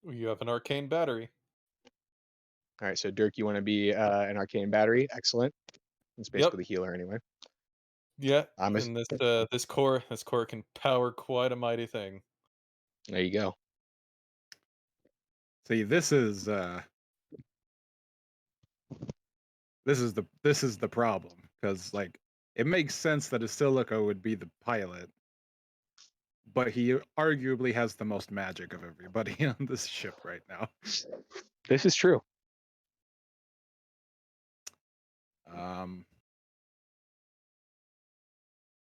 You have an arcane battery. All right, so Dirk, you want to be an arcane battery? Excellent. It's basically the healer anyway. Yeah, I'm a- and this core can power quite a mighty thing. There you go. See, this is the problem, because like it makes sense that Asilica would be the pilot, but he arguably has the most magic of everybody on this ship right now. This is true.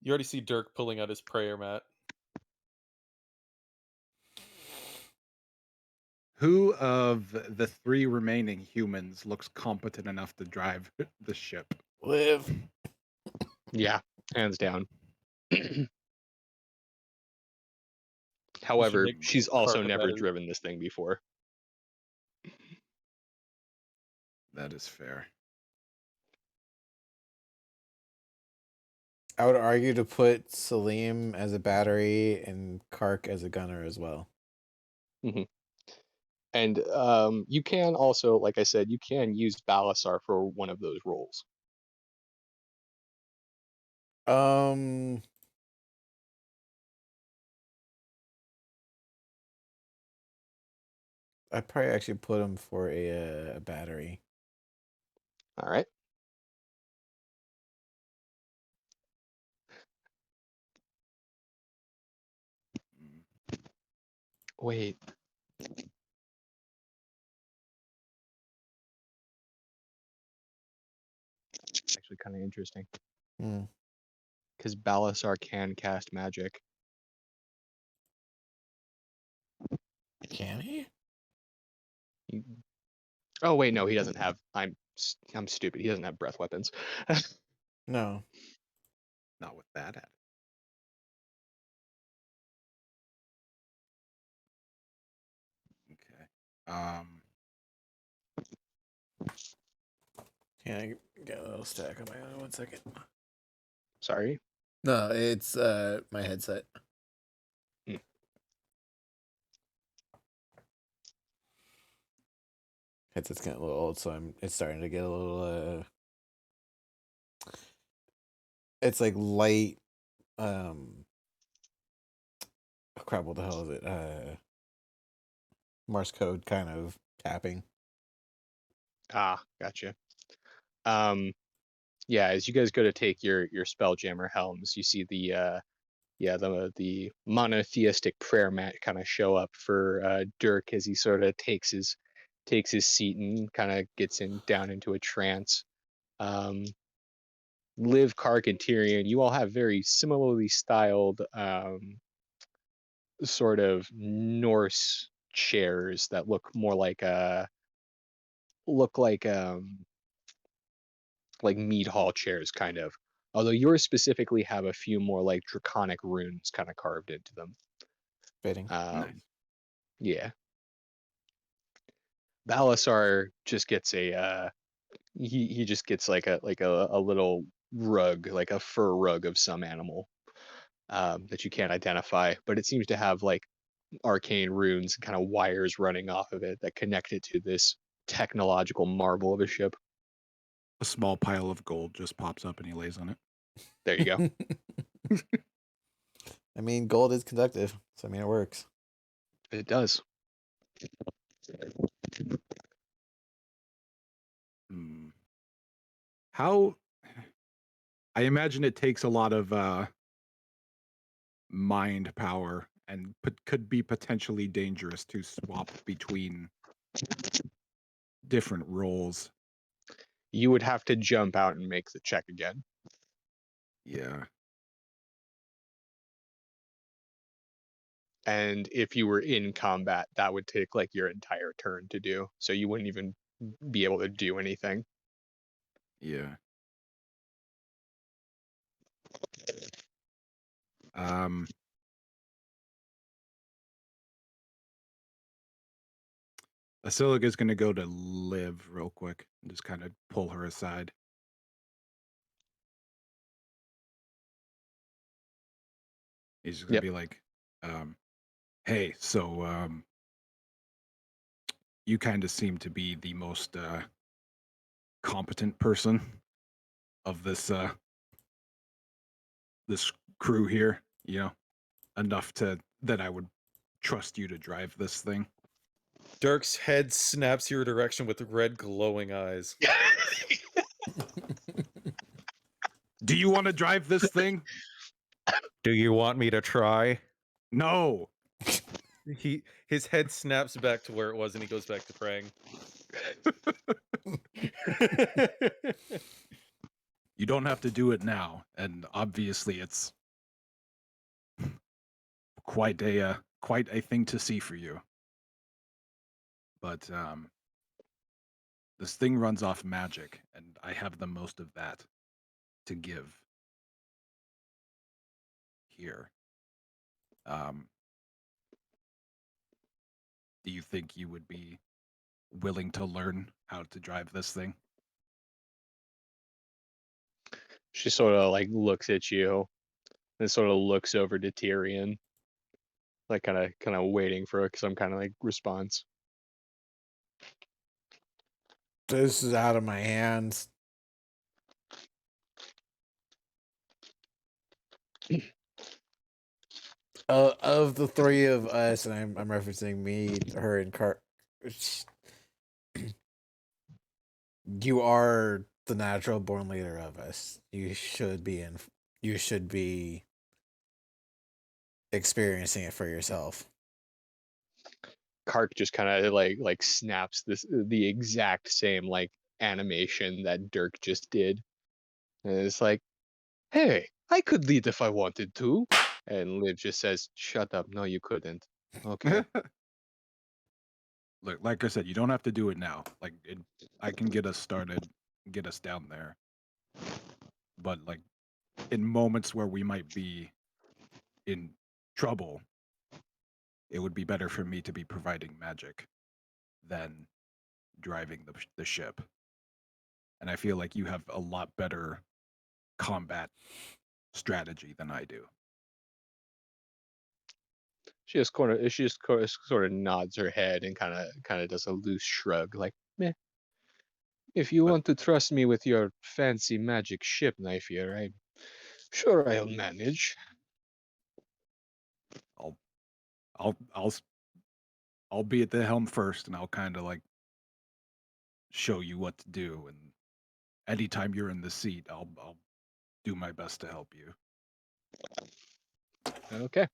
You already see Dirk pulling out his prayer mat. Who of the 3 remaining humans looks competent enough to drive the ship? Live. Yeah, hands down. However, make she's also Kark a never battery. driven this thing before. That is fair. I would argue to put Salim as a battery and Kark as a gunner as well. And you can also, like I said, you can use Balasar for one of those roles. I'd probably actually put him for a battery. All right. Wait. Actually, kind of interesting. Because Balasar can cast magic. Can he? Oh wait, no, he doesn't have. I'm stupid. He doesn't have breath weapons. No. Not with that at. Okay. Can I get a little stack on my own? 1 second. Sorry. No, it's my headset. Headset's getting a little old, so it's starting to get a little it's like light oh crap, what the hell is it? Morse code kind of tapping. Ah, gotcha. Yeah, as you guys go to take your Spelljammer helms, you see the monotheistic prayer mat kind of show up for Dirk as he sort of takes his seat and kind of gets down into a trance. Liv, Kark, and Tyrion, you all have very similarly styled sort of Norse chairs that look more like mead hall chairs, kind of. Although yours specifically have a few more like draconic runes kind of carved into them. Fitting. Nice. Yeah. Balasar just gets he just gets like a little rug, like a fur rug of some animal that you can't identify, but it seems to have like arcane runes and kind of wires running off of it that connect it to this technological marvel of a ship. A small pile of gold just pops up and he lays on it. There you go. I mean, gold is conductive, so I mean, it works. It does. How? I imagine it takes a lot of mind power and could be potentially dangerous to swap between different roles. You would have to jump out and make the check again. Yeah. And if you were in combat, that would take like your entire turn to do. So you wouldn't even be able to do anything. Yeah. Basilica's gonna go to Liv real quick and just kind of pull her aside. He's just gonna Yep. be like, hey, so you kind of seem to be the most competent person of this this crew here, you know, enough that I would trust you to drive this thing. Dirk's head snaps your direction with red glowing eyes. Do you want to drive this thing? Do you want me to try? No. His head snaps back to where it was and he goes back to praying. You don't have to do it now, and obviously it's quite a thing to see for you. But this thing runs off magic, and I have the most of that to give here. Do you think you would be willing to learn how to drive this thing? She sort of like looks at you and sort of looks over to Tyrion, like kind of waiting for some kind of like response. This is out of my hands. Of the three of us, and I'm referencing me, her, and Cart. You are the natural born leader of us. You should be experiencing it for yourself. Kark just kind of like snaps the exact same like animation that Dirk just did, and it's like, hey, I could lead if I wanted to. And Liv just says, shut up. No, you couldn't. Okay. Look, like I said, you don't have to do it now. Like, I can get us started, get us down there. But like, in moments where we might be in trouble, it would be better for me to be providing magic than driving the ship. And I feel like you have a lot better combat strategy than I do. She just sort of nods her head and kind of does a loose shrug, like, meh. If you want to trust me with your fancy magic ship knife here, I'm sure I'll manage. I'll be at the helm first, and I'll kind of like show you what to do. And anytime you're in the seat, I'll do my best to help you. Okay.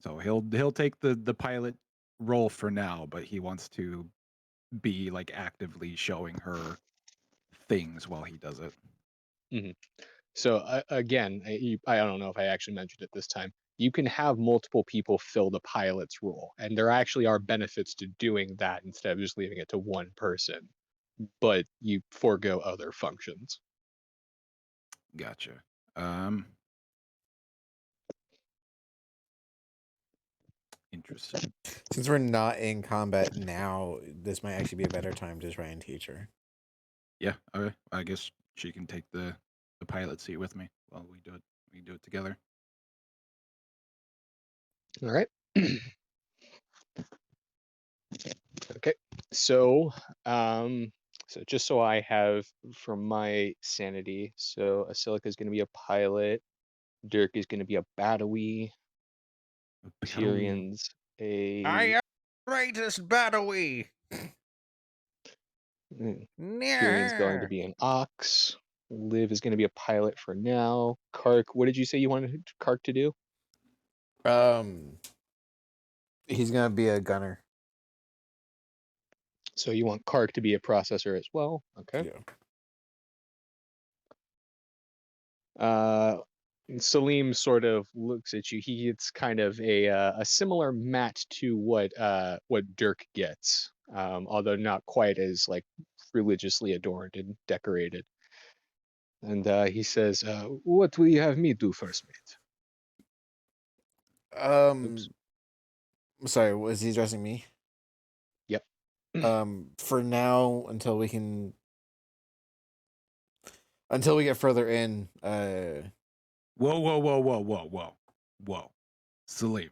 So he'll take the pilot role for now, but he wants to be like actively showing her things while he does it. Mm-hmm. So again, I don't know if I actually mentioned it this time. You can have multiple people fill the pilot's role, and there actually are benefits to doing that instead of just leaving it to one person. But you forego other functions. Gotcha. Interesting. Since we're not in combat now, this might actually be a better time to try and teach her. Yeah. Okay. I guess she can take the pilot seat with me while we do it. We can do it together. All right. Okay. So, so just so I have for my sanity, so Asilica is going to be a pilot, Dirk is going to be a battery, Tyrion's a I am greatest battery. Tyrion's going to be an ox. Liv is going to be a pilot for now. Kark, what did you say you wanted Kark to do? He's gonna be a gunner. So you want Kark to be a processor as well. Okay. Yeah. Salim sort of looks at you. It's kind of a similar mat to what Dirk gets, although not quite as like religiously adorned and decorated. And he says, "What will you have me do, first mate?" Oops. Sorry, was he addressing me? Yep. For now, until we get further in, Whoa. Salim.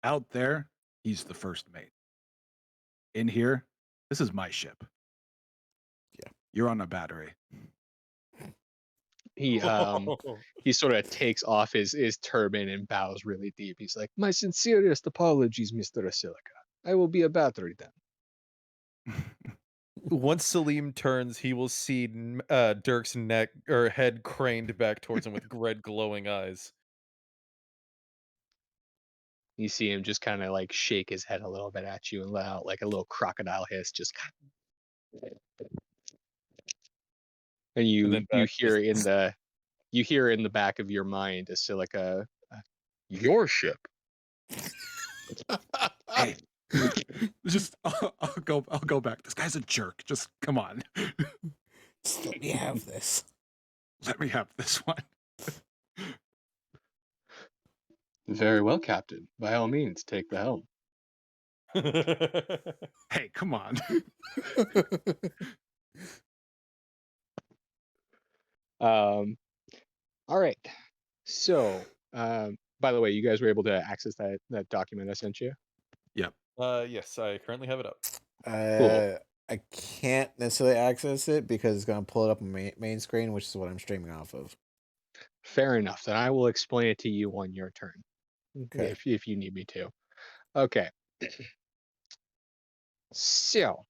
Out there, he's the first mate. In here, this is my ship. Yeah. You're on a battery. He sort of takes off his turban and bows really deep. He's like, "My sincerest apologies, Mr. Asilica. I will be a battery then." Once Salim turns, he will see Dirk's neck or head craned back towards him with red glowing eyes. You see him just kind of like shake his head a little bit at you and let out like a little crocodile hiss, just. And you then back hear in the back of your mind, Asilica, your ship. Hey, just I'll go back. This guy's a jerk. Just come on. just let me have this. Let me have this one. Very well, Captain. By all means, take the helm. Hey, come on. All right. So, by the way, you guys were able to access that document I sent you? Yep. Yes, I currently have it up. Cool. I can't necessarily access it because it's gonna pull it up on main screen, which is what I'm streaming off of. Fair enough. Then I will explain it to you on your turn, Okay. if you need me to. Okay. So,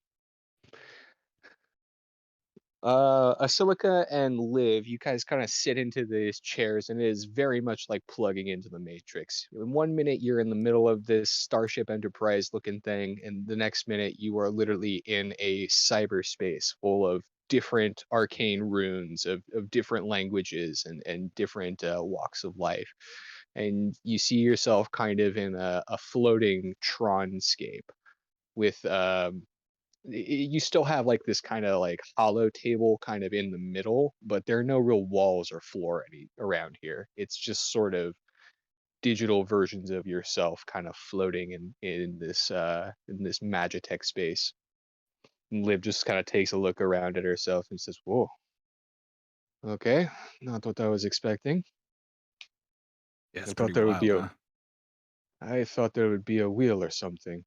Asilica and Liv, you guys kind of sit into these chairs, and it is very much like plugging into the Matrix. In 1 minute, you're in the middle of this Starship Enterprise looking thing, and the next minute, you are literally in a cyberspace full of different arcane runes of different languages and different walks of life. And you see yourself kind of in a floating Tronscape with you still have like this kind of like hollow table kind of in the middle, but there are no real walls or floor around here. It's just sort of digital versions of yourself kind of floating in this Magitech space. And Liv just kind of takes a look around at herself and says, "Whoa. Okay, not what I was expecting. Yeah, it's I pretty thought there would be wild, I thought there would be a wheel or something."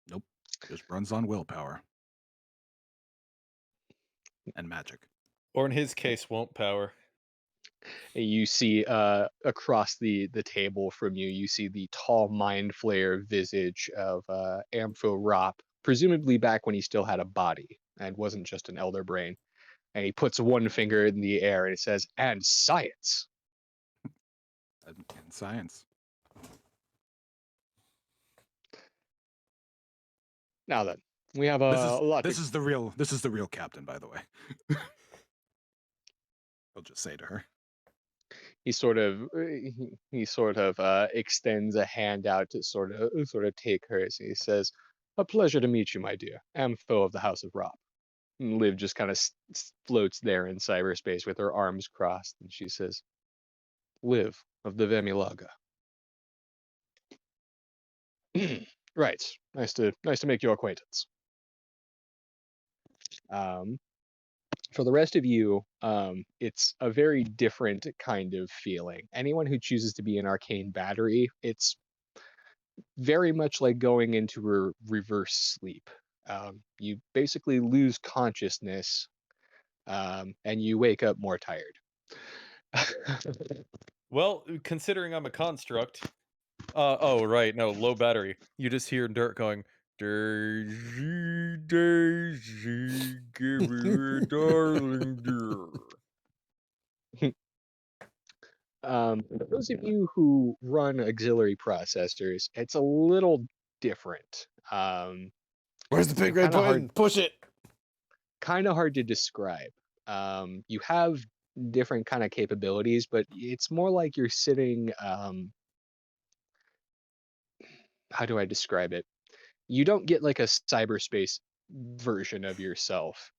Nope. Just runs on willpower. And magic. Or in his case, won't power. And you see across the table from you, you see the tall mind flayer visage of Ampho Rop, presumably back when he still had a body and wasn't just an elder brain. And he puts one finger in the air and it says, "And science." In science. Now then, we have a lot. This is the real captain, by the way. I'll just say to her. He sort of extends a hand out to sort of take hers. He says, "A pleasure to meet you, my dear. Ampho of the House of Rop." And Liv just kind of floats there in cyberspace with her arms crossed, and she says, "Liv of the Vemilaga." Right. Nice to make your acquaintance. For the rest of you, it's a very different kind of feeling. Anyone who chooses to be an Arcane Battery, it's very much like going into reverse sleep. You basically lose consciousness, and you wake up more tired. Well, considering I'm a construct. Oh, right. No, low battery. You just hear Dirk going, Daisy, Daisy, give me a darling dear. For those of you who run auxiliary processors, it's a little different. Where's the big red Kinda hard- button? Push it. Kind of hard to describe. You have different kind of capabilities, but it's more like you're sitting. How do I describe it? You don't get like a cyberspace version of yourself.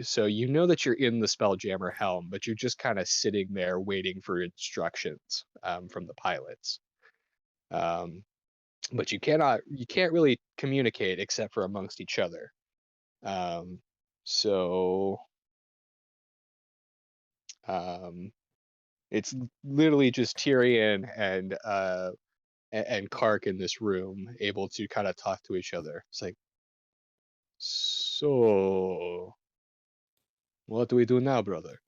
So you know that you're in the Spelljammer helm, but you're just kind of sitting there waiting for instructions from the pilots. But you can't really communicate except for amongst each other. So it's literally just Tyrion and Kark in this room able to kind of talk to each other. It's like, so what do we do now, brother?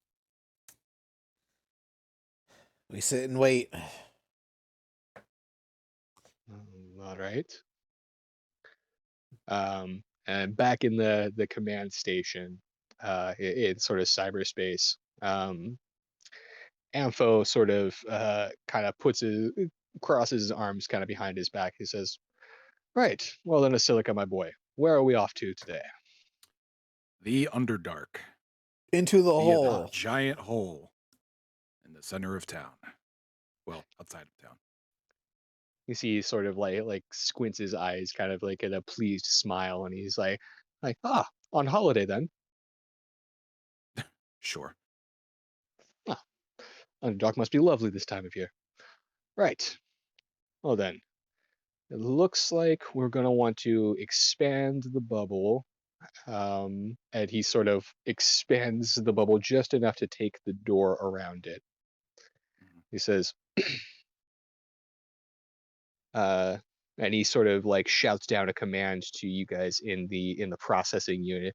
We sit and wait. All right. And back in the command station, in sort of cyberspace, Ampho sort of kind of crosses his arms kind of behind his back. He says, "Right. Well then, Asilica, my boy, where are we off to today?" The Underdark. Into the Via hole. the giant hole in the center of town. Well, outside of town. You see, he sort of like squints his eyes, kind of like at a pleased smile, and he's like, on holiday then. Sure. Underdark must be lovely this time of year. Right. Well then, it looks like we're gonna want to expand the bubble. And he sort of expands the bubble just enough to take the door around it. He says, and he sort of like shouts down a command to you guys in the processing unit.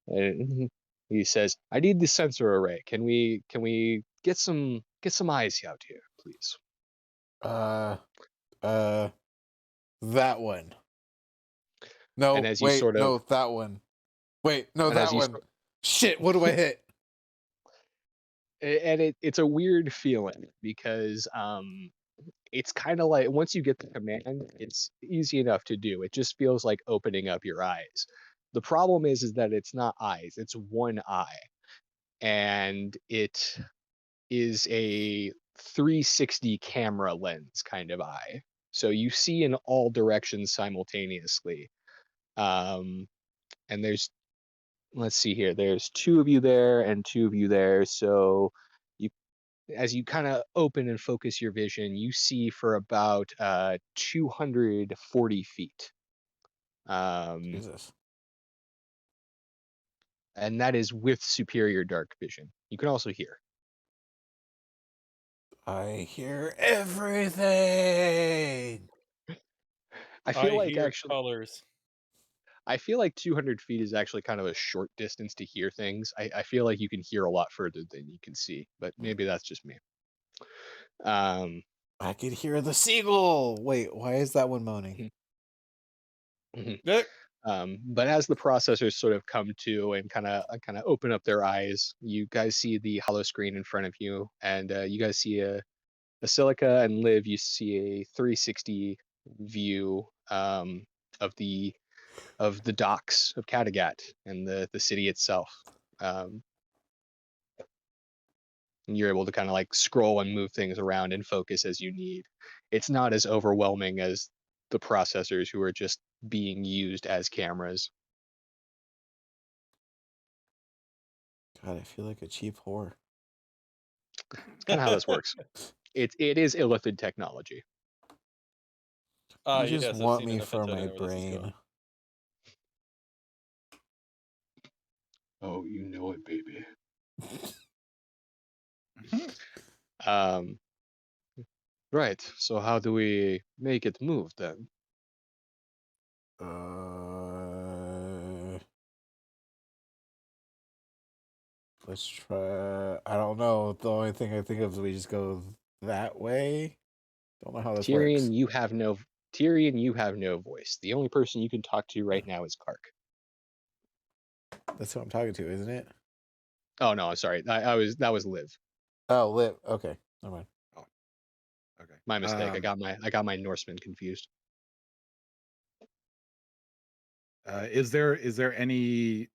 And he says, "I need the sensor array. Can we get some eyes out here, please?" That one. No, And as you wait, sort of- no, that one. Wait, no, And as that you one. Shit, what do I hit? And it's a weird feeling because it's kind of like once you get the command, it's easy enough to do. It just feels like opening up your eyes. The problem is that it's not eyes, it's one eye. And it is a 360 camera lens kind of eye. So you see in all directions simultaneously. And let's see here, there's 2 of you there and 2 of you there. So as you kind of open and focus your vision, you see for about 240 feet. Jesus. And that is with superior dark vision. You can also hear. I hear everything. I feel like hear actually, colors. I feel like 200 feet is actually kind of a short distance to hear things. I feel like you can hear a lot further than you can see, but maybe that's just me. I could hear the seagull. Wait, why is that one moaning? But as the processors sort of come to and kind of open up their eyes, you guys see the hollow screen in front of you, and you guys see a Silica, and Liv, you see a 360 view of the docks of Kattegat and the city itself. And you're able to kind of like scroll and move things around and focus as you need. It's not as overwhelming as the processors who are just being used as cameras. God, I feel like a cheap whore. It's kind of how this works. It is illithid technology. You just Yes, I've want seen me enough for antenna my where this is going. brain. Oh, you know it, baby. Right. So how do we make it move then? Let's try. I don't know. The only thing I think of is we just go that way. Don't know how this Tyrion, works. you have no Tyrion, you have no voice. The only person you can talk to right now is Kark. That's who I'm talking to, isn't it? Oh no, I'm sorry. That was Liv. Oh, Lip. Okay, never mind. Okay. My mistake. I got my Norseman confused. Is there any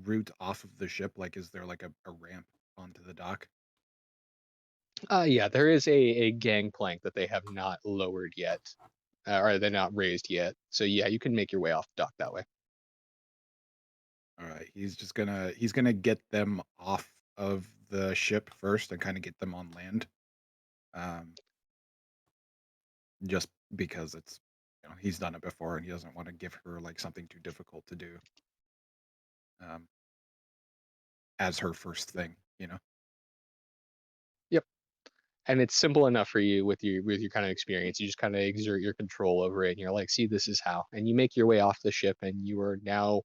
route off of the ship? Like, is there like a ramp onto the dock? Yeah, there is a gangplank that they have not lowered yet, or they're not raised yet. So yeah, you can make your way off the dock that way. All right. He's gonna get them off of the ship first and kind of get them on land. Just because it's he's done it before and he doesn't want to give her like something too difficult to do. As her first thing, Yep. And it's simple enough for you with your kind of experience. You just kind of exert your control over it, and you're like, see, this is how. And you make your way off the ship, and you are now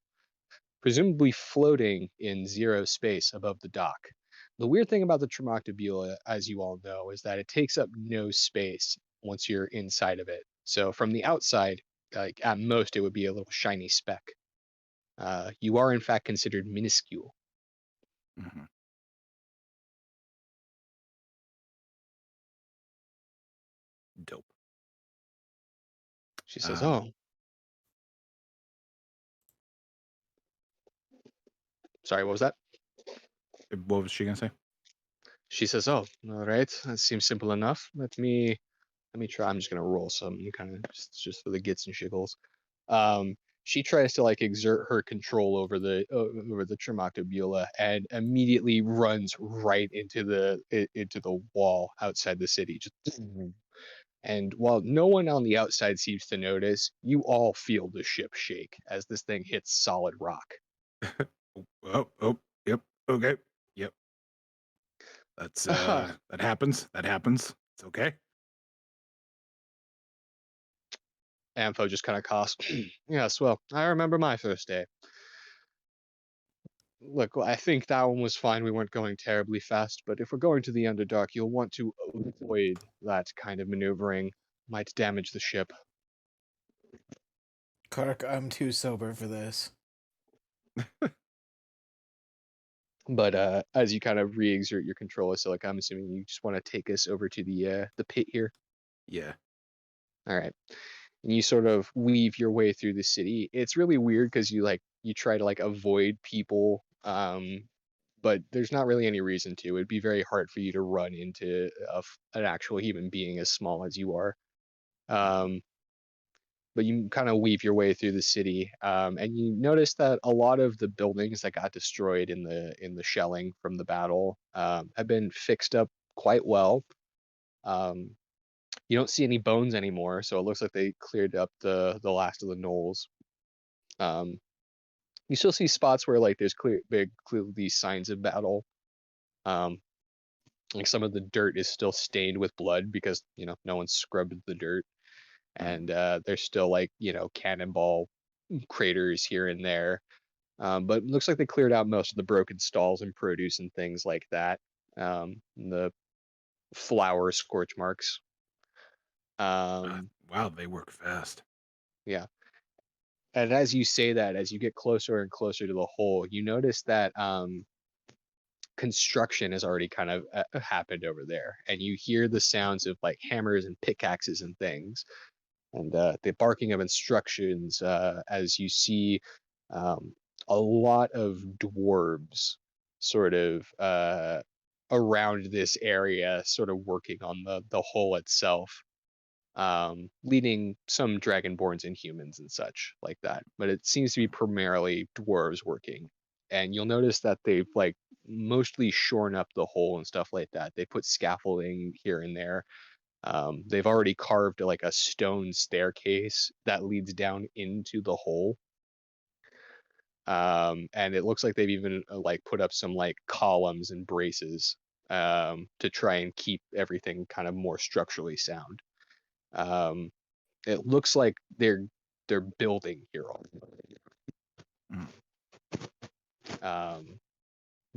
presumably floating in zero space above the dock. The weird thing about the Tremoctabula, as you all know, is that it takes up no space once you're inside of it. So from the outside, like at most, it would be a little shiny speck. You are in fact considered minuscule. Mm-hmm. Dope. She says, Um, "Oh, sorry, what was that?" What was she gonna say? She says, "Oh, all right, that seems simple enough. Let me try. I'm just gonna roll some kind of just for the gits and shiggles." Um, she tries to like exert her control over the Tremoctabula and immediately runs right into the wall outside the city. Just and while no one on the outside seems to notice, you all feel the ship shake as this thing hits solid rock. Oh, yep, okay, yep. That's that happens. That happens. It's okay. Ampho just kind of coughs. Yes, well, I remember my first day. Look, I think that one was fine. We weren't going terribly fast, but if we're going to the Underdark, you'll want to avoid that kind of maneuvering. Might damage the ship. Kark, I'm too sober for this. But as you kind of re-exert your control, so like I'm assuming you just want to take us over to the pit here. Yeah. All right. And you sort of weave your way through the city. It's really weird because you try to like avoid people, but there's not really any reason to. It'd be very hard for you to run into an actual human being as small as you are. But you kind of weave your way through the city, and you notice that a lot of the buildings that got destroyed in the shelling from the battle have been fixed up quite well. Um, you don't see any bones anymore, so it looks like they cleared up the last of the knolls. You still see spots where like there's clearly signs of battle. Um, like some of the dirt is still stained with blood because no one scrubbed the dirt, and there's still like cannonball craters here and there. But it looks like they cleared out most of the broken stalls and produce and things like that. The flower scorch marks. Wow, they work fast. Yeah. And as you say that, as you get closer and closer to the hole, you notice that construction has already kind of happened over there. And you hear the sounds of like hammers and pickaxes and things. And the barking of instructions as you see um, a lot of dwarves sort of around this area, sort of working on the hole itself, leading some dragonborns and humans and such like that. But it seems to be primarily dwarves working. And you'll notice that they've like mostly shorn up the hole and stuff like that. They put scaffolding here and there. They've already carved like a stone staircase that leads down into the hole. And it looks like they've even like put up some like columns and braces to try and keep everything kind of more structurally sound. It looks like they're building here.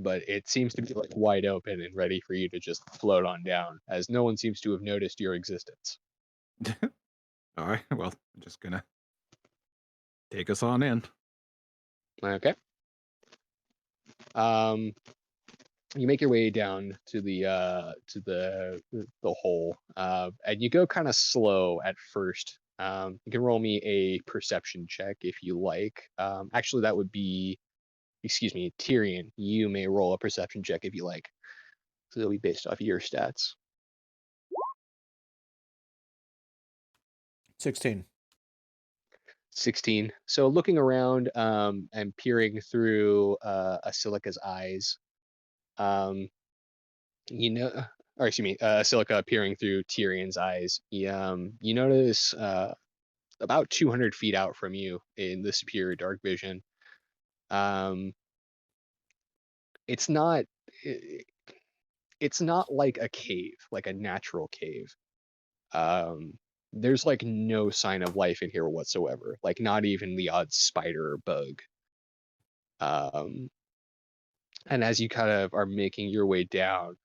but it seems to be like wide open and ready for you to just float on down, as no one seems to have noticed your existence. All right. Well, I'm just gonna take us on in. Okay. You make your way down to the hole, and you go kind of slow at first. You can roll me a perception check if you like. Actually, that would be, excuse me, Tyrion. You may roll a perception check if you like. So it'll be based off your stats. 16. 16. So looking around and peering through Asilica's eyes, you know, or excuse me, Asilica peering through Tyrion's eyes, you notice about 200 feet out from you in the superior dark vision, um, it's not i- it's not like a cave, like a natural cave. Um, there's like no sign of life in here whatsoever, like not even the odd spider or bug. Um, and as you kind of are making your way down,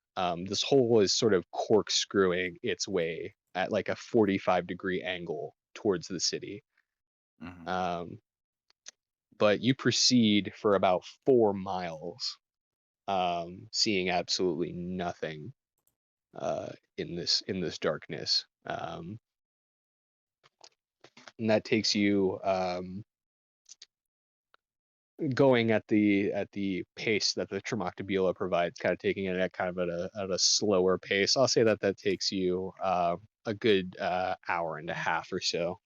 this hole is sort of corkscrewing its way at like a 45-degree angle towards the city. Mhm. But you proceed for about 4 miles, seeing absolutely nothing in this darkness. And that takes you going at the pace that the Tremoctabula provides, kind of taking it at kind of at a slower pace. I'll say that takes you a good hour and a half or so.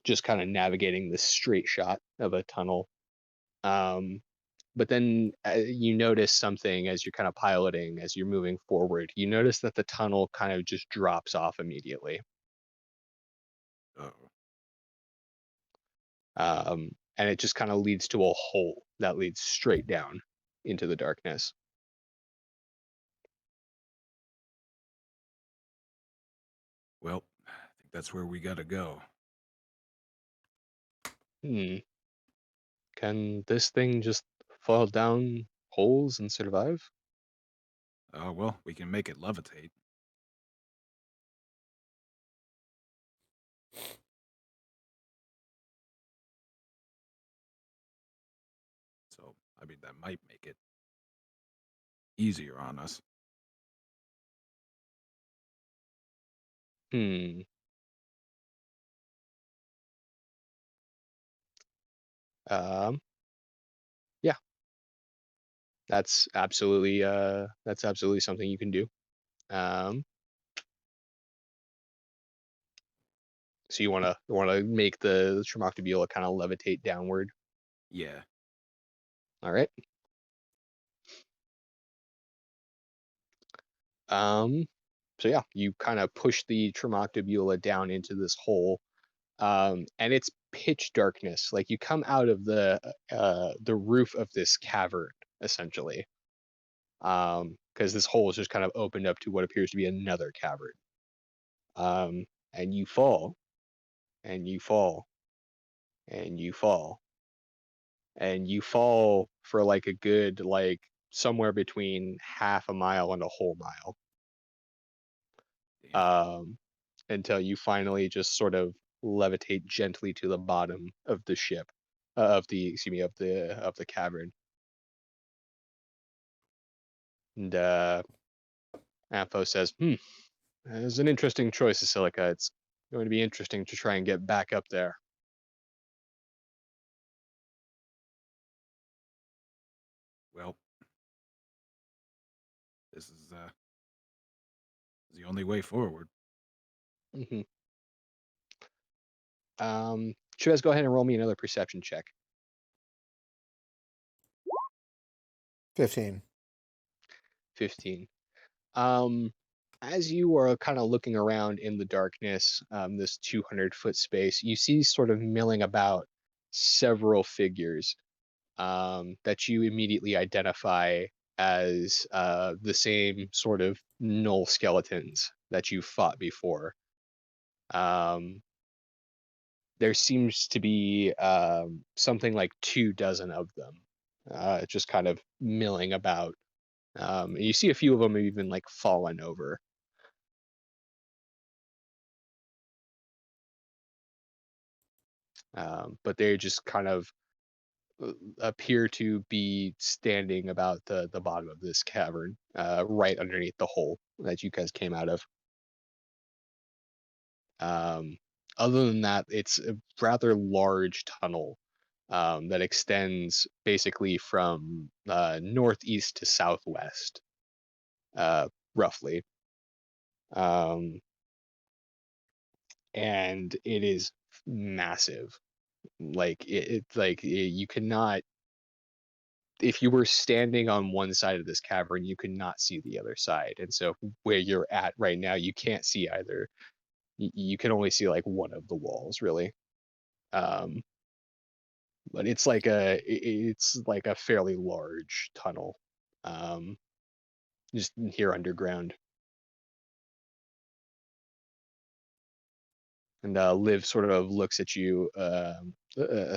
Just kind of navigating this straight shot of a tunnel. But then you notice something as you're kind of piloting, as you're moving forward. You notice that the tunnel kind of just drops off immediately. Uh-oh. And it just kind of leads to a hole that leads straight down into the darkness. Well, I think that's where we gotta go. Hmm. Can this thing just fall down holes and survive? Well, we can make it levitate. So, I mean, that might make it easier on us. Hmm. Um. Yeah, that's absolutely something you can do. Um. So you wanna make the Tremoctabula kind of levitate downward. Yeah. All right. Um. So yeah, you kind of push the Tremoctabula down into this hole, and it's pitch darkness. Like you come out of the roof of this cavern essentially, because this hole is just kind of opened up to what appears to be another cavern. And you fall, and you fall, and you fall, and you fall for like a good like somewhere between half a mile and a whole mile, Damn. until you finally just sort of levitate gently to the bottom of the ship, of the excuse me of the cavern. And Ampho says, "It's an interesting choice, Silica. It's going to be interesting to try and get back up there." Well, this is the only way forward. Mm-hmm. Shabazz, go ahead and roll me another perception check. 15. 15. Um, as you are kind of looking around in the darkness, this 200-foot space, you see sort of milling about several figures that you immediately identify as the same sort of null skeletons that you fought before. There seems to be something like 24 of them. just kind of milling about. And you see a few of them have even like fallen over. But they just kind of appear to be standing about the bottom of this cavern, right underneath the hole that you guys came out of. Other than that, it's a rather large tunnel that extends basically from northeast to southwest, roughly. And it is massive. Like you cannot, if you were standing on one side of this cavern, you could not see the other side. And so where you're at right now, you can't see either. You can only see like one of the walls, really. Um, but it's like a fairly large tunnel, um, just here underground. And Liv sort of looks at you,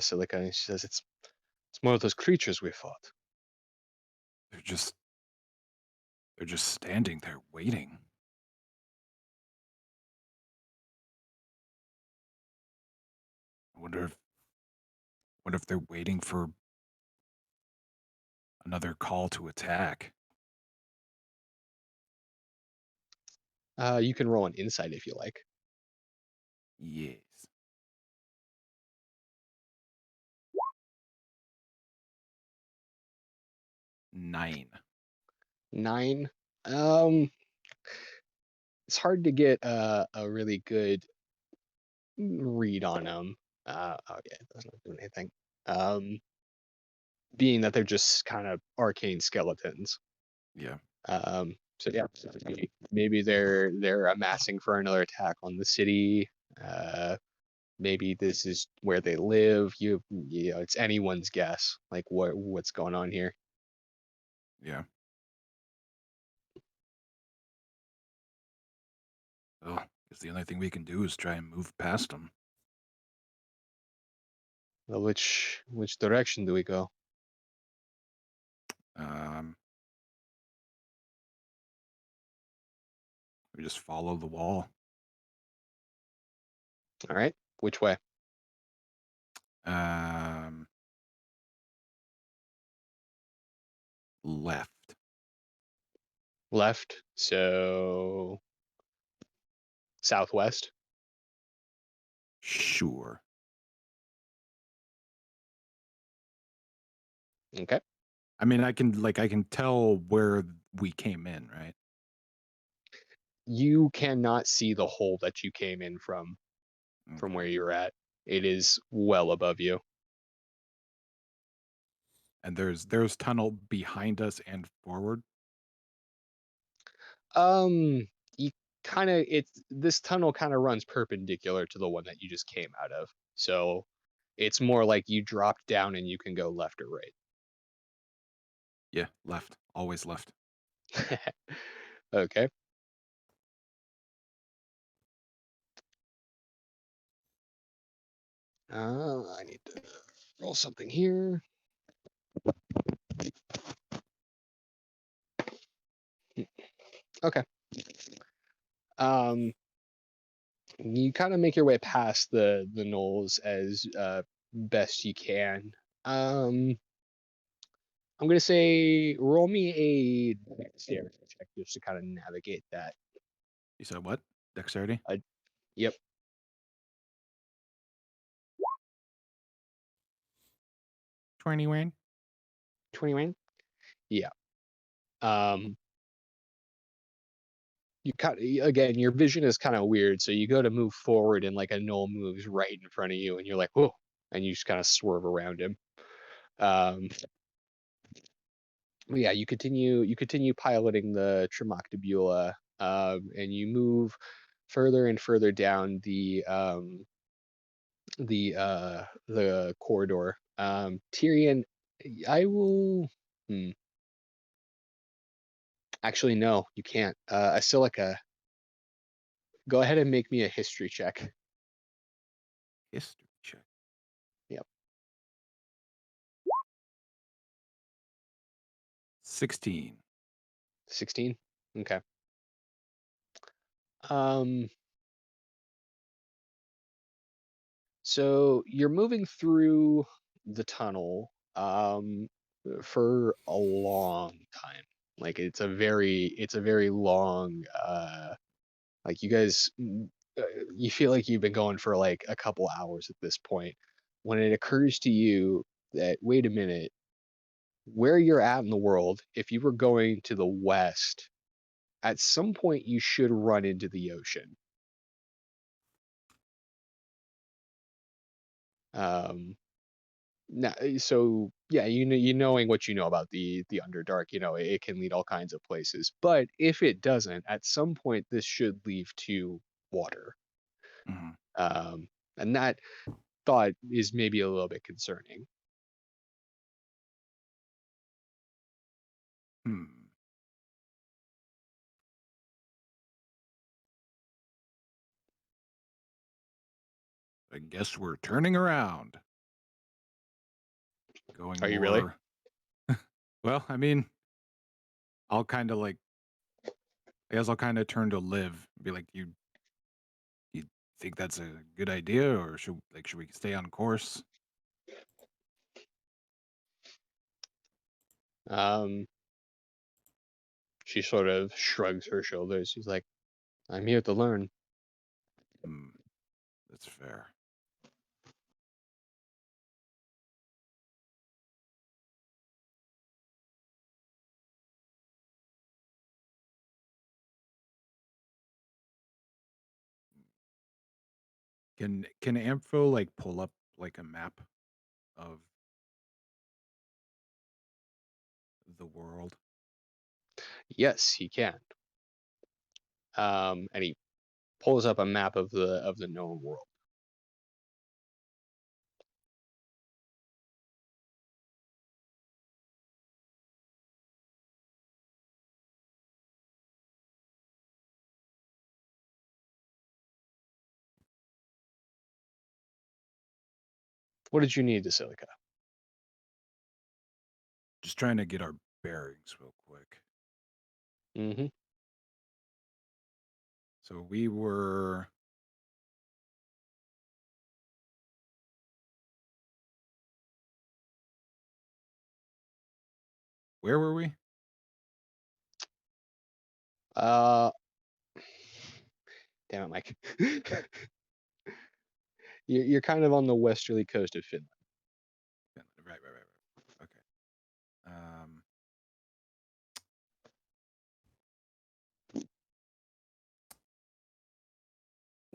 Silica, and she says, "It's one of those creatures we fought." They're just standing there waiting. I wonder if they're waiting for another call to attack. You can roll an insight if you like. Yes. Nine. 9. It's hard to get a really good read on them. Oh yeah, it doesn't do anything. Being that they're just kind of arcane skeletons. Yeah. So yeah, maybe they're amassing for another attack on the city. Maybe this is where they live. You know, it's anyone's guess. Like what's going on here. Yeah. Well, I guess the only thing we can do is try and move past them. Well, which direction do we go? We just follow the wall. All right, which way? Left. Left. So southwest. Sure. Okay. I mean, I can tell where we came in, right? You cannot see the hole that you came in from Okay. where you're at. It is well above you. And there's tunnel behind us and forward. You kind of this tunnel kind of runs perpendicular to the one that you just came out of. So it's more like you drop down and you can go left or right. Yeah, left. Always left. Okay. I need to roll something here. Okay. You kind of make your way past the knolls as best you can. I'm gonna say roll me a dexterity check just to kind of navigate that. You said what? Dexterity? Yep. 21. 21. Yeah. You again, your vision is kind of weird, so you go to move forward and like a knoll moves right in front of you and you're like, whoa, and you just kind of swerve around him. But yeah, you continue piloting the Tremoctabula, and you move further and further down the corridor. Tyrion, I will. Actually, no, you can't. Asilica, go ahead and make me a history check. History check. Yep. 16. 16. Okay. Um. So you're moving through the tunnel for a long time. Like it's a very long like you guys you feel like you've been going for like a couple hours at this point when it occurs to you that wait a minute, where you're at in the world, if you were going to the west, at some point you should run into the ocean. Um so yeah, you knowing what you know about the Underdark, it can lead all kinds of places. But if it doesn't, at some point this should lead to water. Mhm. Um, and that thought is maybe a little bit concerning. Hmm. I guess we're turning around. Going Are you really? more. Well, I mean, I'll kind of like. I guess I'll kind of turn to Liv. Be like, you think that's a good idea, or should we stay on course? Um, she sort of shrugs her shoulders. She's like, "I'm here to learn." Hmm. That's fair. Can Ampho like pull up like a map of the world? Yes, he can. And he pulls up a map of the known world. What did you need, Silica? Just trying to get our bearings real quick. Mm-hmm. So we were. Where were we? Uh, damn it, Mike. You're kind of on the westerly coast of Finland. Finland. Right. Okay. Um.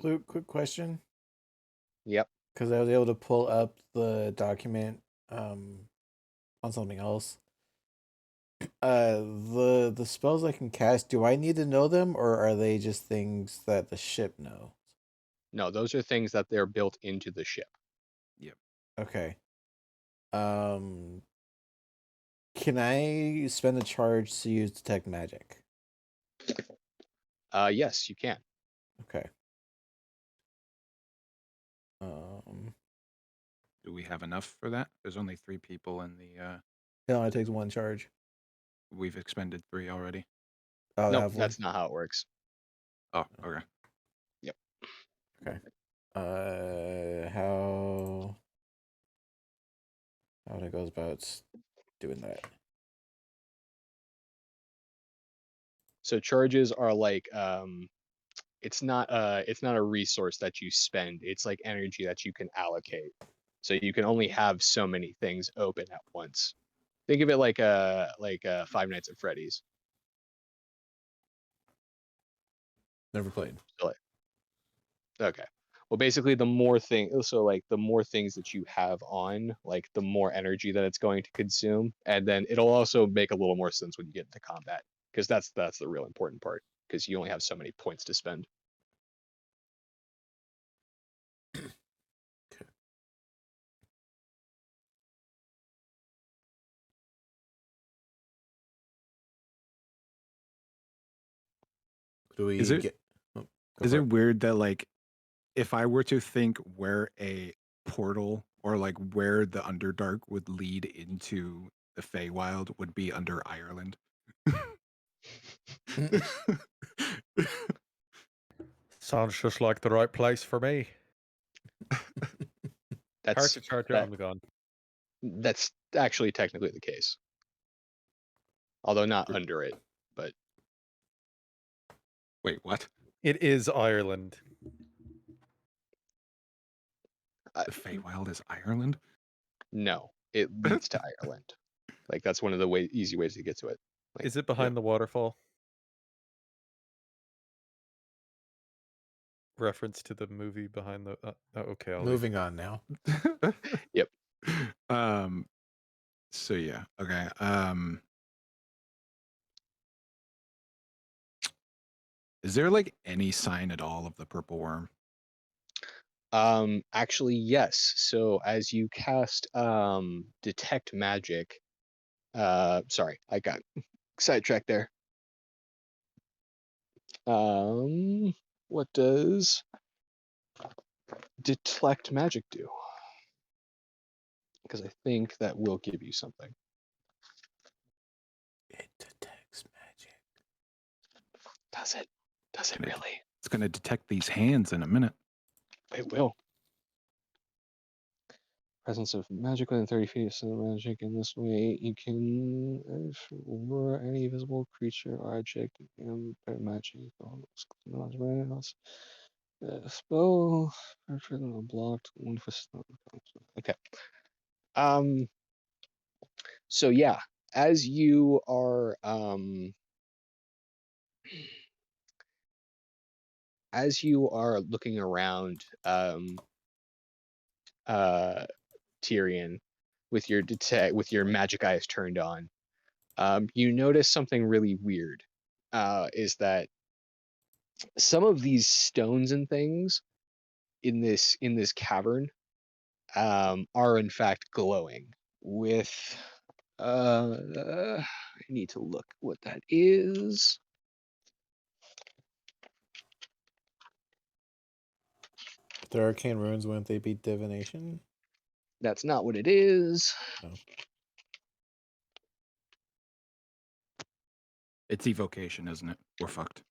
Luke, quick question. Yep. Because I was able to pull up the document on something else. The spells I can cast, do I need to know them, or are they just things that the ship knows? No, those are things that they're built into the ship. Yep. Okay. Um, can I spend a charge to use detect magic? Yes, you can. Okay. Um, Do we have enough for that? There's only 3 people in the. it only takes one charge. We've expended 3 already. Oh, I Nope, have one. that's not how it works. Oh, okay. Yep. Okay. How would I go about doing that? So charges are like it's not a resource that you spend. It's like energy that you can allocate. So you can only have so many things open at once. Think of it like a Five Nights at Freddy's. Never played. So like, okay. Well, basically, the more things that you have on, like the more energy that it's going to consume, and then it'll also make a little more sense when you get into combat, because that's the real important part, because you only have so many points to spend. Do we Is it- get? Oh, go Is for it weird that like if I were to think where a portal or like where the Underdark would lead into the Feywild would be under Ireland. Sounds just like the right place for me. That's Arctic Charter, that, I'm gone. that's actually technically the case. Although not under it, but Wait, what? It is Ireland. The Feywild is Ireland? no, it leads to Ireland. Like that's one of the easy ways to get to it. Like, Is it behind the waterfall? Reference to the movie behind the. Okay, I'll leave. Moving on now. Yep. So yeah, okay. Is there like any sign at all of the purple worm? Actually, yes. So as you cast detect magic, sorry, I got sidetracked there. What does detect magic do? Because I think that will give you something. It detects magic. Does it? Does it really? It's going to detect these hands in a minute. It will. Presence of magic within 30 feet of magic. In this way, you can lure any visible creature or object and magic. Spell blocked one for okay. So yeah, as you are looking around Tyrion with your magic eyes turned on, you notice something really weird. Is that some of these stones and things in this cavern are in fact glowing with I need to look what that is. If they're arcane runes, wouldn't they be divination? That's not what it is. No. It's evocation, isn't it? We're fucked.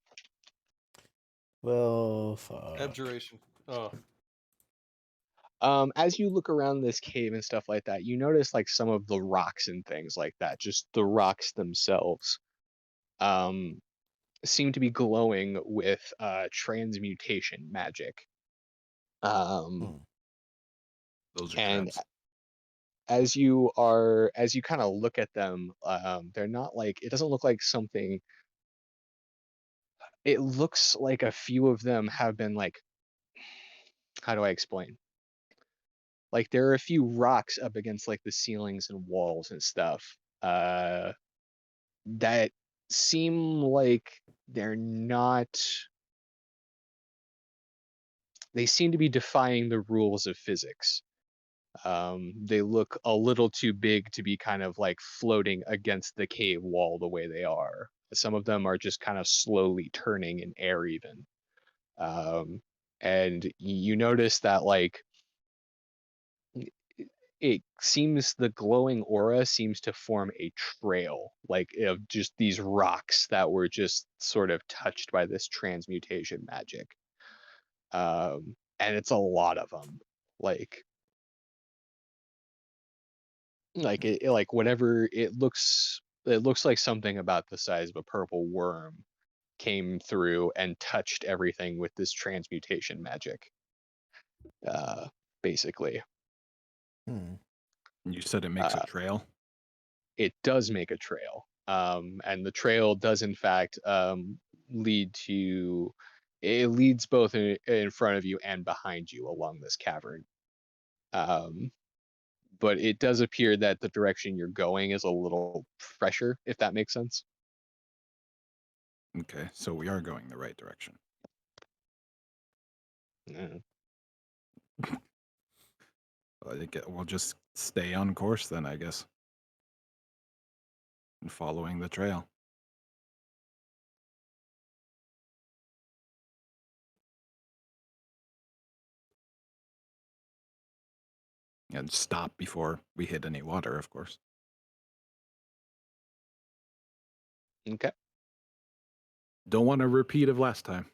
Well, fuck. Abjuration. Oh. As you look around this cave and stuff like that, you notice like some of the rocks and things like that, just the rocks themselves, seem to be glowing with transmutation magic. Those are And traps. as you kind of look at them, they're not like, it doesn't look like something. It looks like a few of them have been like, how do I explain? Like there are a few rocks up against like the ceilings and walls and stuff that seem like they're not. They seem to be defying the rules of physics. They look a little too big to be kind of like floating against the cave wall the way they are. Some of them are just kind of slowly turning in air even. And you notice that like it seems the glowing aura seems to form a trail like of just these rocks that were just sort of touched by this transmutation magic. And it's a lot of them. Like like whatever it looks like something about the size of a purple worm came through and touched everything with this transmutation magic. Basically. You said it makes a trail? It does make a trail. And the trail does in fact it leads both in front of you and behind you along this cavern. But it does appear that the direction you're going is a little fresher, if that makes sense. Okay, so we are going the right direction. Yeah. We'll just stay on course then, I guess. And following the trail. And stop before we hit any water, of course. Okay. Don't want a repeat of last time.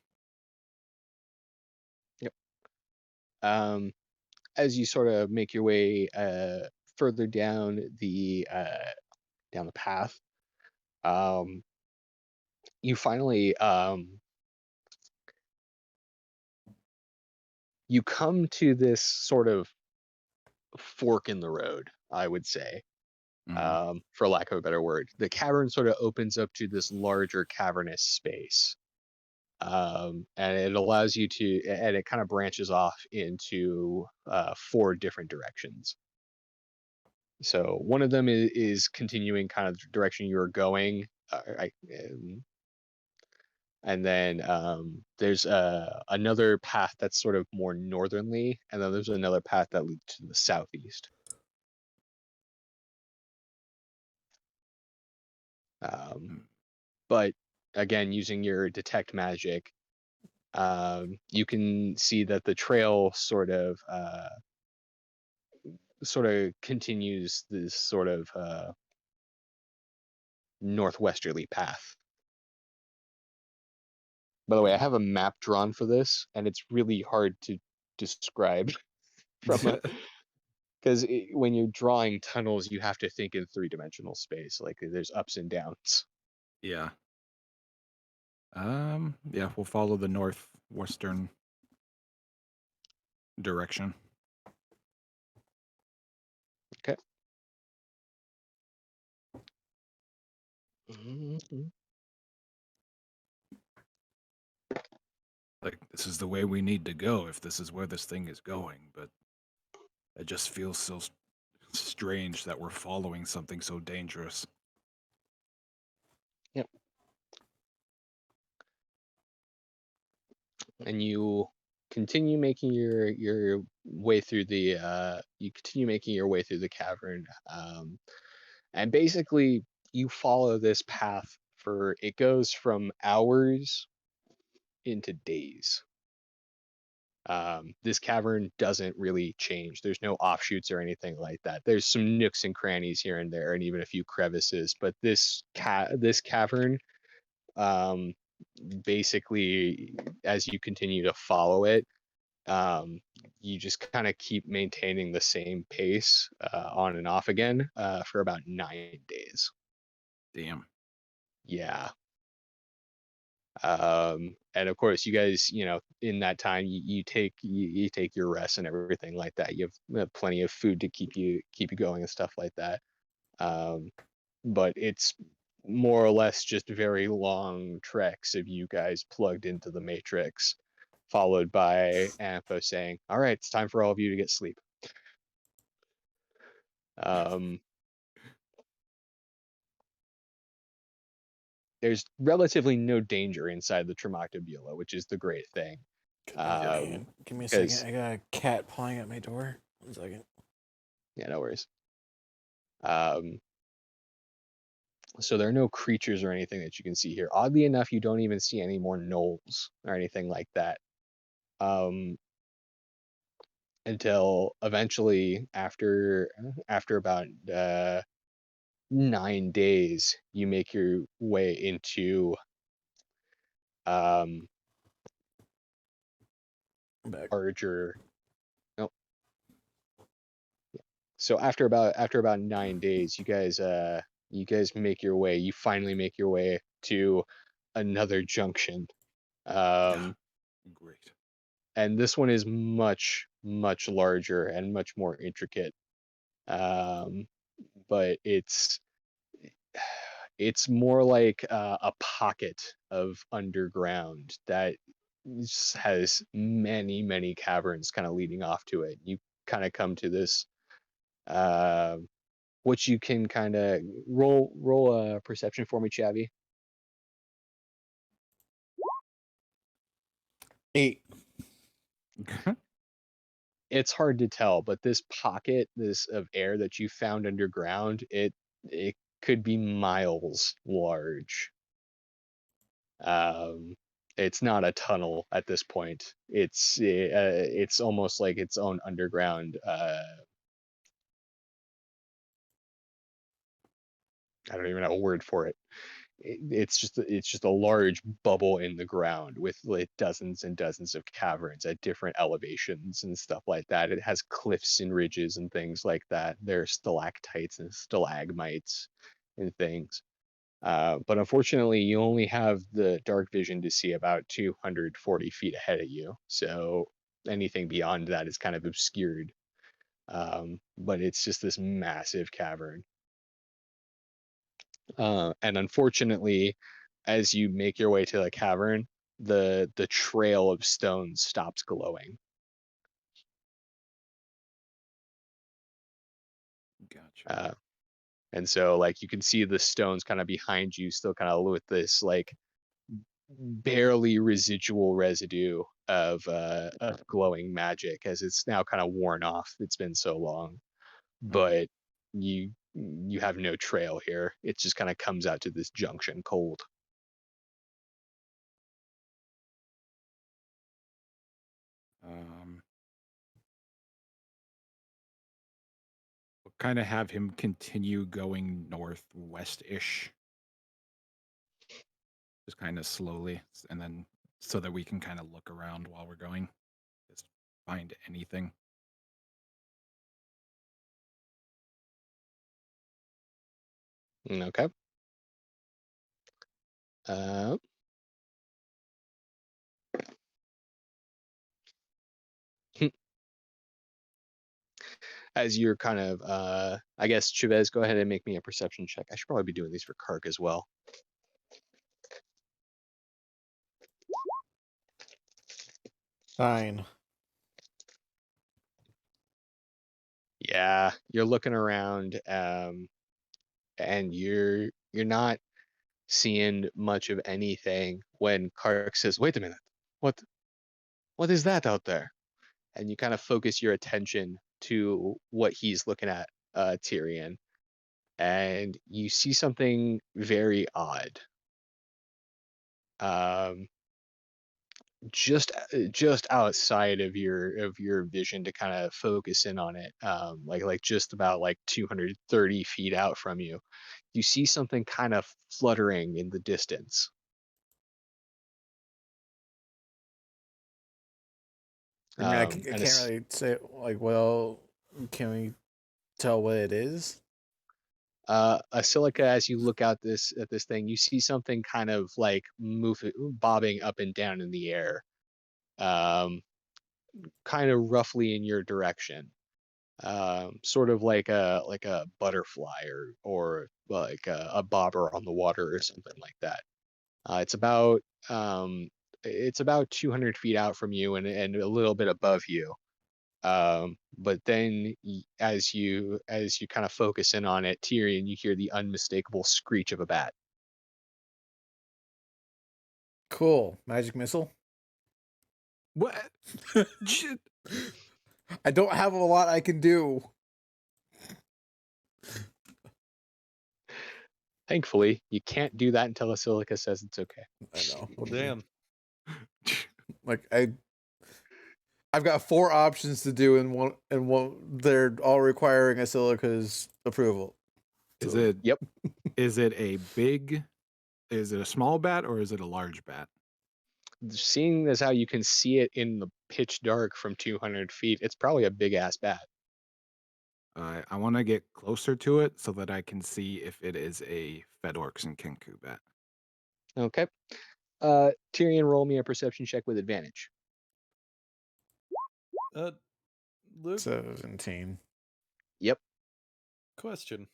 Um, as you sort of make your way further down the path, you finally you come to this sort of fork in the road, I would say, for lack of a better word. The cavern sort of opens up to this larger cavernous space. And it allows you to, and it kind of branches off into 4 different directions. So one of them is continuing kind of the direction you were going, and then there's another path that's sort of more northernly, and then there's another path that leads to the southeast. But again, using your detect magic, you can see that the trail sort of continues this sort of northwesterly path. By the way, I have a map drawn for this, and it's really hard to describe from because when you're drawing tunnels, you have to think in 3-dimensional space. Like there's ups and downs. Yeah. Yeah, we'll follow the northwestern direction. Okay. Mm-hmm. Like, this is the way we need to go if this is where this thing is going, but it just feels so strange that we're following something so dangerous. Yep. And you continue making your way through the cavern, and basically you follow this path for it goes from hours into days. This cavern doesn't really change. There's no offshoots or anything like that. There's some nooks and crannies here and there, and even a few crevices. But this cavern, basically, as you continue to follow it, you just kind of keep maintaining the same pace on and off again for about 9 days. Damn. Yeah. And of course, you guys, in that time, you take your rest and everything like that. You have plenty of food to keep you going and stuff like that. But it's more or less just very long treks of you guys plugged into the matrix, followed by Antho saying, "All right, it's time for all of you to get sleep." There's relatively no danger inside the Tremactabula, which is the great thing. Give me a second. I got a cat pawing at my door. 1 second. Yeah, no worries. So there are no creatures or anything that you can see here. Oddly enough, you don't even see any more gnolls or anything like that. Until eventually, after about 9 days, you make your way into larger. No. So after about 9 days, you guys make your way. You finally make your way to another junction. Great. And this one is much larger and much more intricate. But it's more like a pocket of underground that has many caverns kind of leading off to it. You kind of come to this which you can kind of roll a perception for me, Chavy. 8. It's hard to tell, but this pocket, of air that you found underground, it could be miles large. It's not a tunnel at this point. It's almost like its own underground. I don't even have a word for it. it's just a large bubble in the ground with like dozens and dozens of caverns at different elevations and stuff like that. It has cliffs and ridges and things like that. There are stalactites and stalagmites and things. But unfortunately, you only have the dark vision to see about 240 feet ahead of you. So anything beyond that is kind of obscured. But it's just this massive cavern. And unfortunately, as you make your way to the cavern, the trail of stones stops glowing. Gotcha. And so like you can see the stones kind of behind you still kind of with this like barely residual residue of glowing magic as it's now kind of worn off. It's been so long. But you have no trail here. It just kind of comes out to this junction cold. We'll kind of have him continue going northwest-ish, just kind of slowly, and then so that we can kind of look around while we're going, just find anything. Okay. Uh, as you're kind of, I guess, Chavez, go ahead and make me a perception check. I should probably be doing these for Kark as well. Fine. Yeah, you're looking around, and you're not seeing much of anything when Kark says, "Wait a minute, what is that out there?" And you kind of focus your attention to what he's looking at, Tyrion, and you see something very odd. Um, just outside of your vision to kind of focus in on it, like just about like 230 feet out from you, you see something kind of fluttering in the distance. I mean, I And can't it's really say, like, well, can we tell what it is? a silica. As you look out this at this thing, you see something kind of like bobbing up and down in the air, um, kind of roughly in your direction. Sort of like a butterfly or like a bobber on the water or something like that. Um, it's about 200 feet out from you and a little bit above you. But then as you kind of focus in on it, Tyrion, you hear the unmistakable screech of a bat. Cool. Magic missile? What? Shit. I don't have a lot I can do. Thankfully, you can't do that until Asilica says it's okay. I know. Well, damn. Like I've got 4 options to do, and one they're all requiring Asilica's approval. Is So- it? Yep. Is it a big? Is it a small bat or is it a large bat? Seeing as how you can see it in the pitch dark from 200 feet, it's probably a big ass bat. I want to get closer to it so that I can see if it is a Fed Orcs and Kenku bat. Okay. Tyrion, roll me a perception check with advantage. Luke, 17. Yep. question.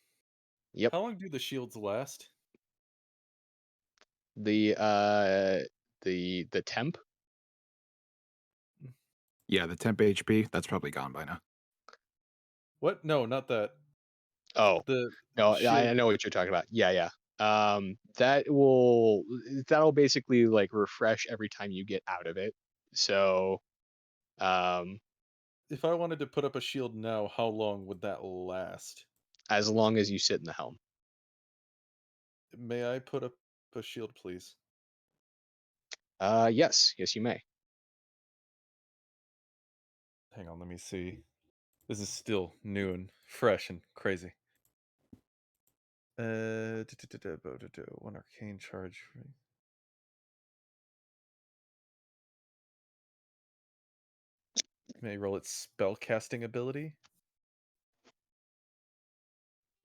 Yep. How long do the shields last? The temp. Yeah, the temp HP, that's probably gone by now. What? No, not that. Oh, The no, I shield. know what you're talking about. Yeah. That'll basically like refresh every time you get out of it. So, If I wanted to put up a shield now, how long would that last? as long as you sit in the helm. May I put up a shield, please? Yes, you may. Hang on, let me see. This is still new and fresh and crazy. One arcane charge. May roll its spell casting ability.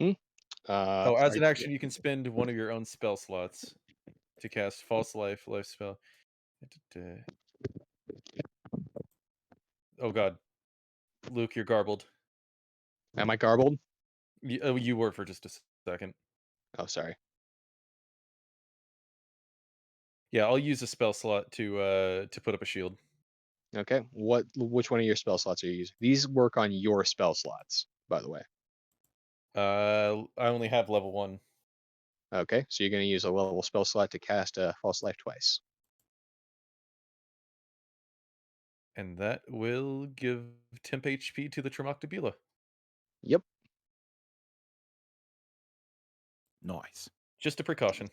As sorry, an action, you can spend one of your own spell slots to cast False Life spell. Oh god, Luke, you're garbled. am I garbled? You were for just a second. Oh, sorry. Yeah, I'll use a spell slot to put up a shield. Okay. Which one of your spell slots are you using? These work on your spell slots, by the way. I only have level 1. Okay, so you're going to use a level spell slot to cast False Life twice. And that will give temp HP to the Trimoctabula. Yep. Nice. Just a precaution.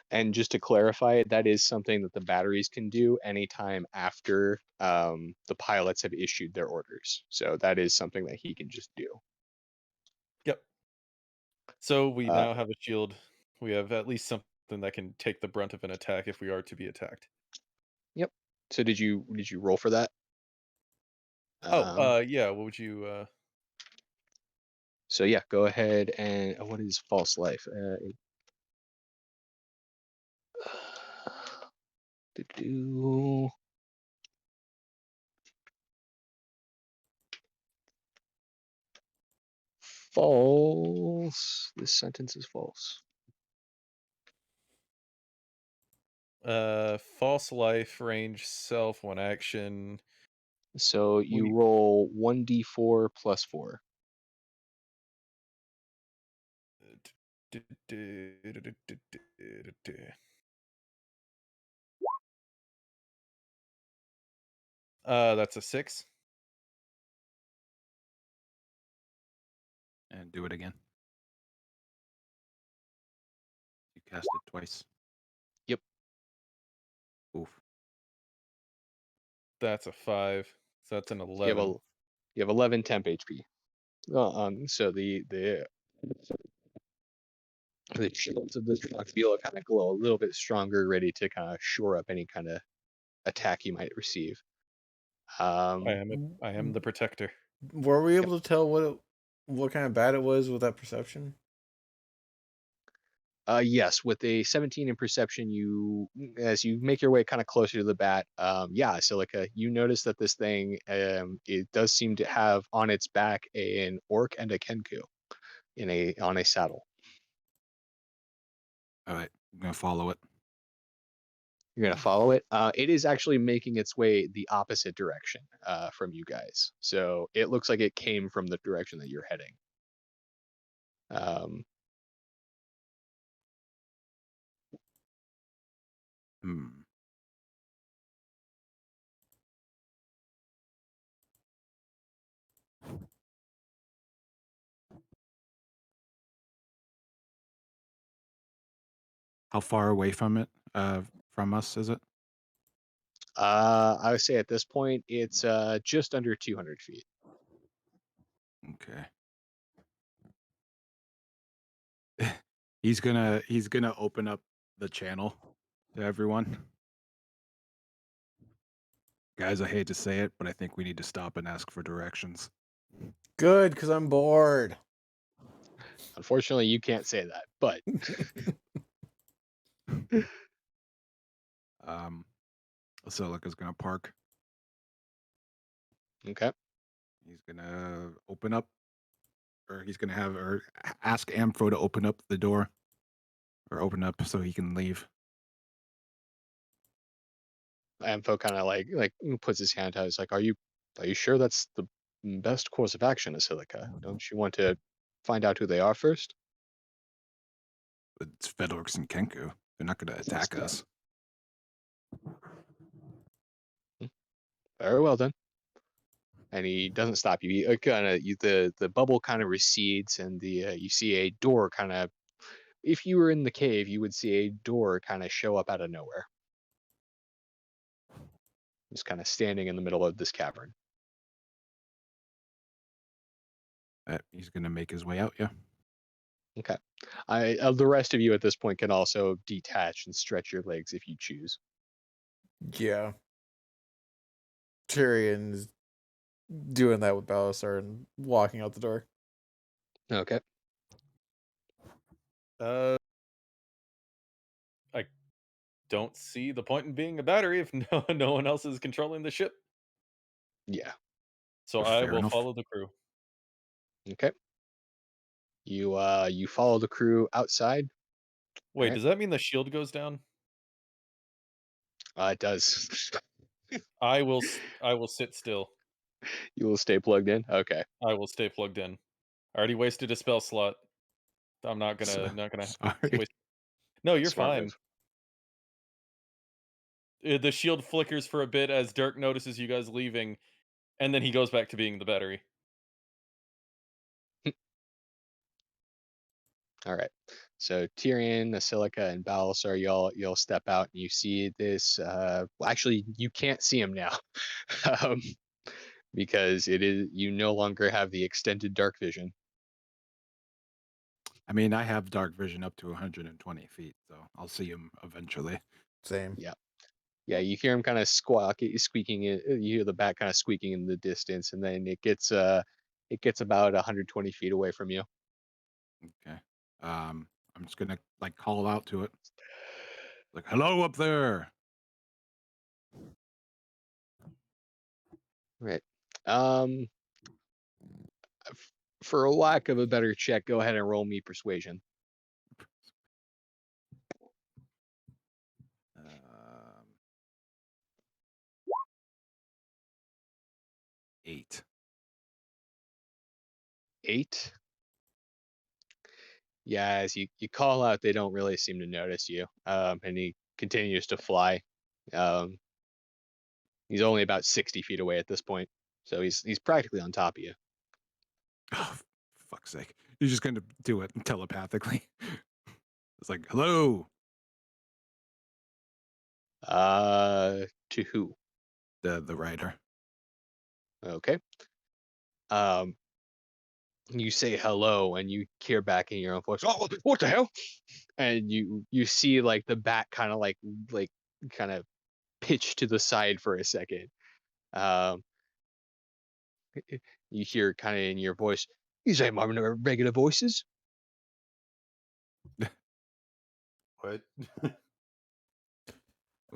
And just to clarify, that is something that the batteries can do anytime after the pilots have issued their orders. So that is something that he can just do. Yep. So we Uh, now have a shield. We have at least something that can take the brunt of an attack if we are to be attacked. Yep. So did you roll for that? Yeah. What would you? So yeah, go ahead and what is False Life? Do false. This sentence is false. False life, range, self, one action. So you roll 1d4 plus 4. That's a 6. And do it again. You cast it twice. Yep. Oof. That's a 5. So that's an You have 11. you have 11 temp HP. So the shields of the Trogdila kind of glow a little bit stronger, ready to kind of shore up any kind of attack you might receive. I am the protector. Were we able to tell what kind of bat it was with that perception? Yes, with a 17 in perception, as you make your way kind of closer to the bat, yeah, Silica, you notice that this thing, it does seem to have on its back an orc and a kenku on a saddle. All right. I'm going to follow it. You're gonna follow it. It is actually making its way the opposite direction from you guys. So it looks like it came from the direction that you're heading. Hmm. How far away from it, from us is it? I would say at this point it's just under 200 feet. Okay. He's gonna open up the channel to everyone. Guys, I hate to say it, but I think we need to stop and ask for directions. Good, because I'm bored. Unfortunately, you can't say that, but Silica's gonna park. okay. He's gonna open up, or he's gonna have, or ask Amphro to open up the door, or open up so he can leave. Ampho kind of like puts his hand out. He's like, "Are you sure that's the best course of action, Asilica? Don't you want to find out who they are first?" It's Fedorks and Kenku. They're not gonna attack us. Very well then. And he doesn't stop you. The bubble kind of recedes, and you see a door kind of. If you were in the cave, you would see a door kind of show up out of nowhere. Just kind of standing in the middle of this cavern. He's gonna make his way out. Yeah. Okay. The rest of you at this point can also detach and stretch your legs if you choose. Yeah. Tyrion's doing that with Balasar and walking out the door. Okay. I don't see the point in being a battery if no one else is controlling the ship. Yeah. So I Fair will enough. follow the crew. Okay. You follow the crew outside. Wait, Alright. does that mean the shield goes down? It does. I will sit still. You will stay plugged in. Okay. I will stay plugged in. I already wasted a spell slot. I'm not gonna Sorry. waste. No, you're Smart fine. move. The shield flickers for a bit as Dirk notices you guys leaving, and then he goes back to being the battery. All right. So Tyrion, Asilica, and Balasar, y'all step out and you see this. Well, actually, you can't see him now, um, because you no longer have the extended dark vision. I mean, I have dark vision up to 120 feet, so I'll see him eventually. Same. Yeah, you hear him kind of squeaking. You hear the bat kind of squeaking in the distance, and then it gets about 120 feet away from you. Okay. I'm just gonna like call out to it, like, "Hello up there." Right. Um, for a lack of a better check, go ahead and roll me persuasion. Um, 8. 8. Yeah, as you call out, they don't really seem to notice you. And he continues to fly. He's only about 60 feet away at this point, so he's practically on top of you. Oh, fuck's sake! You're just gonna do it telepathically. It's like, "Hello." To who? The writer. Okay. You say hello, and you hear back in your own voice, "Oh, what the hell?" And you see like the bat kind of like kind of pitch to the side for a second. Um, you hear kind of in your voice, "These ain't my regular voices." What?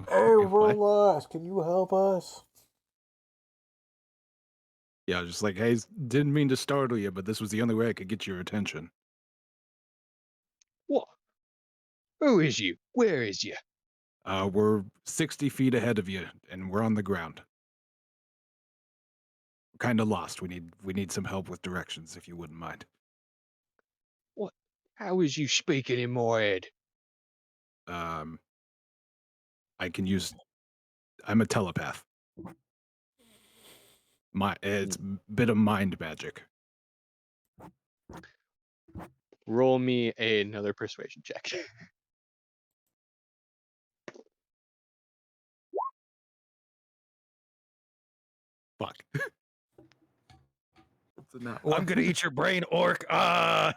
What? lost. Can you help us? Yeah, I was just like, "Hey, didn't mean to startle you, but this was the only way I could get your attention." What? Who is you? Where is you? We're 60 feet ahead of you, and we're on the ground. Kind of lost. We need some help with directions, if you wouldn't mind. What? How is you speaking in my head? Um, I can use. I'm a telepath. It's a bit of mind magic. Roll me another persuasion check. Fuck. I'm gonna eat your brain, orc. Ah.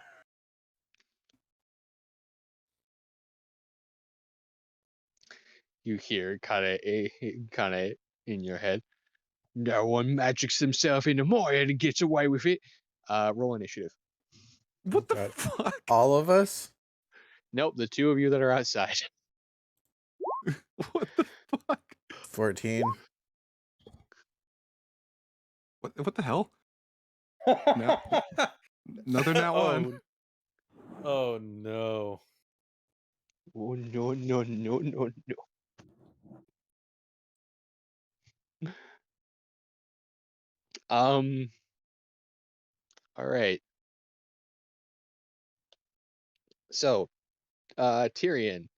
You hear kind of in your head, no one magics himself into my head and gets away with it. Roll initiative. What the God. fuck? All of us? Nope, the two of you that are outside. What the fuck? 14. What the hell? No. Another nat one. Oh no. Oh no no no no no. All right. So, Tyrion,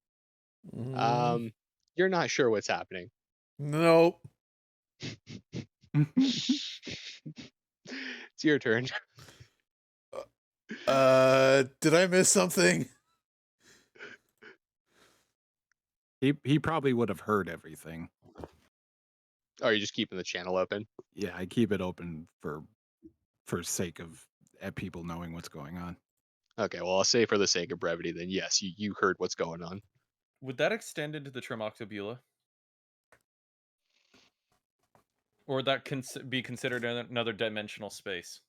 you're not sure what's happening. Nope. It's your turn. Did I miss something? He probably would have heard everything. Or are you just keeping the channel open? Yeah, I keep it open for sake of at people knowing what's going on. Okay, well, I'll say for the sake of brevity, then yes, you heard what's going on. Would that extend into the Tremoctobula? Or would that be considered another dimensional space?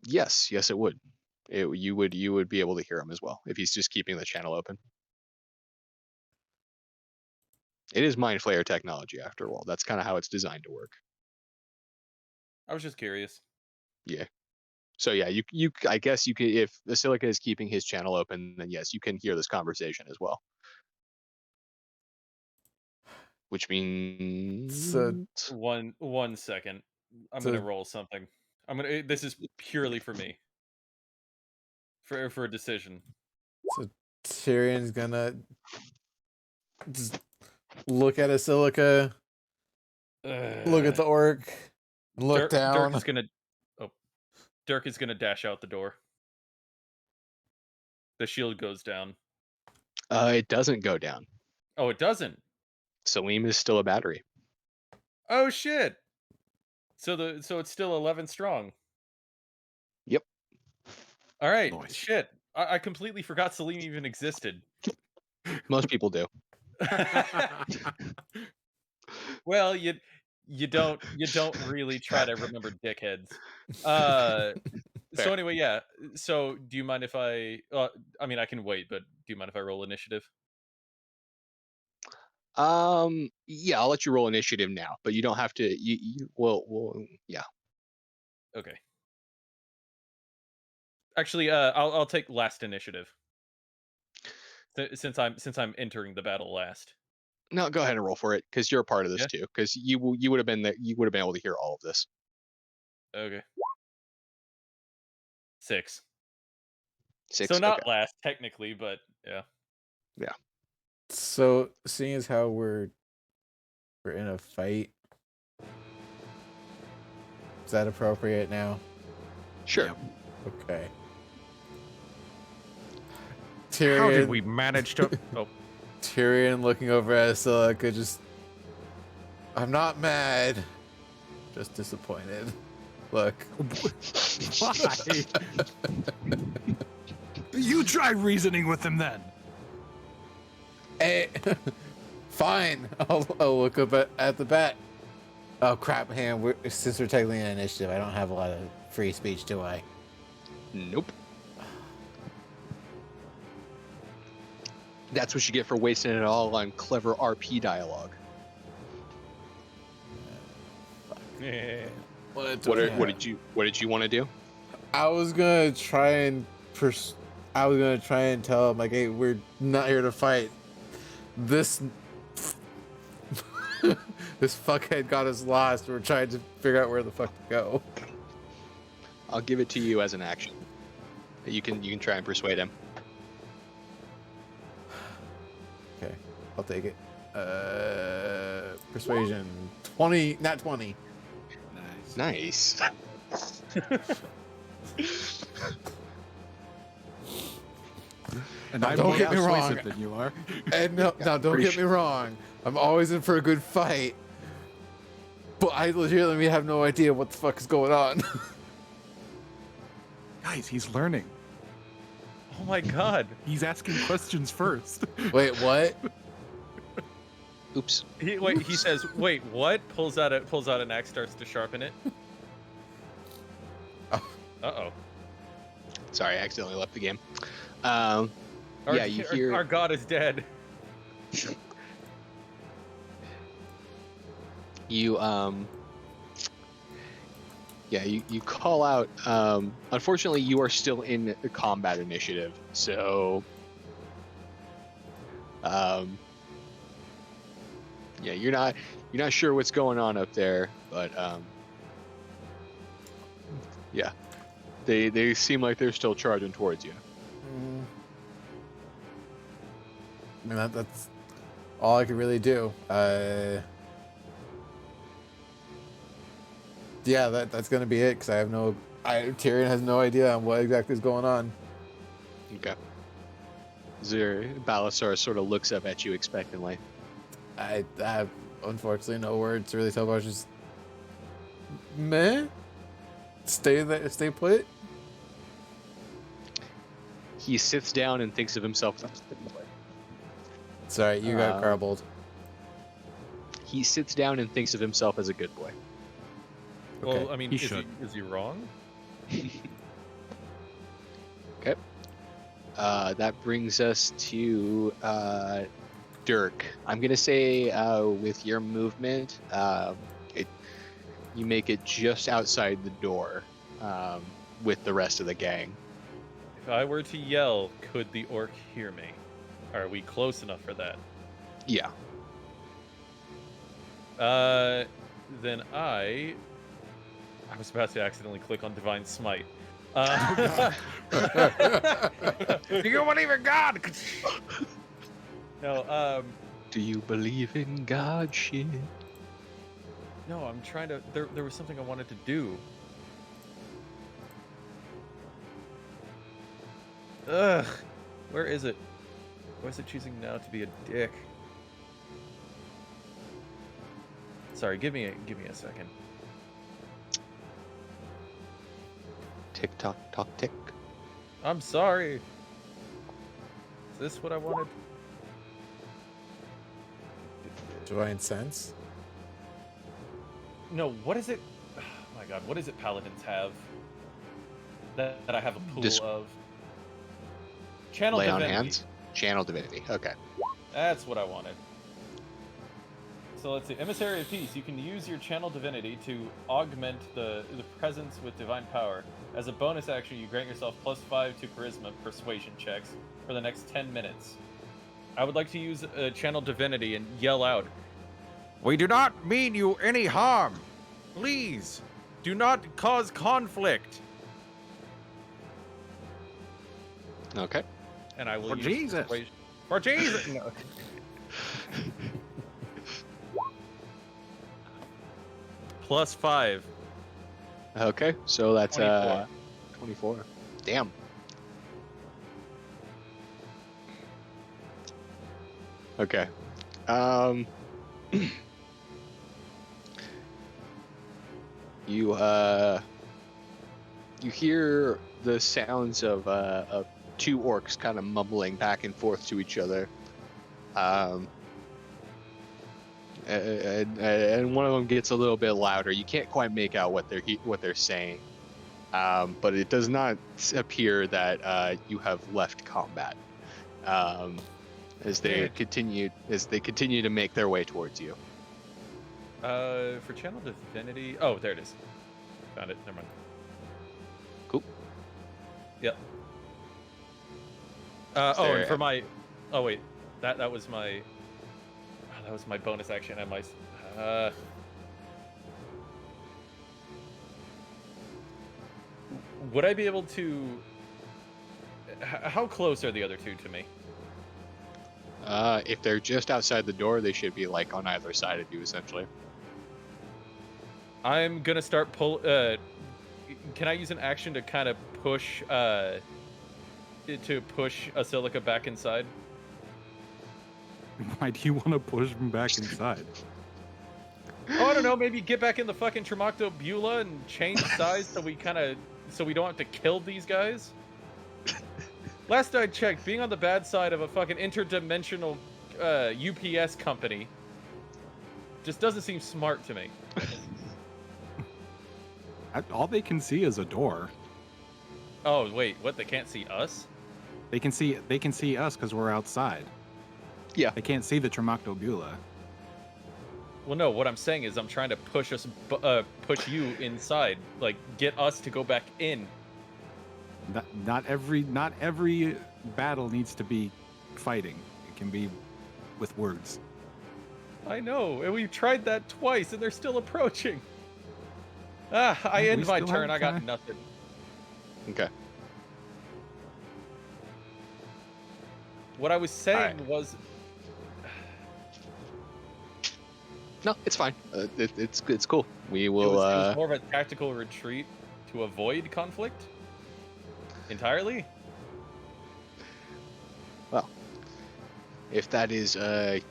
Yes, it would. You would be able to hear him as well if he's just keeping the channel open. It is Mind Flayer technology, after all. That's kind of how it's designed to work. I was just curious. Yeah. So yeah, you I guess you could, if Basilica is keeping his channel open, then yes, you can hear this conversation as well. Which means One second. I'm So- gonna roll something. This is purely for me. For a decision. So Tyrion's gonna just look at Basilica, look at the orc, look down. Dirk is gonna dash out the door. The shield goes down. it doesn't go down. Oh, it doesn't. Salim is still a battery. Oh shit. So it's still 11 strong. Yep. All right. Nice. Shit. I completely forgot Salim even existed. Most people do. Well, you don't really try to remember dickheads. So Fair. anyway, yeah. So do you mind if I I can wait, but do you mind if I roll initiative? Yeah, I'll let you roll initiative now, but you don't have to. Yeah. Okay. Actually, I'll take last initiative. Since I'm entering the battle last. No, go ahead and roll for it because you're a part of this too. Because you would have been able to hear all of this. Okay. 6. 6. So not okay. last technically, but yeah. Yeah. So seeing as how we're in a fight, is that appropriate now? Sure. Yep. Okay. How did Tyrion, we manage to? Oh, Tyrion looking over at Basilica, just, I'm not mad, just disappointed. Look. why? You try reasoning with him then. Hey, fine. I'll look up at the bat. Oh crap, since we're technically in initiative, I don't have a lot of free speech, do I? Nope. That's what you get for wasting it all on clever RP dialogue. What did you want to do? I was gonna try and tell him, like, hey, we're not here to fight. This this fuckhead got us lost. We're trying to figure out where the fuck to go. I'll give it to you as an action. You can try and persuade him. Okay, I'll take it. Persuasion 20, not 20. Nice. And Now, I'm don't more get me wrong. persuasive than you are. And no, don't pretty get me wrong. I'm always in for a good fight. But I legitimately have no idea what the fuck is going on. Guys, he's learning. Oh my god. He's asking questions first. Wait, what? Oops. He says, "Wait, what?" Pulls out an axe, starts to sharpen it. Oh. Uh-oh. Sorry, I accidentally left the game. Our you hear our god is dead. you you call out. Unfortunately, you are still in the combat initiative, so you're not sure what's going on up there, but they seem like they're still charging towards you. I mean, that's all I could really do. Yeah, that's gonna be it, because Tyrion has no idea on what exactly is going on. Okay. Balasar sort of looks up at you expectantly. I have, unfortunately, no words to really tell about. Just meh. Stay there. Stay put. He sits down and thinks of himself as a good boy. Sorry, you got garbled. He sits down and thinks of himself as a good boy. Okay. Well, I mean, He is should. is he wrong? Okay. That brings us to Dirk. I'm gonna say with your movement, you make it just outside the door with the rest of the gang. If I were to yell, could the orc hear me? Are we close enough for that? Yeah. Then I was about to accidentally click on Divine Smite. Do you believe in God? No, Do you believe in God? Shit. no, I'm trying to. There was something I wanted to do. Ugh, where is it? Why is it choosing now to be a dick? Sorry, give me a second. Tick tock tock tick. I'm sorry. Is this what I wanted? Divine sense. No, what is it? Oh my god, what is it paladins have? That I have a pool of? Channel Lay on Divinity. hands. Channel divinity. Okay. That's what I wanted. So let's see. Emissary of Peace. You can use your Channel Divinity to augment the presence with divine power. As a bonus action, you grant yourself +5 to Charisma Persuasion checks for the next 10 minutes. I would like to use Channel Divinity and yell out, "We do not mean you any harm. Please, do not cause conflict." Okay. And I will For use Jesus. Persuasion. For Jesus! No. +5. Okay. So that's 24. 24. Damn. Okay. You hear the sounds of two orcs kind of mumbling back and forth to each other. And one of them gets a little bit louder. You can't quite make out what they're saying, but it does not appear that you have left combat as they continue to make their way towards you. For Channel Divinity... Oh, there it is. Found it. Never mind. Cool. Yep. there- and for my... Oh, wait. That was my... that was my bonus action and my... Would I be able to... How close are the other two to me? If they're just outside the door, they should be like on either side of you, essentially. I'm gonna start pull... can I use an action to kind of push... to push Asilica back inside? Why do you want to push him back inside? Oh, I don't know. Maybe get back in the fucking Tremoctobula and change size so we don't have to kill these guys. Last I checked, being on the bad side of a fucking interdimensional UPS company just doesn't seem smart to me. All they can see is a door. Oh wait, what? They can't see us? They can see us because we're outside. Yeah. They can't see the Tremoctobula. Well, no. What I'm saying is, I'm trying to push push you inside, like get us to go back in. Not every battle needs to be fighting. It can be with words. I know, and we've tried that twice, and they're still approaching. I We end my still turn. have I got time. nothing. Okay. What I was saying Alright. was, No, it's fine. It's cool. We it will. was more of a tactical retreat to avoid conflict entirely. Well, if that is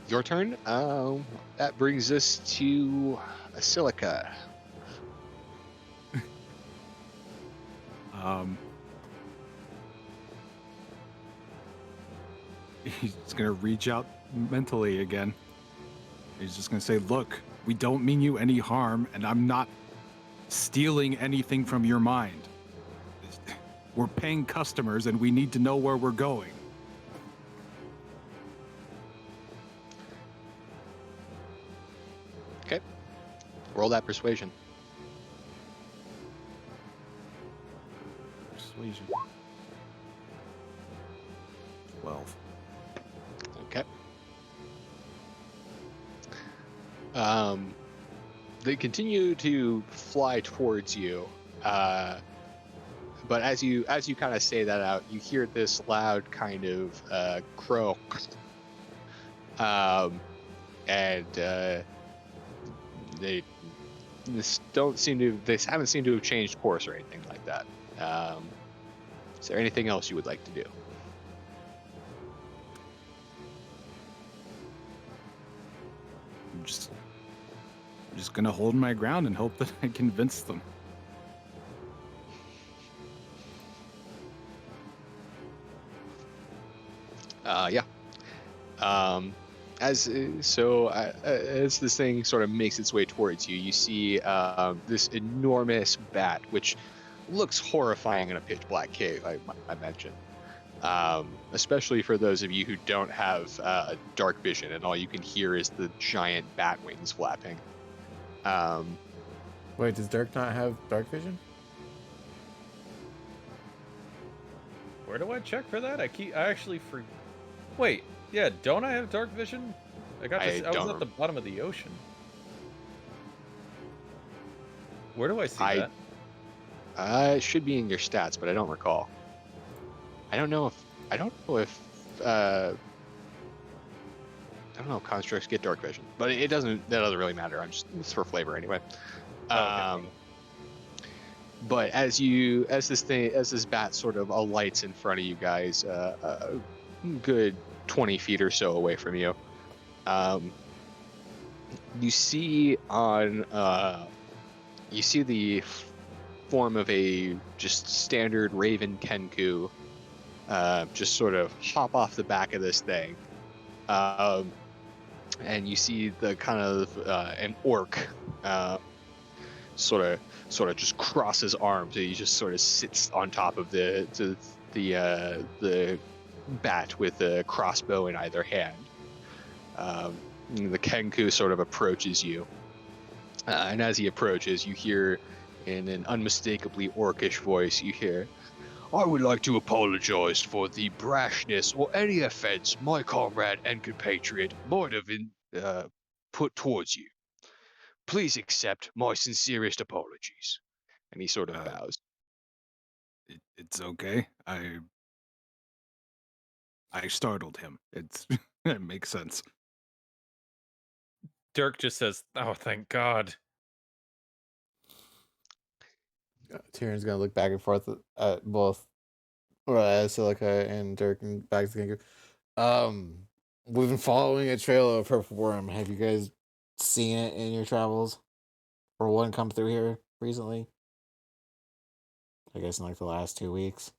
your turn, that brings us to Asilica. He's gonna reach out mentally again. He's just gonna say, "Look, we don't mean you any harm, and I'm not stealing anything from your mind. We're paying customers, and we need to know where we're going." Okay. Roll that persuasion. Persuasion. 12. Okay. They continue to fly towards you, but as you kind of say that out, you hear this loud kind of croak, and they haven't seemed to have changed course or anything like that. Is there anything else you would like to do? I'm just gonna hold my ground and hope that I convince them. Yeah. As this thing sort of makes its way towards you, you see this enormous bat, which looks horrifying in a pitch black cave. I mentioned, especially for those of you who don't have dark vision, and all you can hear is the giant bat wings flapping. Wait, does Dirk not have dark vision? Where do I check for that? I actually Wait, yeah, don't I have dark vision? I was at the bottom of the ocean. Where do I see that? It should be in your stats, but I don't recall. I don't know if constructs get dark vision, but that doesn't really matter. It's for flavor anyway. Okay. But as this bat sort of alights in front of you guys, a good 20 feet or so away from you, you see the form of a just standard raven kenku just sort of hop off the back of this thing, and you see the kind of an orc sort of just crosses arms, and he just sort of sits on top of the bat with a crossbow in either hand. The kenku sort of approaches you, and as he approaches, you hear in an unmistakably orcish voice, you hear, "I would like to apologize for the brashness or any offense my comrade and compatriot might have put towards you. Please accept my sincerest apologies." And he sort of bows. It's okay. I startled him. It makes sense. Dirk just says, "Oh, thank God." Tyrion's gonna look back and forth at both Silica and Dirk and back to Genku. We've been following a trail of purple worm. Have you guys seen it in your travels? Or one come through here recently? I guess in like the last 2 weeks.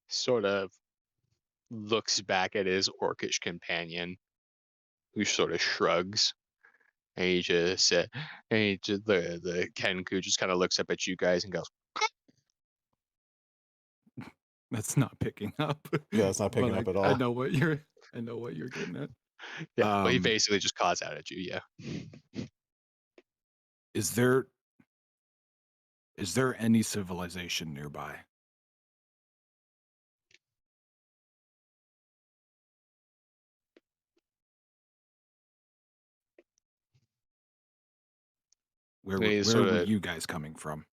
Sort of looks back at his orcish companion, who sort of shrugs. And he just the Kenku just kind of looks up at you guys and goes, That's not picking up. Yeah, it's not picking But up at all. I know what you're getting at. yeah, but he basically just calls out at you. Yeah. Is there any civilization nearby? Where were you guys coming from?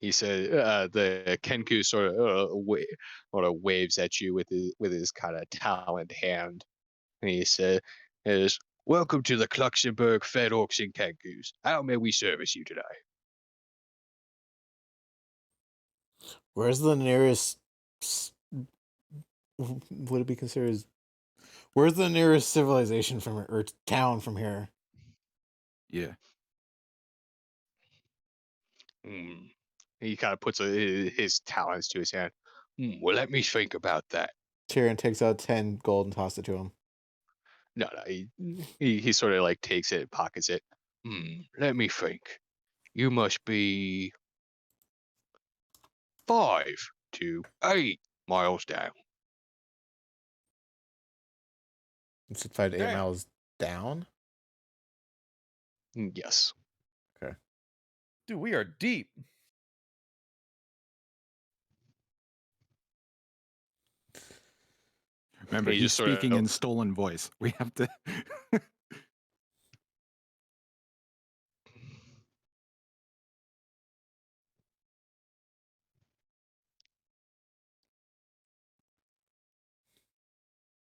He said, the Kenku sort of waves at you with his kind of taloned hand, and he said, "Welcome to the Kluxenberg Fed Orcs and Kenkus. How may we service you today?" Where's the nearest? Would it be considered? Where's the nearest civilization from or town from here? Yeah. He kind of puts his talons to his hand. Well, let me think about that. Tyrion takes out 10 gold and tosses it to him. No, he sort of like takes it, pockets it. Let me think. You must be 5 to 8 miles down. It's 5 to 8 Damn. miles down. Yes. Dude, we are deep. Remember, He he's just sort of- speaking in stolen voice. We have to.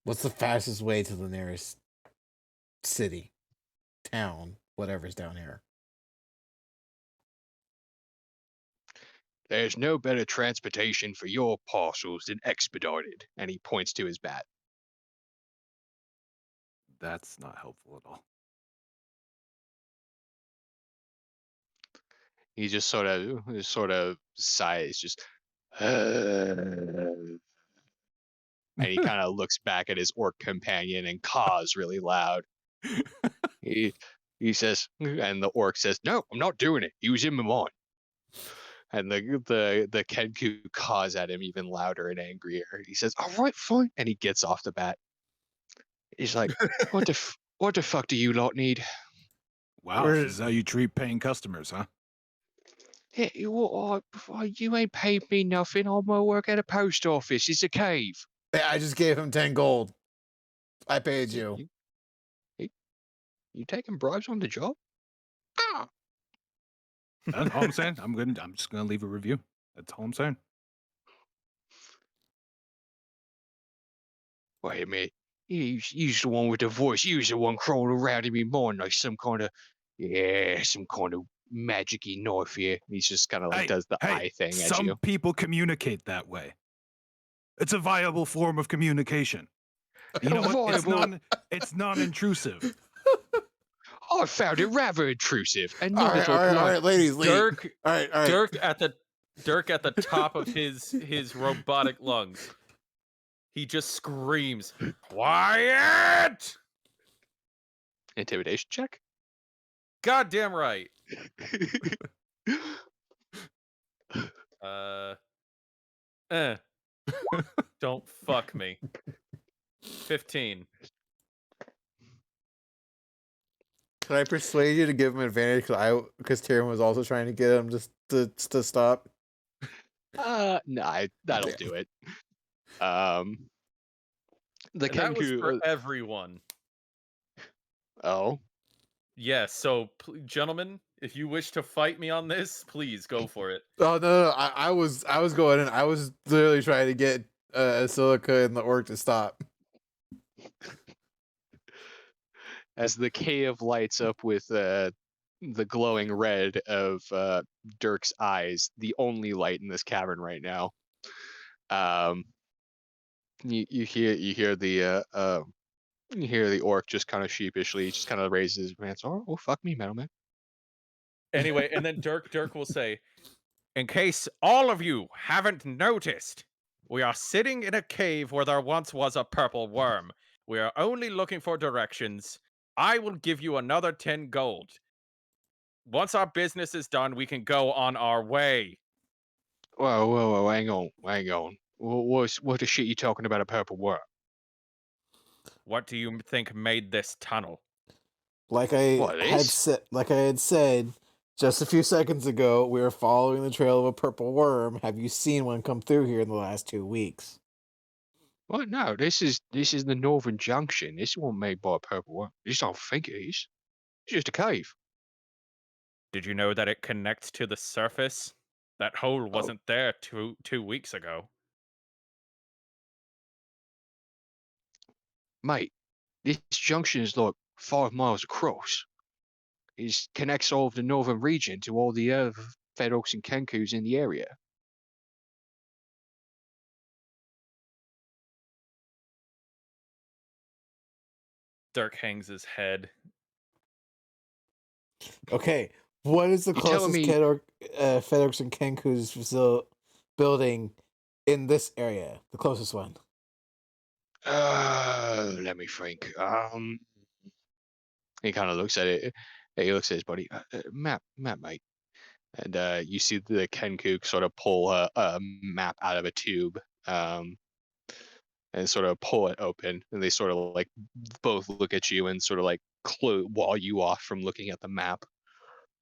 What's the fastest way to the nearest city, town, whatever's down here? There's no better transportation for your parcels than expedited. And he points to his bat. That's not helpful at all. He just sort of sighs, just, and he kind of looks back at his orc companion and caws really loud. He says, and the orc says, "No, I'm not doing it. He was in my mind." And the Kenku caws at him even louder and angrier. He says, "All right, fine," and he gets off the bat. He's like, "What the fuck do you lot need?" Wow, Where- this is how you treat paying customers, huh? Yeah, you ain't paid me nothing. I'm gonna work at a post office. It's a cave. Yeah, I just gave him 10 gold. I paid you. You taking bribes on the job? Ah. That's all I'm saying. I'm just gonna leave a review. That's all I'm saying. Wait a minute. You's the one with the voice. You's the one crawling around in me mind like some kind of magic-y knife here. He's just kind of like does the eye thing at some you. people communicate that way. It's a viable form of communication. You know what? It's non-intrusive. I found it rather intrusive and All not right, at all all right, all polite. right, ladies. Dirk, All right, all right. Dirk at the top of his robotic lungs. He just screams, "Quiet!" Intimidation check. Goddamn right. Don't fuck me. 15. Can I persuade you to give him advantage because Tyrion was also trying to get him just to stop? No, that'll do it. The And that was Kenku. for everyone. Oh, Yes, so gentlemen, if you wish to fight me on this, please go for it. Oh no! I was going in. I was literally trying to get Silica and the orc to stop. as the cave lights up with the glowing red of Dirk's eyes, the only light in this cavern right now. You hear the orc just kind of sheepishly just kind of raises his hands. Oh, fuck me, metal man. Anyway, and then Dirk will say, "In case all of you haven't noticed, we are sitting in a cave where there once was a purple worm. We are only looking for directions. I will give you another 10 gold. Once our business is done, we can go on our way." Whoa, hang on. What the shit you talking about a purple worm? What do you think made this tunnel? Like I What, this? had said just a few seconds ago, we were following the trail of a purple worm. Have you seen one come through here in the last 2 weeks? What? No, this is the Northern Junction. This wasn't made by a purple worm. I just don't think it is. It's just a cave. Did you know that it connects to the surface? That hole wasn't there 2 weeks ago. Mate, this junction is like 5 miles across. It connects all of the northern region to all the other Fedox and Kenkus in the area. Dirk hangs his head. Okay, what is the You telling closest me- FedEx and Kenku's building in this area? The closest one. Let me think. He kind of looks at it. He looks at his buddy. Map, mate. And you see the Kenku sort of pull a map out of a tube, and sort of pull it open, and they sort of like both look at you and sort of like wall you off from looking at the map.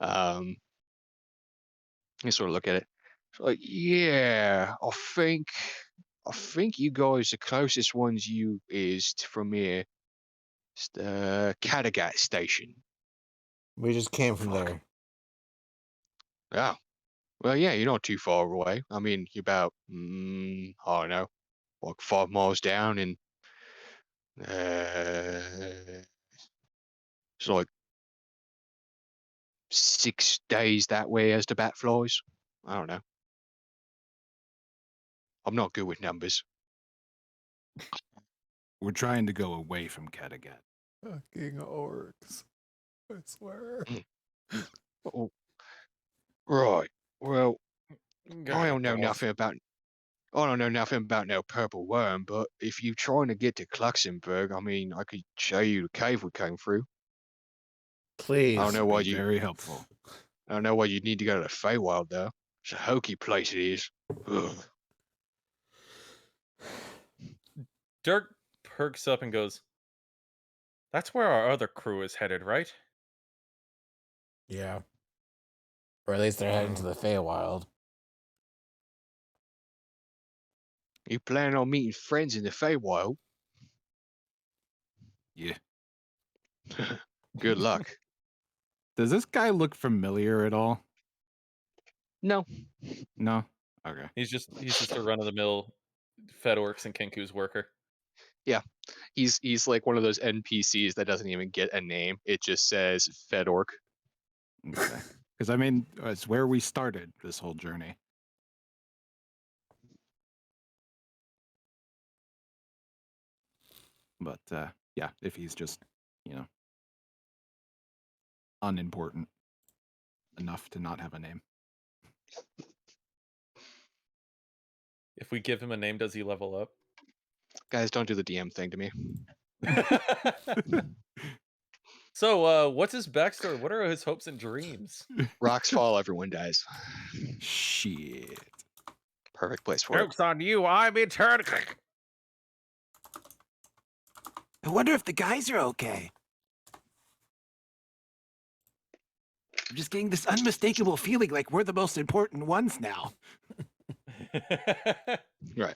You sort of look at it. It's like, yeah, I think you guys, the closest ones you is from here. It's the Kattegat station. We just came from Fuck. there. Yeah. Well, yeah, you're not too far away. I mean, you're about, I don't know, like 5 miles down, and it's like 6 days that way as the bat flies. I don't know. I'm not good with numbers. We're trying to go away from Kattegat. Fucking orcs. I swear. Oh, right. Well, God, I don't know balls. nothing about. I don't know nothing about no purple worm, but if you're trying to get to Kluxenberg, I mean, I could show you the cave we came through. Please. I don't know why Be you. very helpful. I don't know why you need to go to the Feywild though. It's a hokey place it is. Ugh. Dirk perks up and goes, "That's where our other crew is headed, right?" Yeah. Or at least they're heading to the Feywild. You planning on meeting friends in the Feywild? Yeah. Good luck. Does this guy look familiar at all? No. No. Okay. He's just a run of the mill Fed Orcs and Kenku's worker. He's like one of those NPCs that doesn't even get a name. It just says Fedork. Okay. Because I mean, it's where we started this whole journey. But yeah, if he's just, unimportant enough to not have a name. If we give him a name, does he level up? Guys, don't do the DM thing to me. So, what's his backstory? What are his hopes and dreams? Rocks fall, everyone dies. Shit. Perfect place for it. Joke's on you, I'm eternal. I wonder if the guys are okay. I'm just getting this unmistakable feeling like we're the most important ones now. Right.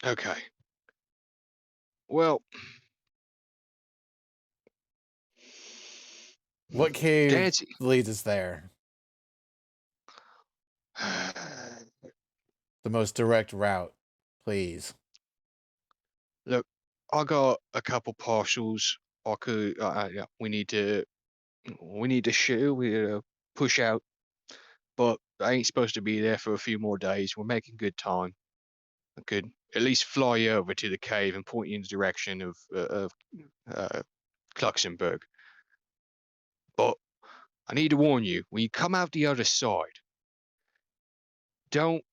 Okay. Well, What cave Dancy. leads us there? The most direct route, please. Look, I got a couple partials. I could. Yeah, we need to shoot. We need to push out. But I ain't supposed to be there for a few more days. We're making good time. I could at least fly you over to the cave and point you in the direction of Kluxenberg. But I need to warn you: when you come out the other side, don't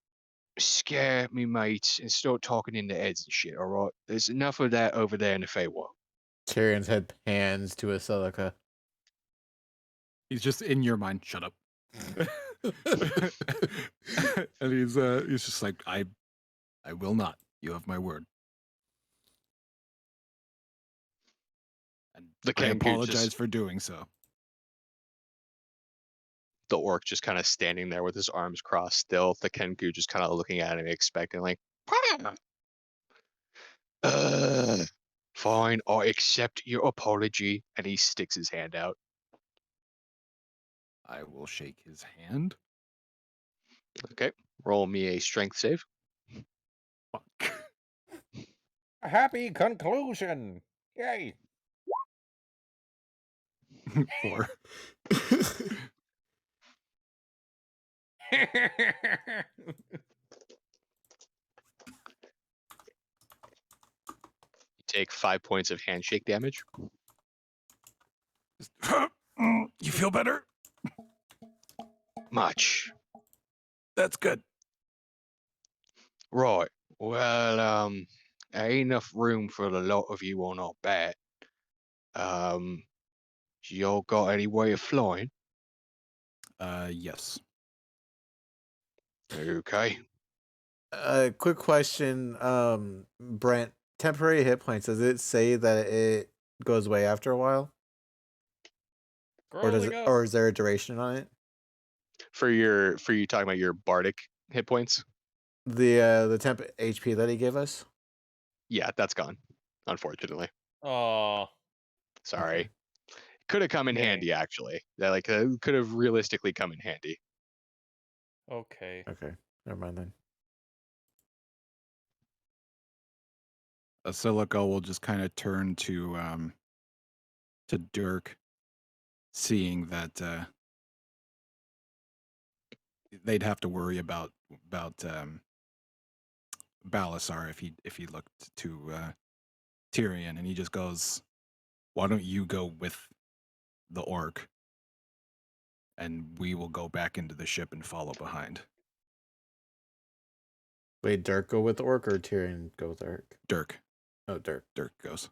scare me mates and start talking in the heads and shit. All right? There's enough of that over there in the Feywild. Tyrion's head pans to Asilica. He's just in your mind. Shut up. And he's just like, I will not. You have my word. And The I Kenku apologize just- for doing so. The orc just kind of standing there with his arms crossed still. The Kenku just kind of looking at him, expecting like, fine, I accept your apology. And he sticks his hand out. I will shake his hand. Okay, roll me a strength save. Fuck. A happy conclusion. Yay. 4. You take 5 points of handshake damage. feel better? Much. That's good. Right. Well, there ain't enough room for the lot of you on our bat. Y'all got any way of flying? Yes. Okay. Quick question, Brent. Temporary hit points. Does it say that it goes away after a while, or does Scrolling it, up. or is there a duration on it? For you talking about your bardic hit points? The temp HP that he gave us. Yeah, that's gone. Unfortunately. Oh, Sorry. Could have come in Dang. handy actually. That could have realistically come in handy. okay. Okay, never mind then. Silico will just kind of turn to Dirk, seeing that they'd have to worry about Balasar if he looked to Tyrion, and he just goes, "Why don't you go with the orc, and we will go back into the ship and follow behind." Wait, Dirk go with the orc or Tyrion go with the orc? Dirk Oh, Dirk. goes.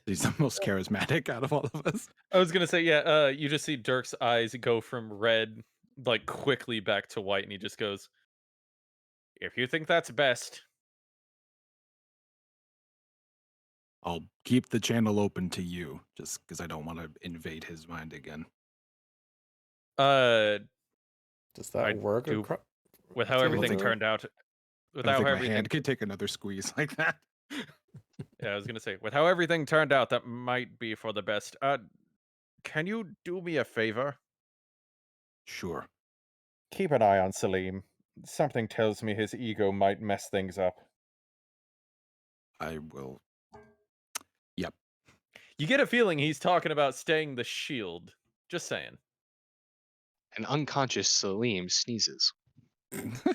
He's the most charismatic out of all of us. I was gonna say, yeah. You just see Dirk's eyes go from red, like quickly back to white, and he just goes, "If you think that's best." I'll keep the channel open to you, just because I don't want to invade his mind again. Does that I work? do- acro- With how Does it everything work? turned out, with I how don't think my everything, hand could take another squeeze like that. yeah, I was gonna say, with how everything turned out, that might be for the best. Can you do me a favor? Sure. Keep an eye on Salim. Something tells me his ego might mess things up. I will. You get a feeling he's talking about staying the shield. Just saying. An unconscious Salim sneezes.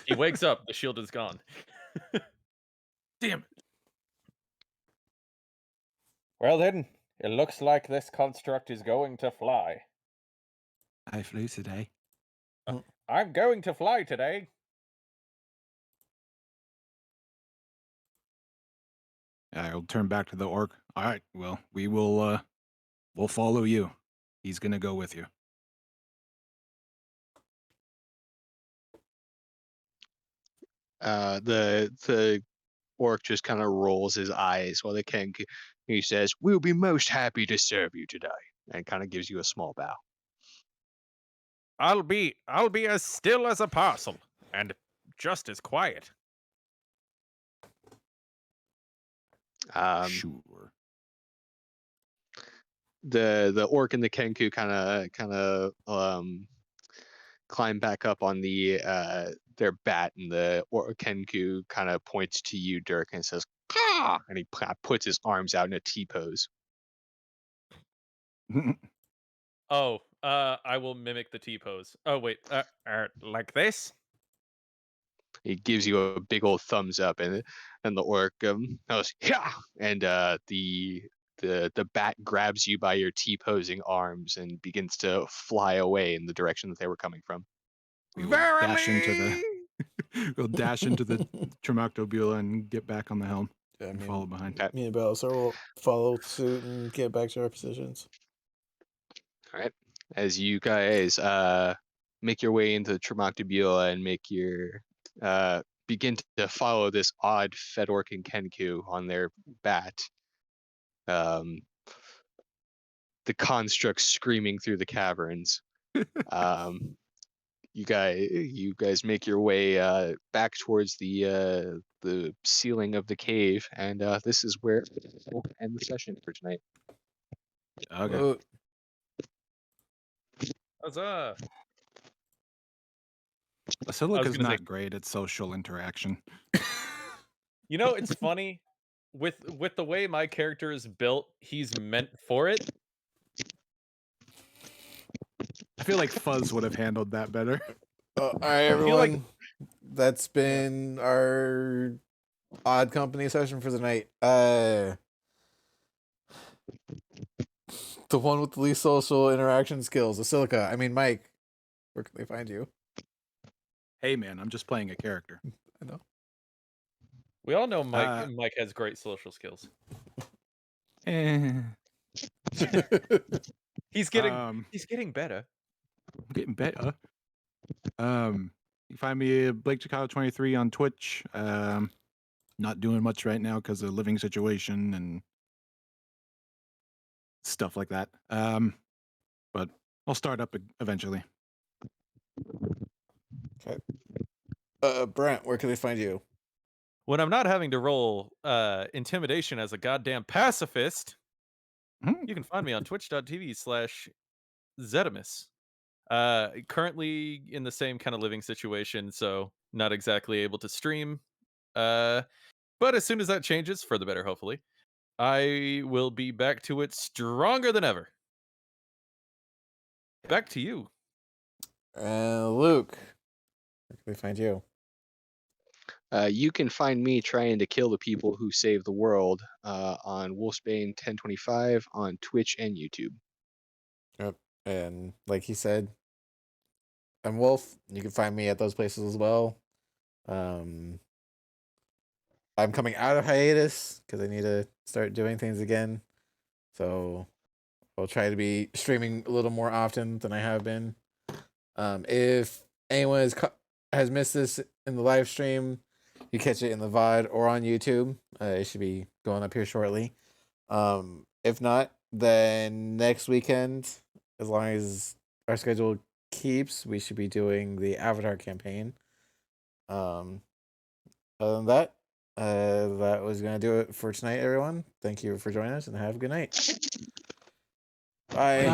He wakes up, the shield is gone. Damn it. Well then, it looks like this construct is going to fly. I flew today. I'm going to fly today. I'll turn back to the orc. All right, well, we'll follow you. He's gonna go with you. The orc just kind of rolls his eyes while the king he says, "We'll be most happy to serve you today," and kind of gives you a small bow. I'll be as still as a parcel and just as quiet. Sure. The orc and the kenku kind of climb back up on their bat, and the kenku kind of points to you, Dirk, and says, "Caw!" and he puts his arms out in a T pose. Oh, I will mimic the T pose. Oh wait, like this? He gives you a big old thumbs up, and the orc goes, "Yeah!" and the bat grabs you by your T-posing arms and begins to fly away in the direction that they were coming from. We will dash into the we'll dash into the Tremactobula and get back on the helm Yeah, and follow behind. Okay. Me and Belisar will follow suit and get back to our positions. All right. As you guys make your way into the Tremactobula and make your begin to follow this odd Fedork and Kenku on their bat, the construct screaming through the caverns. You guys make your way back towards the ceiling of the cave, and this is where we'll end the session for tonight. Okay. Oh, Huzzah! Basilica's gonna say- not great at social interaction. You know, it's funny with the way my character is built. He's meant for it. I feel like Fuzz would have handled that better. all right, feel like- everyone. That's been our odd company session for the night. The one with the least social interaction skills, Basilica. I mean, Mike. Where can they find you? Hey, man, I'm just playing a character. I know. We all know Mike has great social skills. Eh, He's getting better. I'm getting better. You can find me at Blake Chicago 23 on Twitch. Not doing much right now because of living situation and stuff like that. But I'll start up eventually. Okay. Brent, where can they find you? When I'm not having to roll intimidation as a goddamn pacifist, you can find me on twitch.tv/Zetimus. Currently in the same kind of living situation, so not exactly able to stream. But as soon as that changes, for the better, hopefully, I will be back to it stronger than ever. Back to you. Luke, where can they find you? You can find me trying to kill the people who save the world on Wolfsbane 1025 on Twitch and YouTube. Yep. And like he said, I'm Wolf. You can find me at those places as well. I'm coming out of hiatus because I need to start doing things again. So I'll try to be streaming a little more often than I have been. If anyone has missed this in the live stream, you catch it in the VOD or on YouTube. It should be going up here shortly. If not, then next weekend, as long as our schedule keeps, we should be doing the Avatar campaign. Other than that, that was gonna do it for tonight, everyone. Thank you for joining us, and have a good night. Bye.